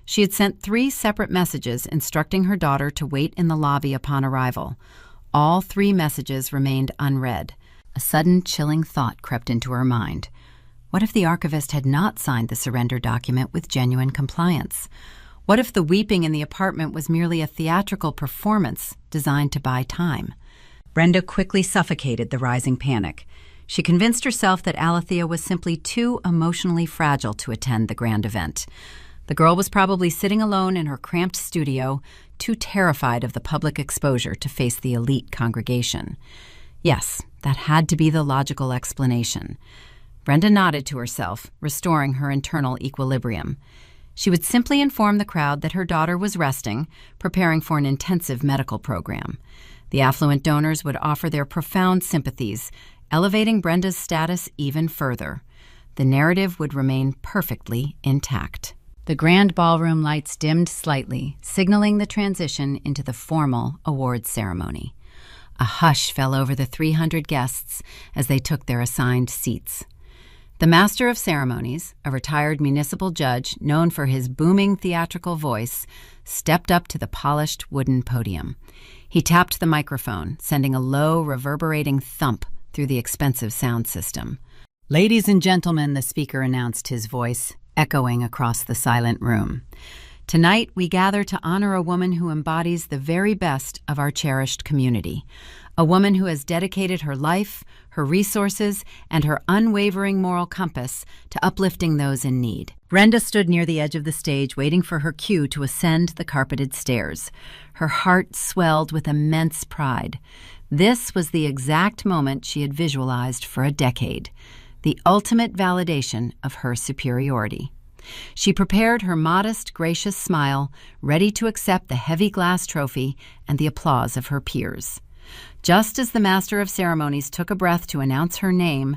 She had sent 3 separate messages instructing her daughter to wait in the lobby upon arrival. All 3 messages remained unread. A sudden, chilling thought crept into her mind. What if the archivist had not signed the surrender document with genuine compliance? What if the weeping in the apartment was merely a theatrical performance designed to buy time? Brenda quickly suffocated the rising panic. She convinced herself that Alethea was simply too emotionally fragile to attend the grand event. The girl was probably sitting alone in her cramped studio, too terrified of the public exposure to face the elite congregation. Yes, that had to be the logical explanation. Brenda nodded to herself, restoring her internal equilibrium. She would simply inform the crowd that her daughter was resting, preparing for an intensive medical program. The affluent donors would offer their profound sympathies, elevating Brenda's status even further. The narrative would remain perfectly intact. The grand ballroom lights dimmed slightly, signaling the transition into the formal awards ceremony. A hush fell over the 300 guests as they took their assigned seats. The Master of Ceremonies, a retired municipal judge known for his booming theatrical voice, stepped up to the polished wooden podium. He tapped the microphone, sending a low, reverberating thump through the expensive sound system. "Ladies and gentlemen," the speaker announced, his voice echoing across the silent room. "Tonight we gather to honor a woman who embodies the very best of our cherished community. A woman who has dedicated her life, her resources, and her unwavering moral compass to uplifting those in need." Brenda stood near the edge of the stage, waiting for her cue to ascend the carpeted stairs. Her heart swelled with immense pride. This was the exact moment she had visualized for a decade, the ultimate validation of her superiority. She prepared her modest, gracious smile, ready to accept the heavy glass trophy and the applause of her peers. Just as the Master of Ceremonies took a breath to announce her name,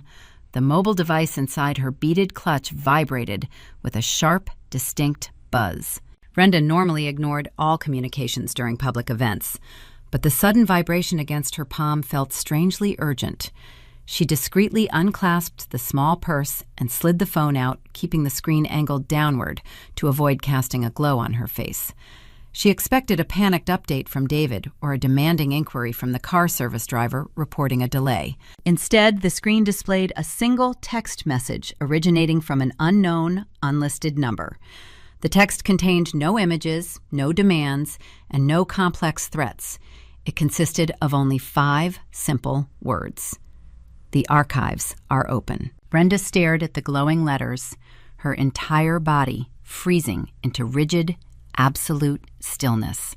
the mobile device inside her beaded clutch vibrated with a sharp, distinct buzz. Brenda normally ignored all communications during public events, but the sudden vibration against her palm felt strangely urgent. She discreetly unclasped the small purse and slid the phone out, keeping the screen angled downward to avoid casting a glow on her face. She expected a panicked update from David or a demanding inquiry from the car service driver reporting a delay. Instead, the screen displayed a single text message originating from an unknown, unlisted number. The text contained no images, no demands, and no complex threats. It consisted of only 5 simple words. "The archives are open." Brenda stared at the glowing letters, her entire body freezing into rigid, absolute stillness.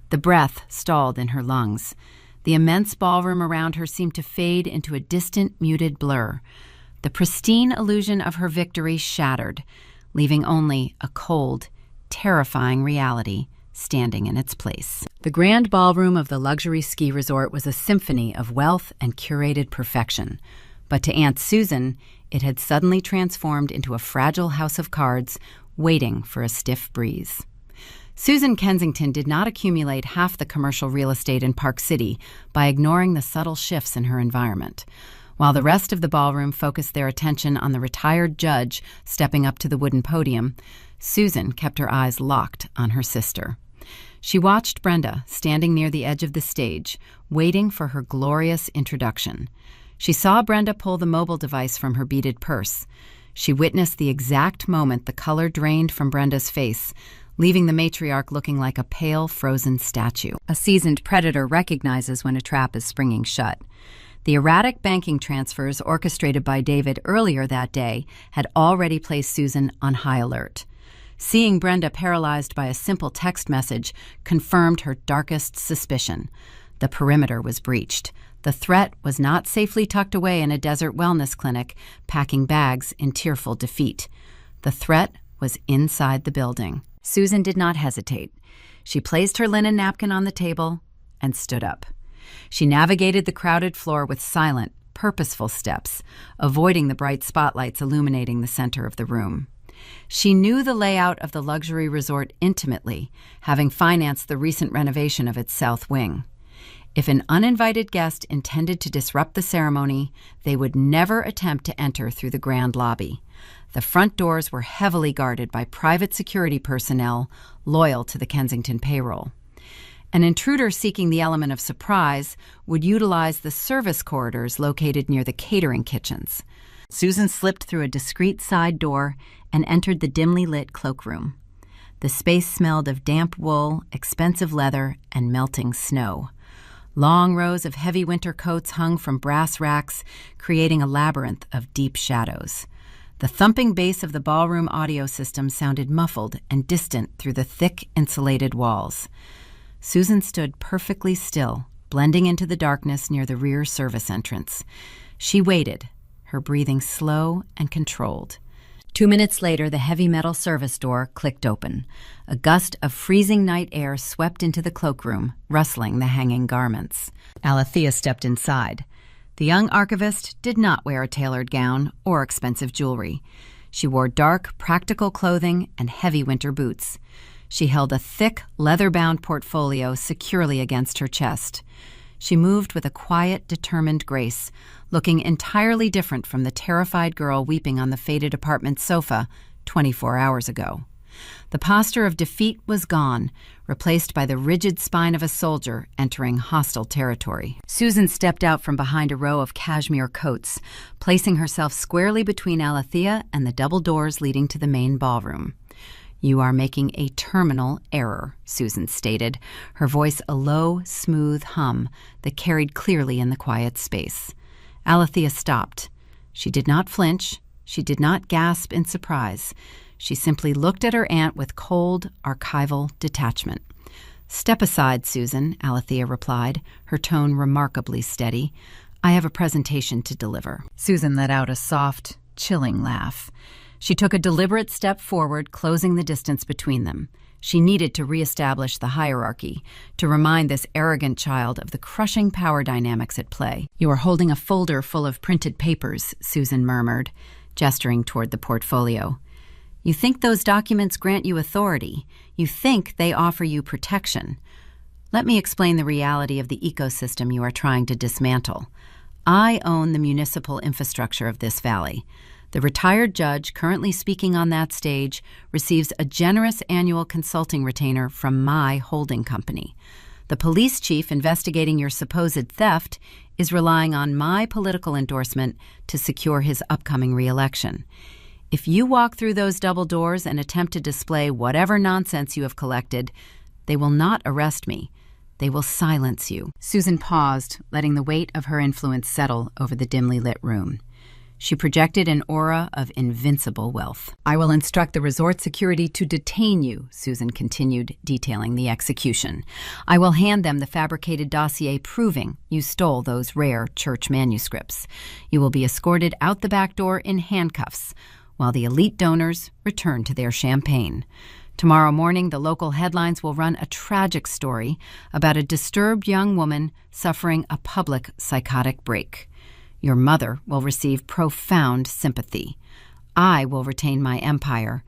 The breath stalled in her lungs. The immense ballroom around her seemed to fade into a distant, muted blur. The pristine illusion of her victory shattered, leaving only a cold, terrifying reality standing in its place. The grand ballroom of the luxury ski resort was a symphony of wealth and curated perfection. But to Aunt Susan, it had suddenly transformed into a fragile house of cards waiting for a stiff breeze. Susan Kensington did not accumulate half the commercial real estate in Park City by ignoring the subtle shifts in her environment. While the rest of the ballroom focused their attention on the retired judge stepping up to the wooden podium, Susan kept her eyes locked on her sister. She watched Brenda standing near the edge of the stage, waiting for her glorious introduction. She saw Brenda pull the mobile device from her beaded purse. She witnessed the exact moment the color drained from Brenda's face, leaving the matriarch looking like a pale, frozen statue. A seasoned predator recognizes when a trap is springing shut. The erratic banking transfers orchestrated by David earlier that day had already placed Susan on high alert. Seeing Brenda paralyzed by a simple text message confirmed her darkest suspicion. The perimeter was breached. The threat was not safely tucked away in a desert wellness clinic, packing bags in tearful defeat. The threat was inside the building. Susan did not hesitate. She placed her linen napkin on the table and stood up. She navigated the crowded floor with silent, purposeful steps, avoiding the bright spotlights illuminating the center of the room. She knew the layout of the luxury resort intimately, having financed the recent renovation of its south wing. If an uninvited guest intended to disrupt the ceremony, they would never attempt to enter through the grand lobby. The front doors were heavily guarded by private security personnel loyal to the Kensington payroll. An intruder seeking the element of surprise would utilize the service corridors located near the catering kitchens. Susan slipped through a discreet side door and entered the dimly lit cloakroom. The space smelled of damp wool, expensive leather, and melting snow. Long rows of heavy winter coats hung from brass racks, creating a labyrinth of deep shadows. The thumping bass of the ballroom audio system sounded muffled and distant through the thick, insulated walls. Susan stood perfectly still, blending into the darkness near the rear service entrance. She waited, her breathing slow and controlled. 2 minutes later, the heavy metal service door clicked open. A gust of freezing night air swept into the cloakroom, rustling the hanging garments. Alethea stepped inside. The young archivist did not wear a tailored gown or expensive jewelry. She wore dark, practical clothing and heavy winter boots. She held a thick, leather-bound portfolio securely against her chest. She moved with a quiet, determined grace, looking entirely different from the terrified girl weeping on the faded apartment sofa 24 hours ago. The posture of defeat was gone, replaced by the rigid spine of a soldier entering hostile territory. Susan stepped out from behind a row of cashmere coats, placing herself squarely between Alethea and the double doors leading to the main ballroom. "You are making a terminal error," Susan stated, her voice a low, smooth hum that carried clearly in the quiet space. Alethea stopped. She did not flinch. She did not gasp in surprise. She simply looked at her aunt with cold, archival detachment. "Step aside, Susan," Alethea replied, her tone remarkably steady. "I have a presentation to deliver." Susan let out a soft, chilling laugh. She took a deliberate step forward, closing the distance between them. She needed to reestablish the hierarchy, to remind this arrogant child of the crushing power dynamics at play. "You are holding a folder full of printed papers," Susan murmured, gesturing toward the portfolio. "You think those documents grant you authority. You think they offer you protection. Let me explain the reality of the ecosystem you are trying to dismantle. I own the municipal infrastructure of this valley. The retired judge currently speaking on that stage receives a generous annual consulting retainer from my holding company. The police chief investigating your supposed theft is relying on my political endorsement to secure his upcoming re-election. If you walk through those double doors and attempt to display whatever nonsense you have collected, they will not arrest me. They will silence you." Susan paused, letting the weight of her influence settle over the dimly lit room. She projected an aura of invincible wealth. "I will instruct the resort security to detain you," Susan continued, detailing the execution. "I will hand them the fabricated dossier proving you stole those rare church manuscripts. You will be escorted out the back door in handcuffs, while the elite donors return to their champagne. Tomorrow morning, the local headlines will run a tragic story about a disturbed young woman suffering a public psychotic break. Your mother will receive profound sympathy. I will retain my empire,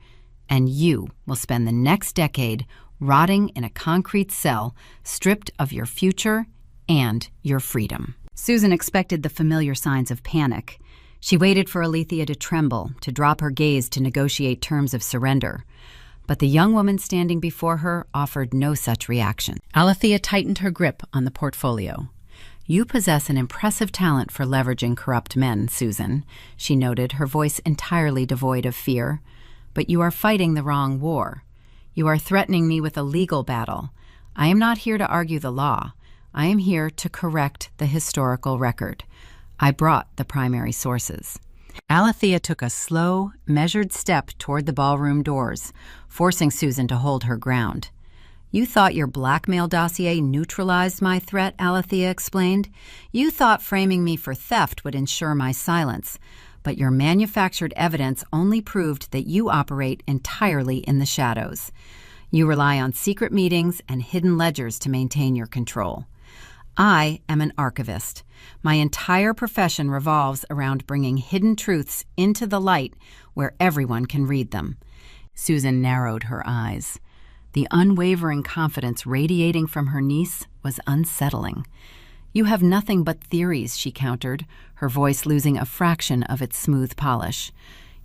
and you will spend the next decade rotting in a concrete cell, stripped of your future and your freedom." Susan expected the familiar signs of panic. She waited for Alethea to tremble, to drop her gaze to negotiate terms of surrender. But the young woman standing before her offered no such reaction. Alethea tightened her grip on the portfolio. "You possess an impressive talent for leveraging corrupt men, Susan," she noted, her voice entirely devoid of fear. "But you are fighting the wrong war. You are threatening me with a legal battle. I am not here to argue the law. I am here to correct the historical record. I brought the primary sources." Alethea took a slow, measured step toward the ballroom doors, forcing Susan to hold her ground. "You thought your blackmail dossier neutralized my threat," Alethea explained. "You thought framing me for theft would ensure my silence. But your manufactured evidence only proved that you operate entirely in the shadows. You rely on secret meetings and hidden ledgers to maintain your control. I am an archivist. My entire profession revolves around bringing hidden truths into the light where everyone can read them." Susan narrowed her eyes. The unwavering confidence radiating from her niece was unsettling. "You have nothing but theories," she countered, her voice losing a fraction of its smooth polish.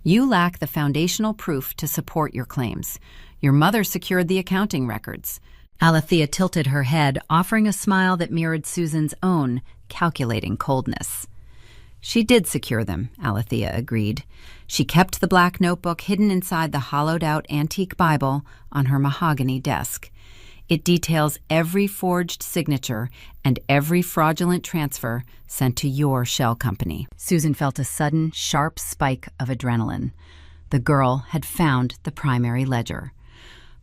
"You lack the foundational proof to support your claims. Your mother secured the accounting records." Alethea tilted her head, offering a smile that mirrored Susan's own calculating coldness. "She did secure them," Alethea agreed. "She kept the black notebook hidden inside the hollowed-out antique Bible on her mahogany desk. It details every forged signature and every fraudulent transfer sent to your shell company." Susan felt a sudden, sharp spike of adrenaline. The girl had found the primary ledger.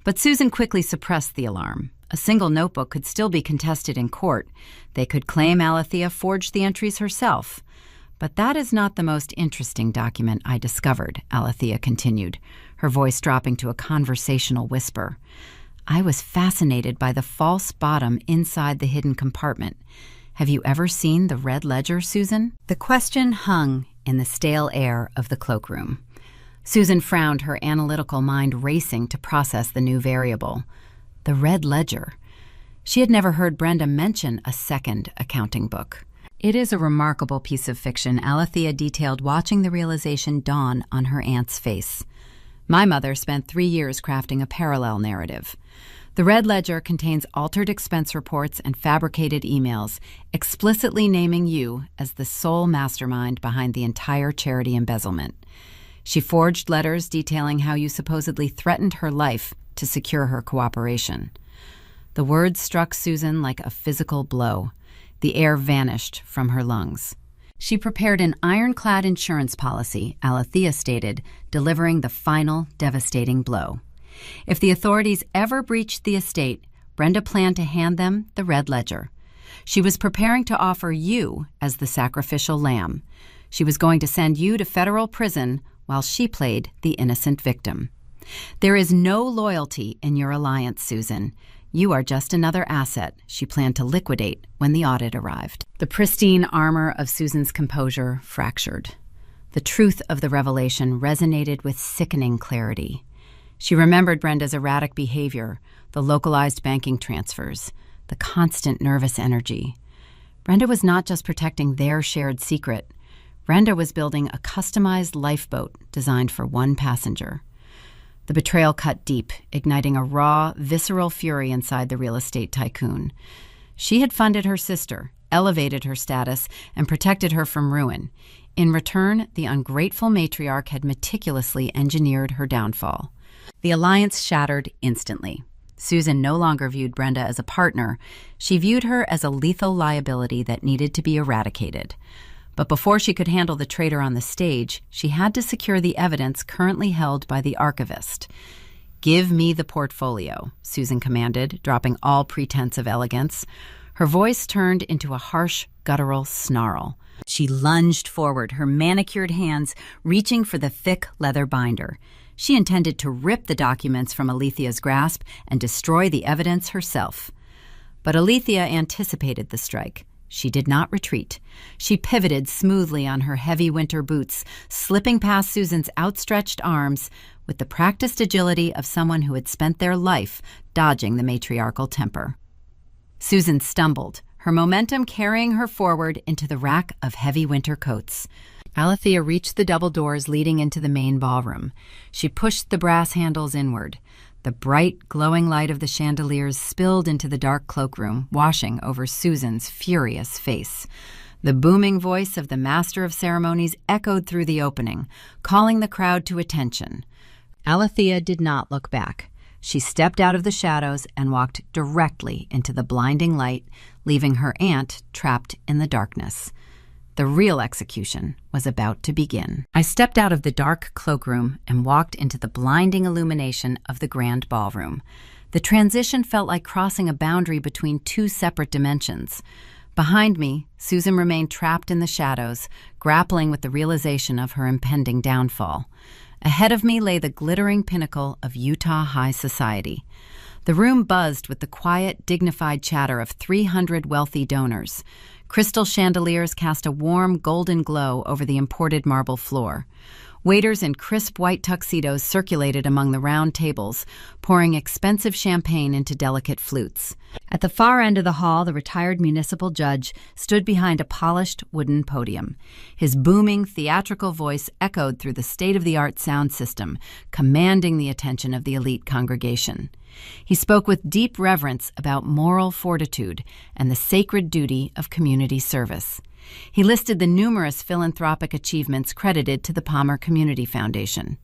But Susan quickly suppressed the alarm. A single notebook could still be contested in court. They could claim Alethea forged the entries herself. "But that is not the most interesting document I discovered," Alethea continued, her voice dropping to a conversational whisper. "I was fascinated by the false bottom inside the hidden compartment. Have you ever seen the red ledger, Susan?" The question hung in the stale air of the cloakroom. Susan frowned, her analytical mind racing to process the new variable. The red ledger. She had never heard Brenda mention a second accounting book. "It is a remarkable piece of fiction," Alethea detailed, watching the realization dawn on her aunt's face. "My mother spent 3 years crafting a parallel narrative. The red ledger contains altered expense reports and fabricated emails, explicitly naming you as the sole mastermind behind the entire charity embezzlement. She forged letters detailing how you supposedly threatened her life to secure her cooperation." The words struck Susan like a physical blow. The air vanished from her lungs. "She prepared an ironclad insurance policy," Alethea stated, delivering the final devastating blow. "If the authorities ever breached the estate, Brenda planned to hand them the red ledger. She was preparing to offer you as the sacrificial lamb. She was going to send you to federal prison while she played the innocent victim. There is no loyalty in your alliance, Susan. You are just another asset she planned to liquidate when the audit arrived." The pristine armor of Susan's composure fractured. The truth of the revelation resonated with sickening clarity. She remembered Brenda's erratic behavior, the localized banking transfers, the constant nervous energy. Brenda was not just protecting their shared secret. Brenda was building a customized lifeboat designed for one passenger. The betrayal cut deep, igniting a raw, visceral fury inside the real estate tycoon. She had funded her sister, elevated her status, and protected her from ruin. In return, the ungrateful matriarch had meticulously engineered her downfall. The alliance shattered instantly. Susan no longer viewed Brenda as a partner. She viewed her as a lethal liability that needed to be eradicated. But before she could handle the traitor on the stage, she had to secure the evidence currently held by the archivist. "Give me the portfolio," Susan commanded, dropping all pretense of elegance. Her voice turned into a harsh, guttural snarl. She lunged forward, her manicured hands reaching for the thick leather binder. She intended to rip the documents from Alethea's grasp and destroy the evidence herself. But Alethea anticipated the strike. She did not retreat. She pivoted smoothly on her heavy winter boots, slipping past Susan's outstretched arms with the practiced agility of someone who had spent their life dodging the matriarchal temper. Susan stumbled, her momentum carrying her forward into the rack of heavy winter coats. Alethea reached the double doors leading into the main ballroom. She pushed the brass handles inward. The bright, glowing light of the chandeliers spilled into the dark cloakroom, washing over Susan's furious face. The booming voice of the master of ceremonies echoed through the opening, calling the crowd to attention. Alethea did not look back. She stepped out of the shadows and walked directly into the blinding light, leaving her aunt trapped in the darkness. The real execution was about to begin. I stepped out of the dark cloakroom and walked into the blinding illumination of the grand ballroom. The transition felt like crossing a boundary between two separate dimensions. Behind me, Susan remained trapped in the shadows, grappling with the realization of her impending downfall. Ahead of me lay the glittering pinnacle of Utah high society. The room buzzed with the quiet, dignified chatter of 300 wealthy donors. Crystal chandeliers cast a warm, golden glow over the imported marble floor. Waiters in crisp white tuxedos circulated among the round tables, pouring expensive champagne into delicate flutes. At the far end of the hall, the retired municipal judge stood behind a polished wooden podium. His booming, theatrical voice echoed through the state-of-the-art sound system, commanding the attention of the elite congregation. He spoke with deep reverence about moral fortitude and the sacred duty of community service. He listed the numerous philanthropic achievements credited to the Palmer Community Foundation.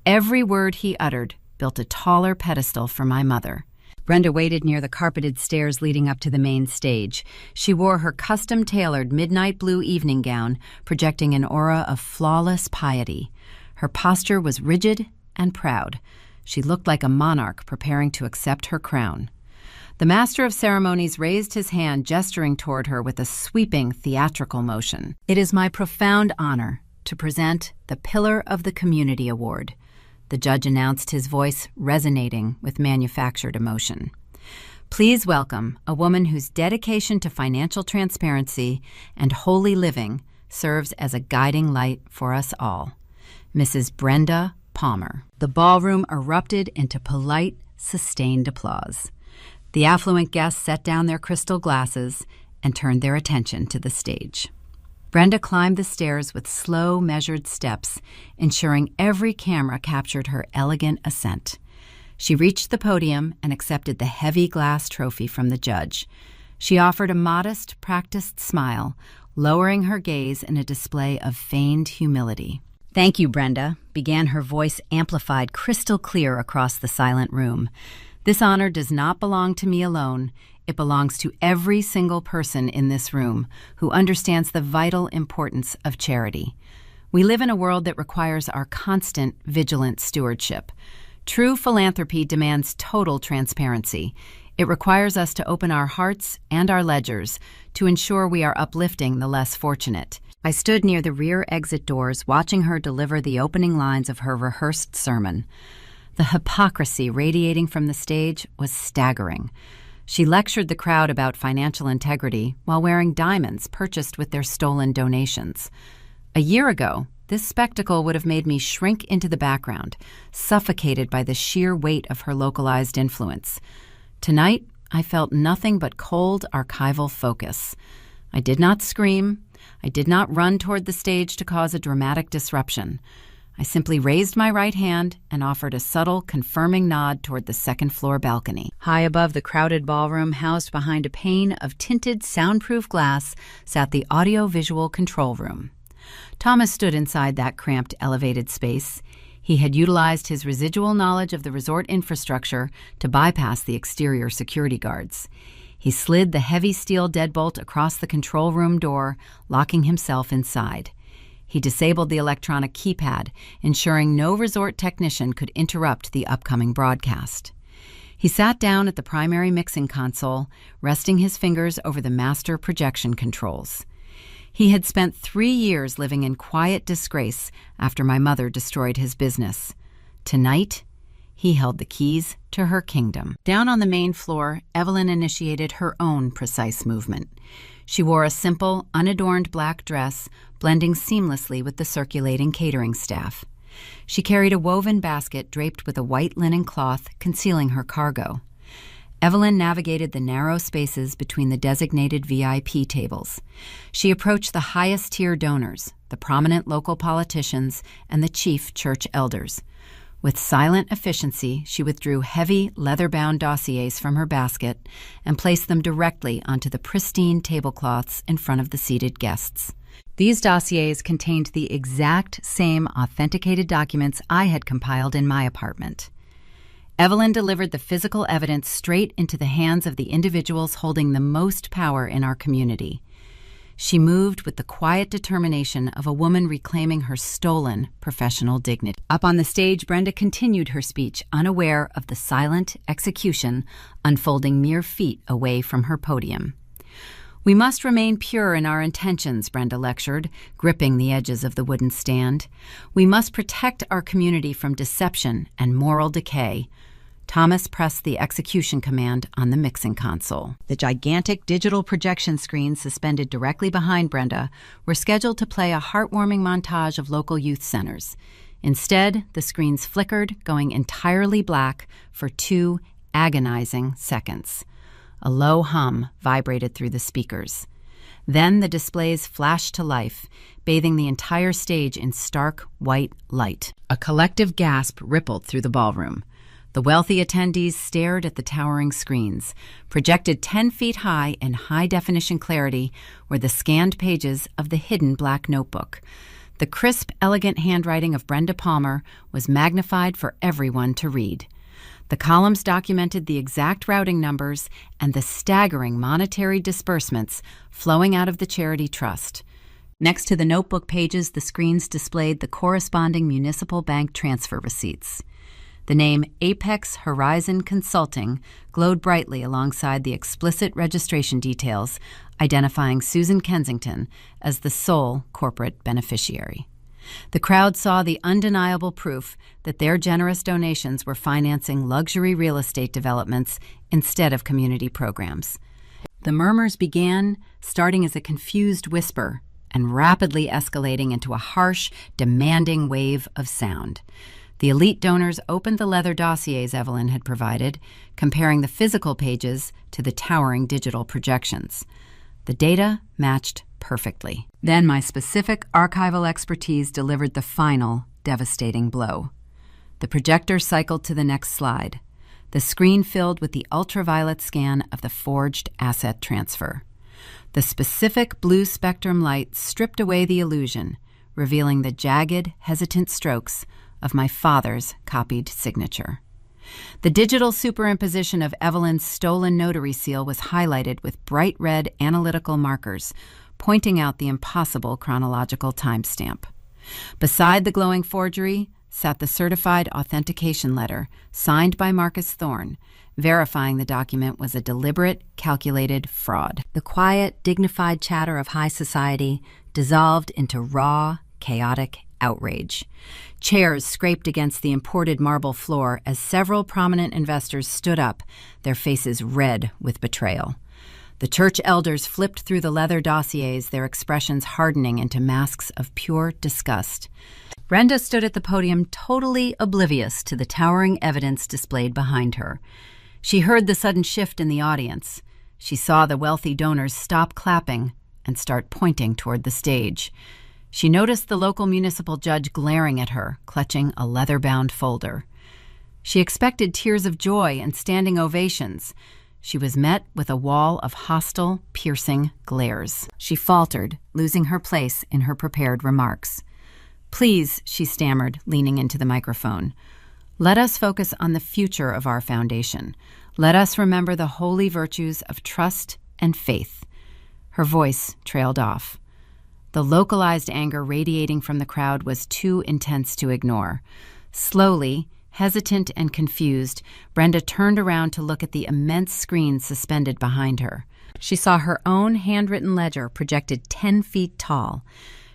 Every word he uttered built a taller pedestal for my mother. Brenda waited near the carpeted stairs leading up to the main stage. She wore her custom-tailored midnight blue evening gown, projecting an aura of flawless piety. Her posture was rigid and proud. She looked like a monarch preparing to accept her crown. The master of ceremonies raised his hand, gesturing toward her with a sweeping theatrical motion. "It is my profound honor to present the Pillar of the Community Award," the judge announced, his voice resonating with manufactured emotion. "Please welcome a woman whose dedication to financial transparency and holy living serves as a guiding light for us all, Mrs. Brenda Palmer." The ballroom erupted into polite, sustained applause. The affluent guests set down their crystal glasses and turned their attention to the stage. Brenda climbed the stairs with slow, measured steps, ensuring every camera captured her elegant ascent. She reached the podium and accepted the heavy glass trophy from the judge. She offered a modest, practiced smile, lowering her gaze in a display of feigned humility. "Thank you, Brenda," began her voice amplified crystal clear across the silent room. "This honor does not belong to me alone. It belongs to every single person in this room who understands the vital importance of charity. We live in a world that requires our constant, vigilant stewardship. True philanthropy demands total transparency. It requires us to open our hearts and our ledgers to ensure we are uplifting the less fortunate." I stood near the rear exit doors, watching her deliver the opening lines of her rehearsed sermon. The hypocrisy radiating from the stage was staggering. She lectured the crowd about financial integrity while wearing diamonds purchased with their stolen donations. A year ago, this spectacle would have made me shrink into the background, suffocated by the sheer weight of her localized influence. Tonight, I felt nothing but cold archival focus. I did not scream. I did not run toward the stage to cause a dramatic disruption. I simply raised my right hand and offered a subtle, confirming nod toward the second-floor balcony. High above the crowded ballroom, housed behind a pane of tinted, soundproof glass, sat the audio-visual control room. Thomas stood inside that cramped, elevated space. He had utilized his residual knowledge of the resort infrastructure to bypass the exterior security guards. He slid the heavy steel deadbolt across the control room door, locking himself inside. He disabled the electronic keypad, ensuring no resort technician could interrupt the upcoming broadcast. He sat down at the primary mixing console, resting his fingers over the master projection controls. He had spent 3 years living in quiet disgrace after my mother destroyed his business. Tonight, he held the keys to her kingdom. Down on the main floor, Evelyn initiated her own precise movement. She wore a simple, unadorned black dress, blending seamlessly with the circulating catering staff. She carried a woven basket draped with a white linen cloth, concealing her cargo. Evelyn navigated the narrow spaces between the designated VIP tables. She approached the highest-tier donors, the prominent local politicians, and the chief church elders. With silent efficiency, she withdrew heavy, leather-bound dossiers from her basket and placed them directly onto the pristine tablecloths in front of the seated guests. These dossiers contained the exact same authenticated documents I had compiled in my apartment. Evelyn delivered the physical evidence straight into the hands of the individuals holding the most power in our community. She moved with the quiet determination of a woman reclaiming her stolen professional dignity. Up on the stage, Brenda continued her speech, unaware of the silent execution unfolding mere feet away from her podium. "We must remain pure in our intentions," Brenda lectured, gripping the edges of the wooden stand. "We must protect our community from deception and moral decay." Thomas pressed the execution command on the mixing console. The gigantic digital projection screens suspended directly behind Brenda were scheduled to play a heartwarming montage of local youth centers. Instead, the screens flickered, going entirely black for 2 agonizing seconds. A low hum vibrated through the speakers. Then the displays flashed to life, bathing the entire stage in stark white light. A collective gasp rippled through the ballroom. The wealthy attendees stared at the towering screens. Projected 10 feet high in high-definition clarity were the scanned pages of the hidden black notebook. The crisp, elegant handwriting of Brenda Palmer was magnified for everyone to read. The columns documented the exact routing numbers and the staggering monetary disbursements flowing out of the charity trust. Next to the notebook pages, the screens displayed the corresponding municipal bank transfer receipts. The name Apex Horizon Consulting glowed brightly alongside the explicit registration details, identifying Susan Kensington as the sole corporate beneficiary. The crowd saw the undeniable proof that their generous donations were financing luxury real estate developments instead of community programs. The murmurs began, starting as a confused whisper and rapidly escalating into a harsh, demanding wave of sound. The elite donors opened the leather dossiers Evelyn had provided, comparing the physical pages to the towering digital projections. The data matched perfectly. Then my specific archival expertise delivered the final, devastating blow. The projector cycled to the next slide, the screen filled with the ultraviolet scan of the forged asset transfer. The specific blue spectrum light stripped away the illusion, revealing the jagged, hesitant strokes of my father's copied signature. The digital superimposition of Evelyn's stolen notary seal was highlighted with bright red analytical markers, pointing out the impossible chronological timestamp. Beside the glowing forgery sat the certified authentication letter, signed by Marcus Thorne, verifying the document was a deliberate, calculated fraud. The quiet, dignified chatter of high society dissolved into raw, chaotic outrage. Chairs scraped against the imported marble floor as several prominent investors stood up, their faces red with betrayal. The church elders flipped through the leather dossiers, their expressions hardening into masks of pure disgust. Brenda stood at the podium totally oblivious to the towering evidence displayed behind her. She heard the sudden shift in the audience. She saw the wealthy donors stop clapping and start pointing toward the stage. She noticed the local municipal judge glaring at her, clutching a leather-bound folder. She expected tears of joy and standing ovations. She was met with a wall of hostile, piercing glares. She faltered, losing her place in her prepared remarks. "Please," she stammered, leaning into the microphone, "let us focus on the future of our foundation. Let us remember the holy virtues of trust and faith." Her voice trailed off. The localized anger radiating from the crowd was too intense to ignore. Slowly, hesitant and confused, Brenda turned around to look at the immense screen suspended behind her. She saw her own handwritten ledger projected 10 feet tall.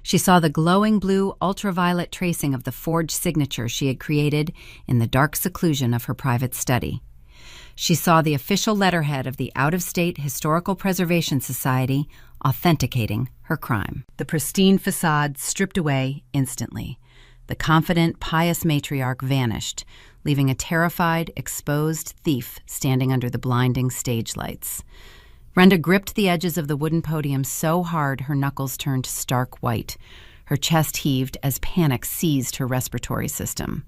She saw the glowing blue ultraviolet tracing of the forged signature she had created in the dark seclusion of her private study. She saw the official letterhead of the Out-of-State Historical Preservation Society authenticating her crime. The pristine facade stripped away instantly. The confident, pious matriarch vanished, leaving a terrified, exposed thief standing under the blinding stage lights. Brenda gripped the edges of the wooden podium so hard her knuckles turned stark white. Her chest heaved as panic seized her respiratory system.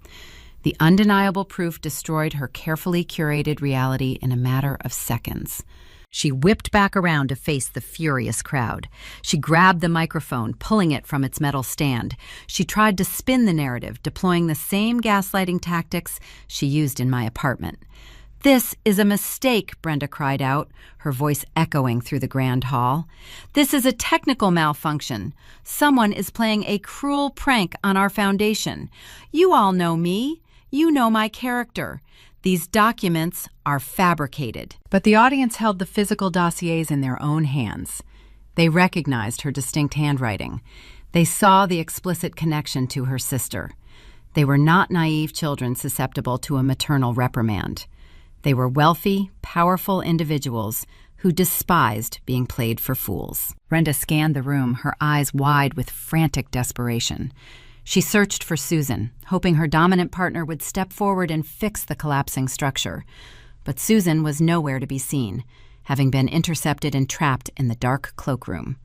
The undeniable proof destroyed her carefully curated reality in a matter of seconds. She whipped back around to face the furious crowd. She grabbed the microphone, pulling it from its metal stand. She tried to spin the narrative, deploying the same gaslighting tactics she used in my apartment. "This is a mistake," Brenda cried out, her voice echoing through the grand hall. "This is a technical malfunction. Someone is playing a cruel prank on our foundation. You all know me. You know my character. These documents are fabricated." But the audience held the physical dossiers in their own hands. They recognized her distinct handwriting. They saw the explicit connection to her sister. They were not naive children susceptible to a maternal reprimand. They were wealthy, powerful individuals who despised being played for fools. Brenda scanned the room, her eyes wide with frantic desperation. She searched for Susan, hoping her dominant partner would step forward and fix the collapsing structure. But Susan was nowhere to be seen, having been intercepted and trapped in the dark cloakroom.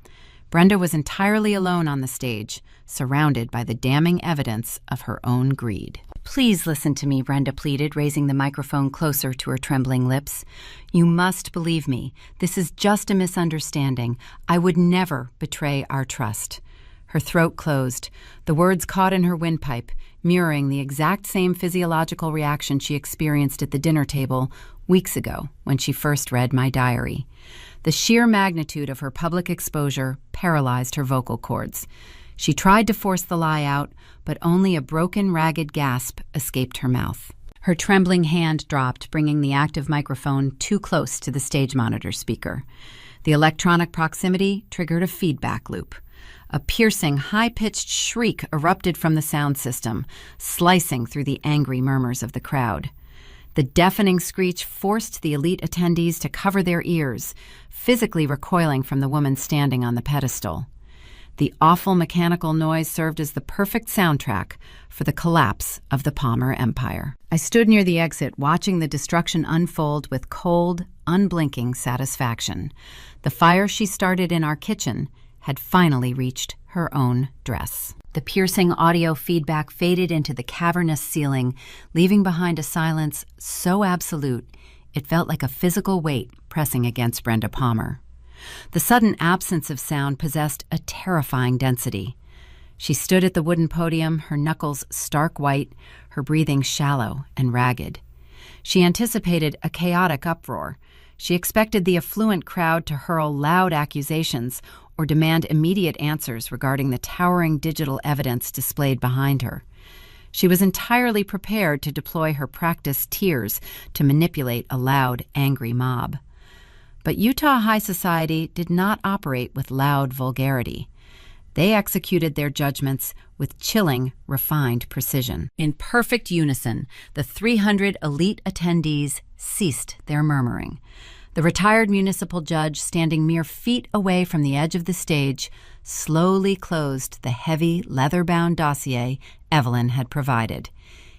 Brenda was entirely alone on the stage, surrounded by the damning evidence of her own greed. "Please listen to me," Brenda pleaded, raising the microphone closer to her trembling lips. "You must believe me. This is just a misunderstanding. I would never betray our trust." Her throat closed. The words caught in her windpipe, mirroring the exact same physiological reaction she experienced at the dinner table weeks ago when she first read my diary. The sheer magnitude of her public exposure paralyzed her vocal cords. She tried to force the lie out, but only a broken, ragged gasp escaped her mouth. Her trembling hand dropped, bringing the active microphone too close to the stage monitor speaker. The electronic proximity triggered a feedback loop. A piercing, high-pitched shriek erupted from the sound system, slicing through the angry murmurs of the crowd. The deafening screech forced the elite attendees to cover their ears, physically recoiling from the woman standing on the pedestal. The awful mechanical noise served as the perfect soundtrack for the collapse of the Palmer Empire. I stood near the exit, watching the destruction unfold with cold, unblinking satisfaction. The fire she started in our kitchen had finally reached her own dress. The piercing audio feedback faded into the cavernous ceiling, leaving behind a silence so absolute it felt like a physical weight pressing against Brenda Palmer. The sudden absence of sound possessed a terrifying density. She stood at the wooden podium, her knuckles stark white, her breathing shallow and ragged. She anticipated a chaotic uproar. She expected the affluent crowd to hurl loud accusations or demand immediate answers regarding the towering digital evidence displayed behind her. She was entirely prepared to deploy her practiced tears to manipulate a loud, angry mob. But Utah high society did not operate with loud vulgarity. They executed their judgments with chilling, refined precision. In perfect unison, the 300 elite attendees ceased their murmuring. The retired municipal judge, standing mere feet away from the edge of the stage, slowly closed the heavy, leather-bound dossier Evelyn had provided.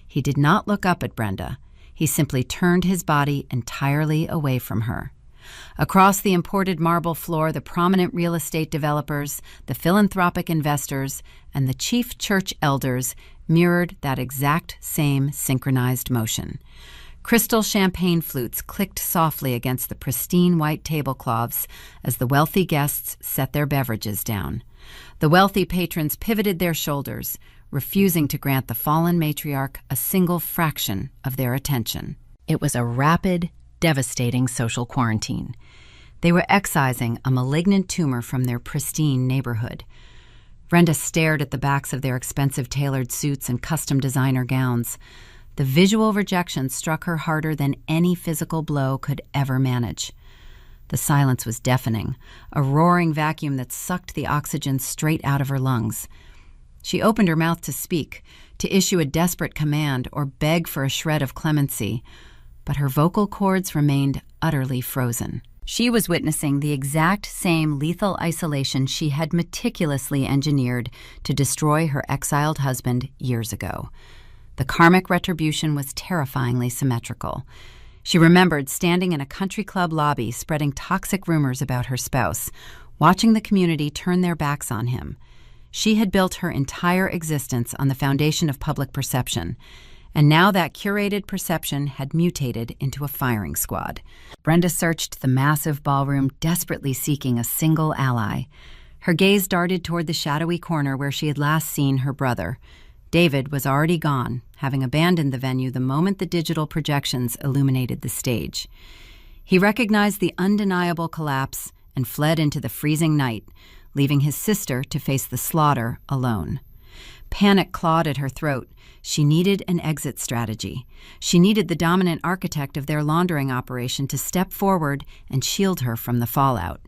He did not look up at Brenda. He simply turned his body entirely away from her. Across the imported marble floor, the prominent real estate developers, the philanthropic investors, and the chief church elders mirrored that exact same synchronized motion. Crystal champagne flutes clicked softly against the pristine white tablecloths as the wealthy guests set their beverages down. The wealthy patrons pivoted their shoulders, refusing to grant the fallen matriarch a single fraction of their attention. It was a rapid, devastating social quarantine. They were excising a malignant tumor from their pristine neighborhood. Brenda stared at the backs of their expensive tailored suits and custom designer gowns. The visual rejection struck her harder than any physical blow could ever manage. The silence was deafening, a roaring vacuum that sucked the oxygen straight out of her lungs. She opened her mouth to speak, to issue a desperate command or beg for a shred of clemency, but her vocal cords remained utterly frozen. She was witnessing the exact same lethal isolation she had meticulously engineered to destroy her exiled husband years ago. The karmic retribution was terrifyingly symmetrical. She remembered standing in a country club lobby spreading toxic rumors about her spouse, watching the community turn their backs on him. She had built her entire existence on the foundation of public perception, and now that curated perception had mutated into a firing squad. Brenda searched the massive ballroom, desperately seeking a single ally. Her gaze darted toward the shadowy corner where she had last seen her brother. David was already gone, having abandoned the venue the moment the digital projections illuminated the stage. He recognized the undeniable collapse and fled into the freezing night, leaving his sister to face the slaughter alone. Panic clawed at her throat. She needed an exit strategy. She needed the dominant architect of their laundering operation to step forward and shield her from the fallout.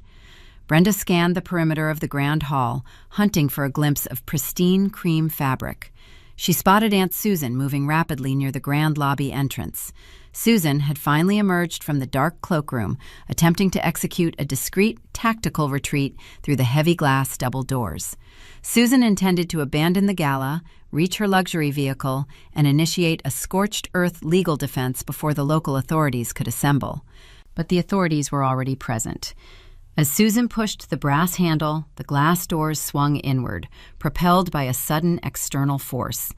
Brenda scanned the perimeter of the grand hall, hunting for a glimpse of pristine cream fabric. She spotted Aunt Susan moving rapidly near the grand lobby entrance. Susan had finally emerged from the dark cloakroom, attempting to execute a discreet, tactical retreat through the heavy glass double doors. Susan intended to abandon the gala, reach her luxury vehicle, and initiate a scorched earth legal defense before the local authorities could assemble. But the authorities were already present. As Susan pushed the brass handle, the glass doors swung inward, propelled by a sudden external force.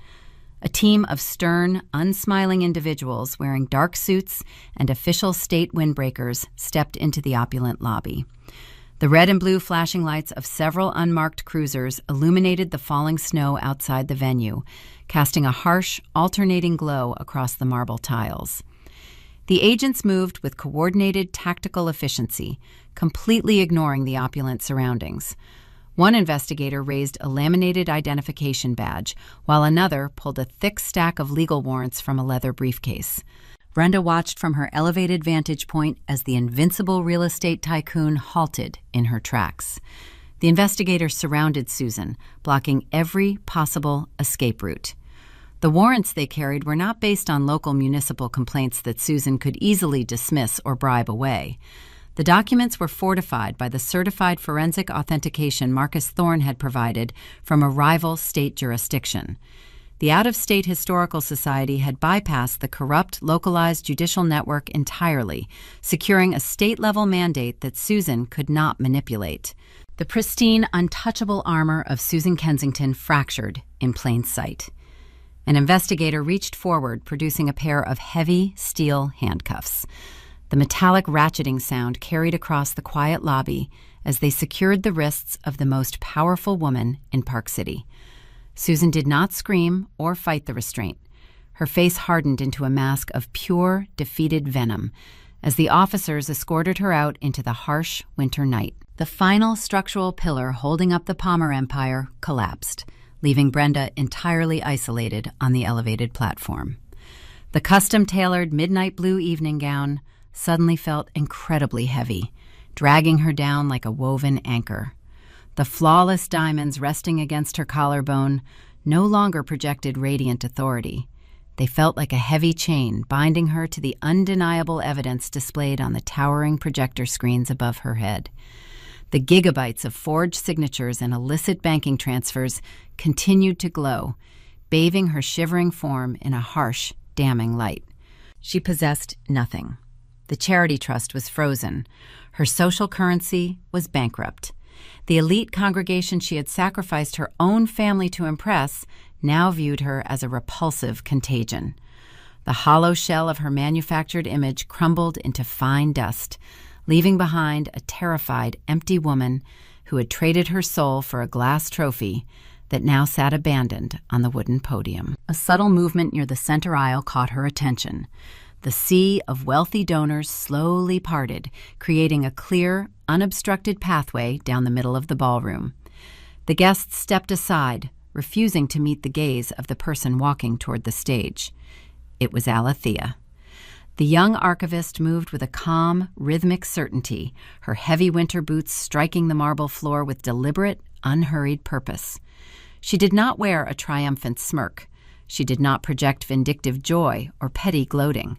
A team of stern, unsmiling individuals wearing dark suits and official state windbreakers stepped into the opulent lobby. The red and blue flashing lights of several unmarked cruisers illuminated the falling snow outside the venue, casting a harsh, alternating glow across the marble tiles. The agents moved with coordinated tactical efficiency, completely ignoring the opulent surroundings. One investigator raised a laminated identification badge, while another pulled a thick stack of legal warrants from a leather briefcase. Brenda watched from her elevated vantage point as the invincible real estate tycoon halted in her tracks. The investigators surrounded Susan, blocking every possible escape route. The warrants they carried were not based on local municipal complaints that Susan could easily dismiss or bribe away. The documents were fortified by the certified forensic authentication Marcus Thorne had provided from a rival state jurisdiction. The out-of-state historical society had bypassed the corrupt, localized judicial network entirely, securing a state-level mandate that Susan could not manipulate. The pristine, untouchable armor of Susan Kensington fractured in plain sight. An investigator reached forward, producing a pair of heavy steel handcuffs. The metallic ratcheting sound carried across the quiet lobby as they secured the wrists of the most powerful woman in Park City. Susan did not scream or fight the restraint. Her face hardened into a mask of pure, defeated venom as the officers escorted her out into the harsh winter night. The final structural pillar holding up the Palmer Empire collapsed, leaving Brenda entirely isolated on the elevated platform. The custom-tailored midnight blue evening gown suddenly felt incredibly heavy, dragging her down like a woven anchor. The flawless diamonds resting against her collarbone no longer projected radiant authority. They felt like a heavy chain binding her to the undeniable evidence displayed on the towering projector screens above her head. The gigabytes of forged signatures and illicit banking transfers continued to glow, bathing her shivering form in a harsh, damning light. She possessed nothing. The charity trust was frozen. Her social currency was bankrupt. The elite congregation she had sacrificed her own family to impress now viewed her as a repulsive contagion. The hollow shell of her manufactured image crumbled into fine dust, leaving behind a terrified, empty woman who had traded her soul for a glass trophy that now sat abandoned on the wooden podium. A subtle movement near the center aisle caught her attention. The sea of wealthy donors slowly parted, creating a clear, unobstructed pathway down the middle of the ballroom. The guests stepped aside, refusing to meet the gaze of the person walking toward the stage. It was Alethea. The young archivist moved with a calm, rhythmic certainty, her heavy winter boots striking the marble floor with deliberate, unhurried purpose. She did not wear a triumphant smirk. She did not project vindictive joy or petty gloating.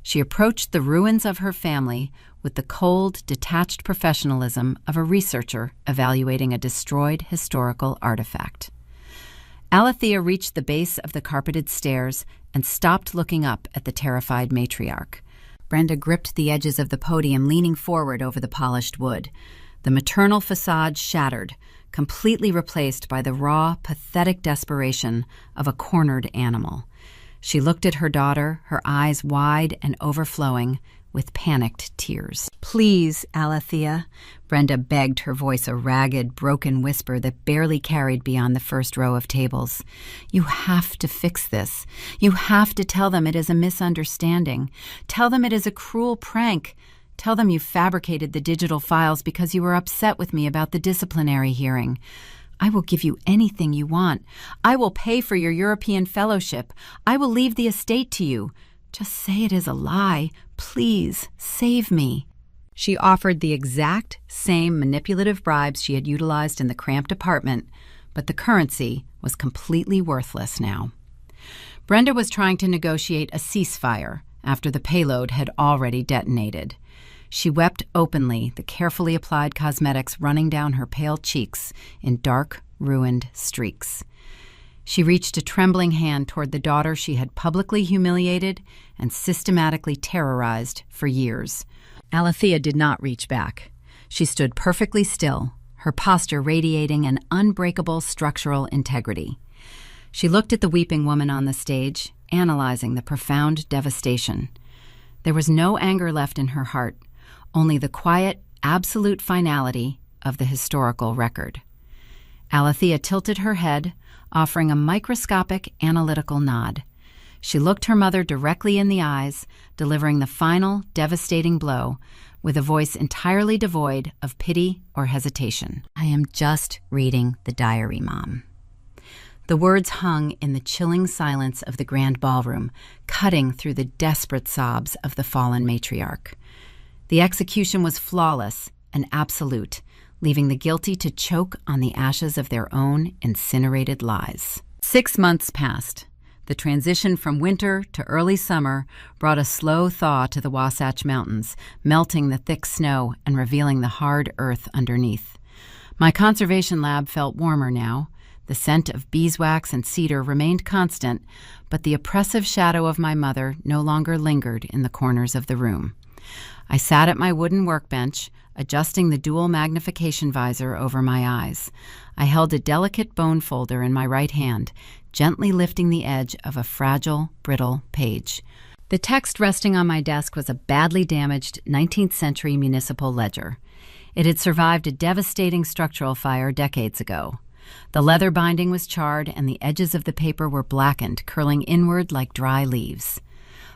She approached the ruins of her family with the cold, detached professionalism of a researcher evaluating a destroyed historical artifact. Alethea reached the base of the carpeted stairs and stopped looking up at the terrified matriarch. Brenda gripped the edges of the podium, leaning forward over the polished wood. The maternal facade shattered, completely replaced by the raw, pathetic desperation of a cornered animal. She looked at her daughter, her eyes wide and overflowing with panicked tears. "Please, Alethea," Brenda begged, her voice a ragged, broken whisper that barely carried beyond the first row of tables. "You have to fix this. You have to tell them it is a misunderstanding. Tell them it is a cruel prank. Tell them you fabricated the digital files because you were upset with me about the disciplinary hearing. I will give you anything you want. I will pay for your European fellowship. I will leave the estate to you. Just say it is a lie. Please, save me." She offered the exact same manipulative bribes she had utilized in the cramped apartment, but the currency was completely worthless now. Brenda was trying to negotiate a ceasefire after the payload had already detonated. She wept openly, the carefully applied cosmetics running down her pale cheeks in dark, ruined streaks. She reached a trembling hand toward the daughter she had publicly humiliated and systematically terrorized for years. Alethea did not reach back. She stood perfectly still, her posture radiating an unbreakable structural integrity. She looked at the weeping woman on the stage, analyzing the profound devastation. There was no anger left in her heart, only the quiet, absolute finality of the historical record. Alethea tilted her head, offering a microscopic, analytical nod. She looked her mother directly in the eyes, delivering the final, devastating blow with a voice entirely devoid of pity or hesitation. "I am just reading the diary, Mom." The words hung in the chilling silence of the grand ballroom, cutting through the desperate sobs of the fallen matriarch. The execution was flawless and absolute, leaving the guilty to choke on the ashes of their own incinerated lies. 6 months passed. The transition from winter to early summer brought a slow thaw to the Wasatch Mountains, melting the thick snow and revealing the hard earth underneath. My conservation lab felt warmer now. The scent of beeswax and cedar remained constant, but the oppressive shadow of my mother no longer lingered in the corners of the room. I sat at my wooden workbench, adjusting the dual magnification visor over my eyes. I held a delicate bone folder in my right hand, gently lifting the edge of a fragile, brittle page. The text resting on my desk was a badly damaged 19th century municipal ledger. It had survived a devastating structural fire decades ago. The leather binding was charred and the edges of the paper were blackened, curling inward like dry leaves.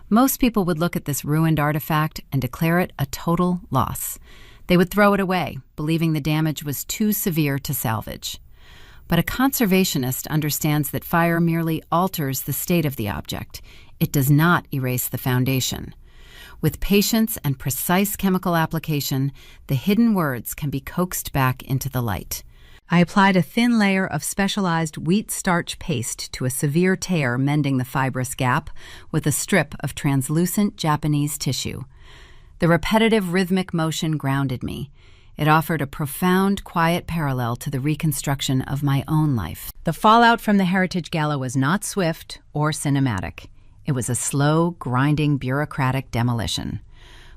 Most people would look at this ruined artifact and declare it a total loss. They would throw it away, believing the damage was too severe to salvage. But a conservationist understands that fire merely alters the state of the object. It does not erase the foundation. With patience and precise chemical application, the hidden words can be coaxed back into the light. I applied a thin layer of specialized wheat starch paste to a severe tear, mending the fibrous gap with a strip of translucent Japanese tissue. The repetitive rhythmic motion grounded me. It offered a profound, quiet parallel to the reconstruction of my own life. The fallout from the Heritage Gala was not swift or cinematic. It was a slow, grinding, bureaucratic demolition.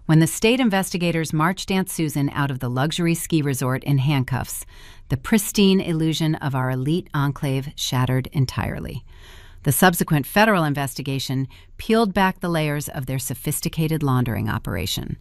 When the state investigators marched Aunt Susan out of the luxury ski resort in handcuffs, the pristine illusion of our elite enclave shattered entirely. The subsequent federal investigation peeled back the layers of their sophisticated laundering operation.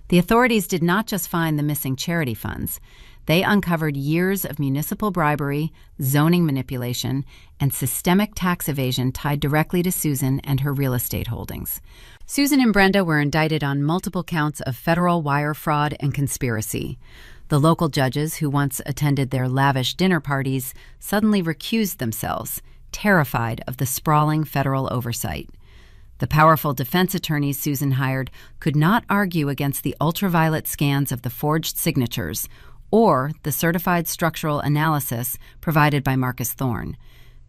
The authorities did not just find the missing charity funds. They uncovered years of municipal bribery, zoning manipulation, and systemic tax evasion tied directly to Susan and her real estate holdings. Susan and Brenda were indicted on multiple counts of federal wire fraud and conspiracy. The local judges who once attended their lavish dinner parties suddenly recused themselves, terrified of the sprawling federal oversight. The powerful defense attorneys Susan hired could not argue against the ultraviolet scans of the forged signatures or the certified structural analysis provided by Marcus Thorne.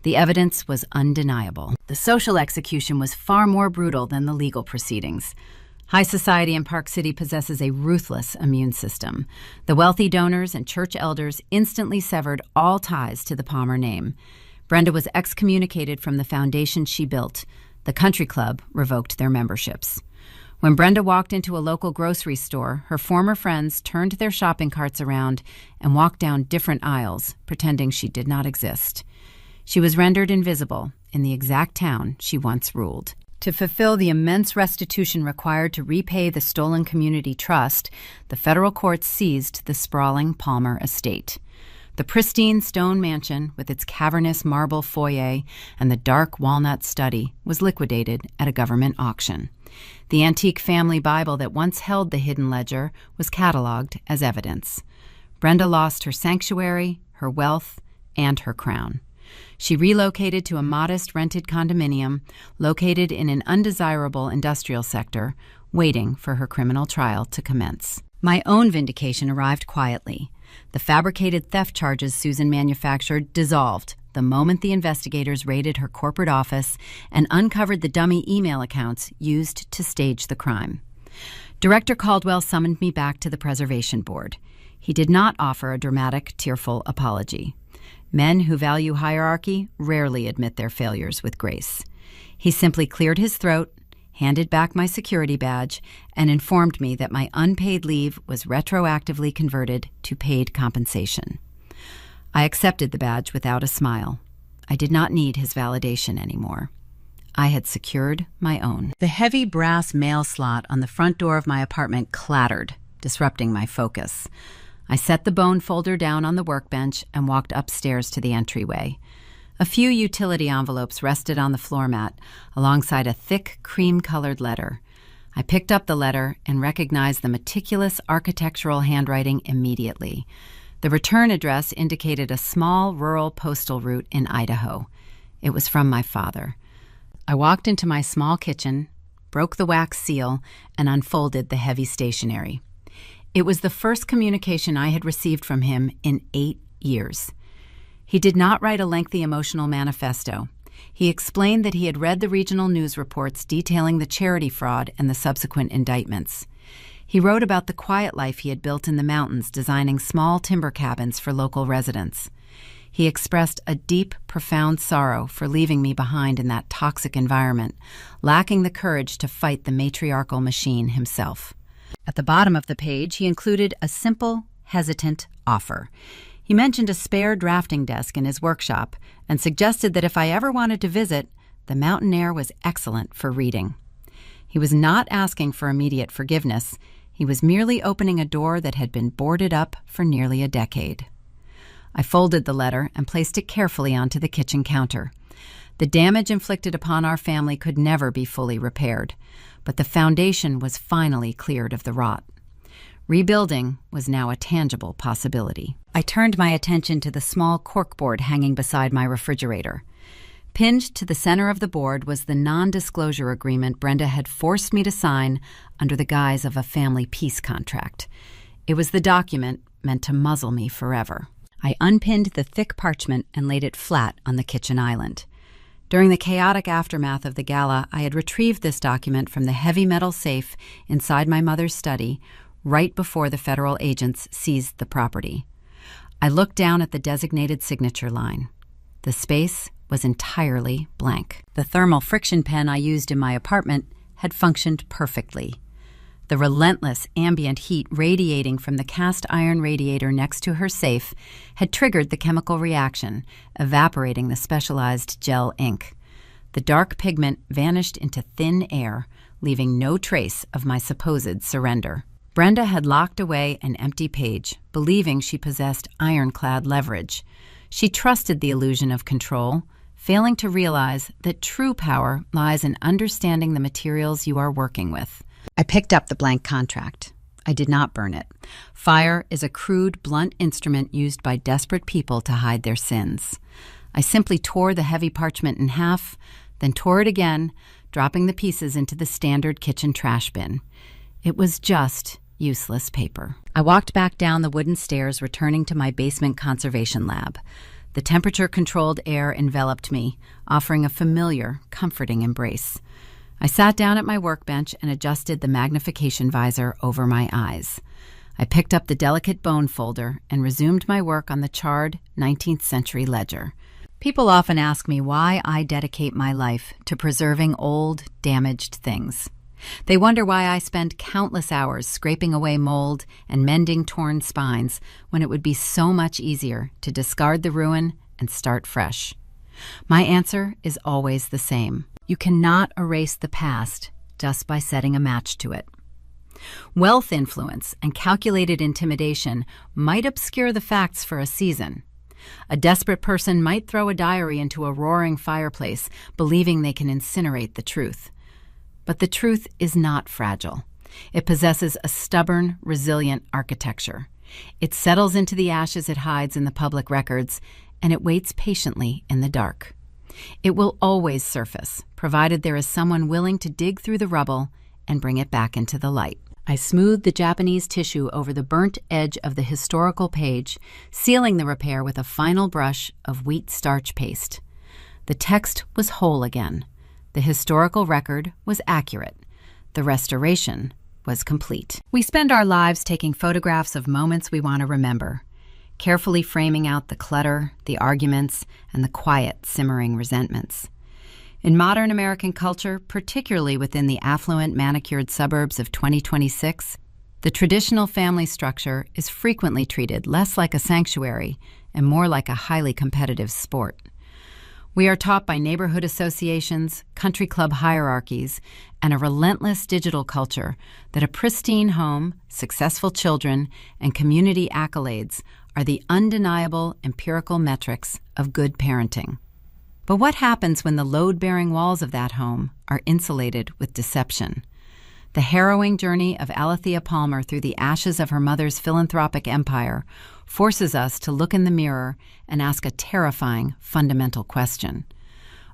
The evidence was undeniable. The social execution was far more brutal than the legal proceedings. High society in Park City possesses a ruthless immune system. The wealthy donors and church elders instantly severed all ties to the Palmer name. Brenda was excommunicated from the foundation she built. The country club revoked their memberships. When Brenda walked into a local grocery store, her former friends turned their shopping carts around and walked down different aisles, pretending she did not exist. She was rendered invisible in the exact town she once ruled. To fulfill the immense restitution required to repay the stolen community trust, the federal courts seized the sprawling Palmer estate. The pristine stone mansion, with its cavernous marble foyer and the dark walnut study, was liquidated at a government auction. The antique family Bible that once held the hidden ledger was cataloged as evidence. Brenda lost her sanctuary, her wealth, and her crown. She relocated to a modest rented condominium located in an undesirable industrial sector, waiting for her criminal trial to commence. My own vindication arrived quietly. The fabricated theft charges Susan manufactured dissolved the moment the investigators raided her corporate office and uncovered the dummy email accounts used to stage the crime. Director Caldwell summoned me back to the Preservation Board. He did not offer a dramatic, tearful apology. Men who value hierarchy rarely admit their failures with grace. He simply cleared his throat, handed back my security badge, and informed me that my unpaid leave was retroactively converted to paid compensation. I accepted the badge without a smile. I did not need his validation anymore. I had secured my own. The heavy brass mail slot on the front door of my apartment clattered, disrupting my focus. I set the bone folder down on the workbench and walked upstairs to the entryway. A few utility envelopes rested on the floor mat alongside a thick, cream-colored letter. I picked up the letter and recognized the meticulous architectural handwriting immediately. The return address indicated a small rural postal route in Idaho. It was from my father. I walked into my small kitchen, broke the wax seal, and unfolded the heavy stationery. It was the first communication I had received from him in 8 years. He did not write a lengthy emotional manifesto. He explained that he had read the regional news reports detailing the charity fraud and the subsequent indictments. He wrote about the quiet life he had built in the mountains, designing small timber cabins for local residents. He expressed a deep, profound sorrow for leaving me behind in that toxic environment, lacking the courage to fight the matriarchal machine himself. At the bottom of the page, he included a simple, hesitant offer. He mentioned a spare drafting desk in his workshop and suggested that if I ever wanted to visit, the mountain air was excellent for reading. He was not asking for immediate forgiveness. He was merely opening a door that had been boarded up for nearly a decade. I folded the letter and placed it carefully onto the kitchen counter. The damage inflicted upon our family could never be fully repaired, but the foundation was finally cleared of the rot. Rebuilding was now a tangible possibility. I turned my attention to the small corkboard hanging beside my refrigerator. Pinned to the center of the board was the non-disclosure agreement Brenda had forced me to sign under the guise of a family peace contract. It was the document meant to muzzle me forever. I unpinned the thick parchment and laid it flat on the kitchen island. During the chaotic aftermath of the gala, I had retrieved this document from the heavy metal safe inside my mother's study right before the federal agents seized the property. I looked down at the designated signature line. The space was entirely blank. The thermal friction pen I used in my apartment had functioned perfectly. The relentless ambient heat radiating from the cast iron radiator next to her safe had triggered the chemical reaction, evaporating the specialized gel ink. The dark pigment vanished into thin air, leaving no trace of my supposed surrender. Brenda had locked away an empty page, believing she possessed ironclad leverage. She trusted the illusion of control, failing to realize that true power lies in understanding the materials you are working with. I picked up the blank contract. I did not burn it. Fire is a crude, blunt instrument used by desperate people to hide their sins. I simply tore the heavy parchment in half, then tore it again, dropping the pieces into the standard kitchen trash bin. It was just useless paper. I walked back down the wooden stairs, returning to my basement conservation lab. The temperature-controlled air enveloped me, offering a familiar, comforting embrace. I sat down at my workbench and adjusted the magnification visor over my eyes. I picked up the delicate bone folder and resumed my work on the charred 19th century ledger. People often ask me why I dedicate my life to preserving old, damaged things. They wonder why I spend countless hours scraping away mold and mending torn spines when it would be so much easier to discard the ruin and start fresh. My answer is always the same. You cannot erase the past just by setting a match to it. Wealth influence and calculated intimidation might obscure the facts for a season. A desperate person might throw a diary into a roaring fireplace, believing they can incinerate the truth. But the truth is not fragile. It possesses a stubborn, resilient architecture. It settles into the ashes it hides in the public records, and it waits patiently in the dark. It will always surface, provided there is someone willing to dig through the rubble and bring it back into the light. I smoothed the Japanese tissue over the burnt edge of the historical page, sealing the repair with a final brush of wheat starch paste. The text was whole again. The historical record was accurate. The restoration was complete. We spend our lives taking photographs of moments we want to remember, carefully framing out the clutter, the arguments, and the quiet, simmering resentments. In modern American culture, particularly within the affluent, manicured suburbs of 2026, the traditional family structure is frequently treated less like a sanctuary and more like a highly competitive sport. We are taught by neighborhood associations, country club hierarchies, and a relentless digital culture that a pristine home, successful children, and community accolades are the undeniable empirical metrics of good parenting. But what happens when the load-bearing walls of that home are insulated with deception? The harrowing journey of Alethea Palmer through the ashes of her mother's philanthropic empire forces us to look in the mirror and ask a terrifying, fundamental question.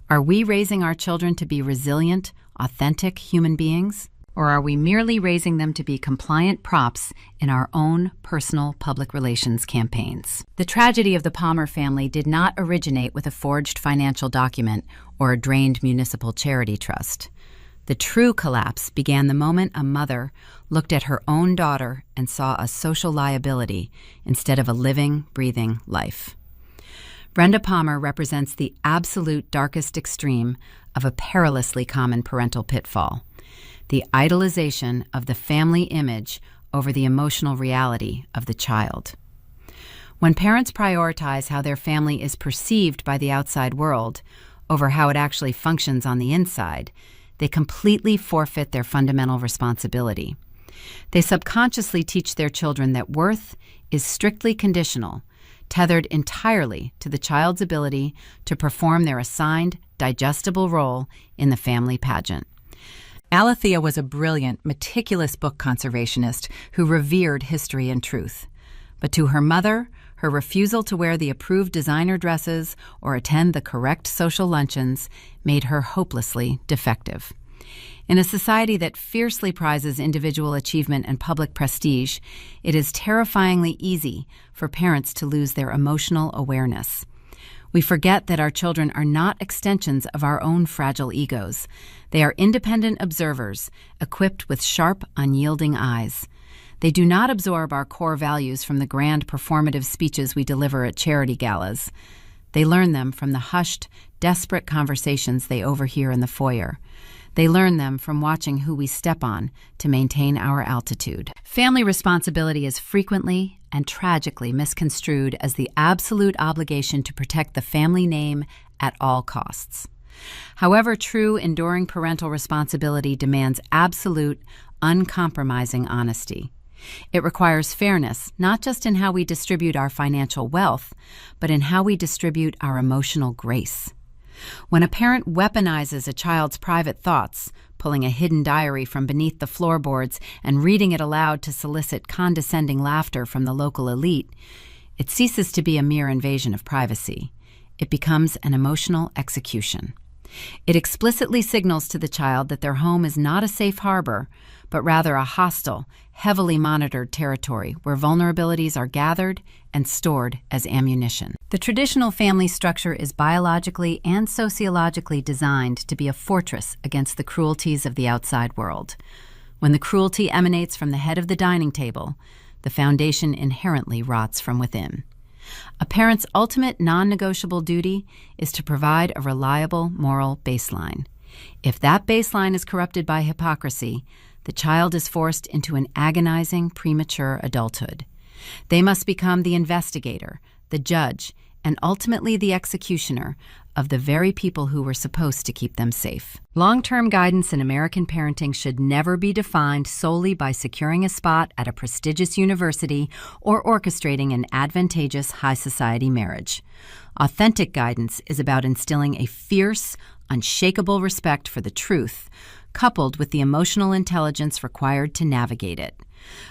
Are we raising our children to be resilient, authentic human beings? Or are we merely raising them to be compliant props in our own personal public relations campaigns? The tragedy of the Palmer family did not originate with a forged financial document or a drained municipal charity trust. The true collapse began the moment a mother looked at her own daughter and saw a social liability instead of a living, breathing life. Brenda Palmer represents the absolute darkest extreme of a perilously common parental pitfall: the idolization of the family image over the emotional reality of the child. When parents prioritize how their family is perceived by the outside world over how it actually functions on the inside, they completely forfeit their fundamental responsibility. They subconsciously teach their children that worth is strictly conditional, tethered entirely to the child's ability to perform their assigned, digestible role in the family pageant. Alethea was a brilliant, meticulous book conservationist who revered history and truth. But to her mother, her refusal to wear the approved designer dresses or attend the correct social luncheons made her hopelessly defective. In a society that fiercely prizes individual achievement and public prestige, it is terrifyingly easy for parents to lose their emotional awareness. We forget that our children are not extensions of our own fragile egos. They are independent observers, equipped with sharp, unyielding eyes. They do not absorb our core values from the grand performative speeches we deliver at charity galas. They learn them from the hushed, desperate conversations they overhear in the foyer. They learn them from watching who we step on to maintain our altitude. Family responsibility is frequently and tragically misconstrued as the absolute obligation to protect the family name at all costs. However, true, enduring parental responsibility demands absolute, uncompromising honesty. It requires fairness, not just in how we distribute our financial wealth, but in how we distribute our emotional grace. When a parent weaponizes a child's private thoughts, pulling a hidden diary from beneath the floorboards and reading it aloud to solicit condescending laughter from the local elite, it ceases to be a mere invasion of privacy. It becomes an emotional execution. It explicitly signals to the child that their home is not a safe harbor, but rather a hostile, heavily monitored territory where vulnerabilities are gathered and stored as ammunition. The traditional family structure is biologically and sociologically designed to be a fortress against the cruelties of the outside world. When the cruelty emanates from the head of the dining table, the foundation inherently rots from within. A parent's ultimate non-negotiable duty is to provide a reliable moral baseline. If that baseline is corrupted by hypocrisy, the child is forced into an agonizing premature adulthood. They must become the investigator, the judge, and ultimately the executioner of the very people who were supposed to keep them safe. Long-term guidance in American parenting should never be defined solely by securing a spot at a prestigious university or orchestrating an advantageous high society marriage. Authentic guidance is about instilling a fierce, unshakable respect for the truth, coupled with the emotional intelligence required to navigate it.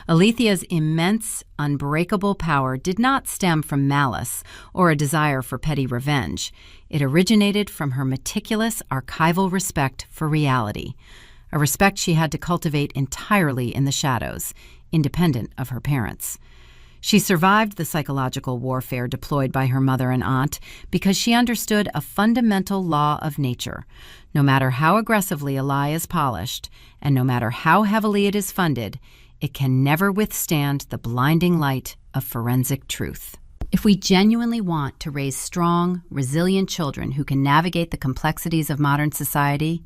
Alethea's immense, unbreakable power did not stem from malice or a desire for petty revenge. It originated from her meticulous, archival respect for reality, a respect she had to cultivate entirely in the shadows, independent of her parents. She survived the psychological warfare deployed by her mother and aunt because she understood a fundamental law of nature. No matter how aggressively a lie is polished, and no matter how heavily it is funded, it can never withstand the blinding light of forensic truth. If we genuinely want to raise strong, resilient children who can navigate the complexities of modern society,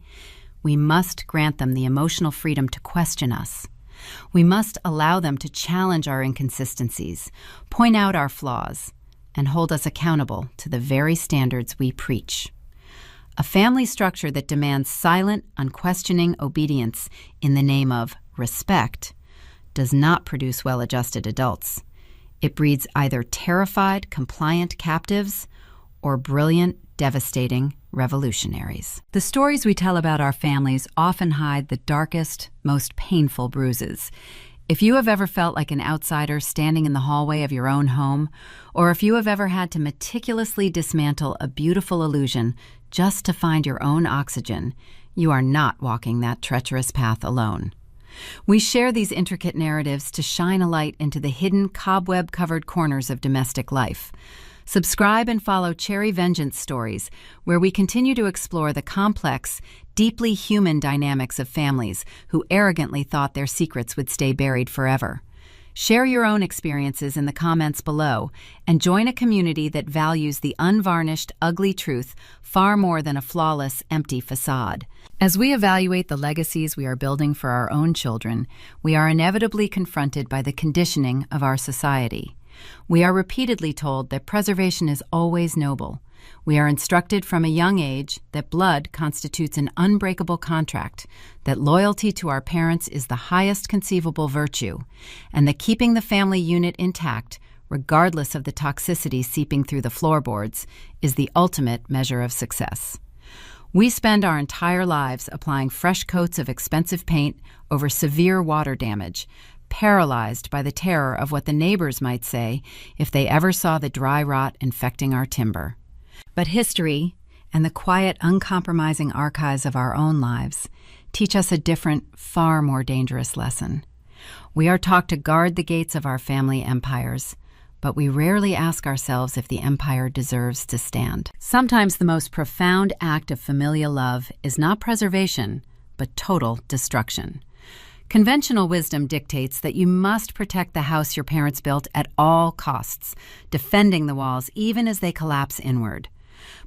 we must grant them the emotional freedom to question us. We must allow them to challenge our inconsistencies, point out our flaws, and hold us accountable to the very standards we preach. A family structure that demands silent, unquestioning obedience in the name of respect does not produce well-adjusted adults. It breeds either terrified, compliant captives or brilliant, devastating revolutionaries. The stories we tell about our families often hide the darkest, most painful bruises. If you have ever felt like an outsider standing in the hallway of your own home, or if you have ever had to meticulously dismantle a beautiful illusion just to find your own oxygen, you are not walking that treacherous path alone. We share these intricate narratives to shine a light into the hidden, cobweb-covered corners of domestic life. Subscribe and follow Cherry Vengeance Stories, where we continue to explore the complex, deeply human dynamics of families who arrogantly thought their secrets would stay buried forever. Share your own experiences in the comments below and join a community that values the unvarnished, ugly truth far more than a flawless, empty facade. As we evaluate the legacies we are building for our own children, we are inevitably confronted by the conditioning of our society. We are repeatedly told that preservation is always noble. We are instructed from a young age that blood constitutes an unbreakable contract, that loyalty to our parents is the highest conceivable virtue, and that keeping the family unit intact, regardless of the toxicity seeping through the floorboards, is the ultimate measure of success. We spend our entire lives applying fresh coats of expensive paint over severe water damage, paralyzed by the terror of what the neighbors might say if they ever saw the dry rot infecting our timber. But history and the quiet, uncompromising archives of our own lives teach us a different, far more dangerous lesson. We are taught to guard the gates of our family empires, but we rarely ask ourselves if the empire deserves to stand. Sometimes the most profound act of familial love is not preservation, but total destruction. Conventional wisdom dictates that you must protect the house your parents built at all costs, defending the walls even as they collapse inward.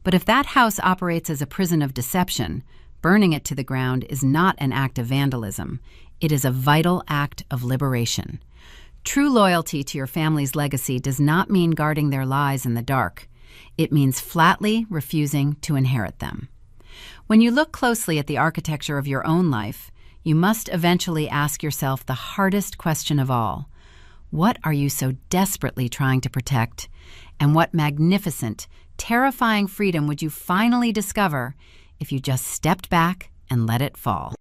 But if that house operates as a prison of deception, burning it to the ground is not an act of vandalism. It is a vital act of liberation. True loyalty to your family's legacy does not mean guarding their lies in the dark. It means flatly refusing to inherit them. When you look closely at the architecture of your own life, you must eventually ask yourself the hardest question of all. What are you so desperately trying to protect? And what magnificent, terrifying freedom would you finally discover if you just stepped back and let it fall?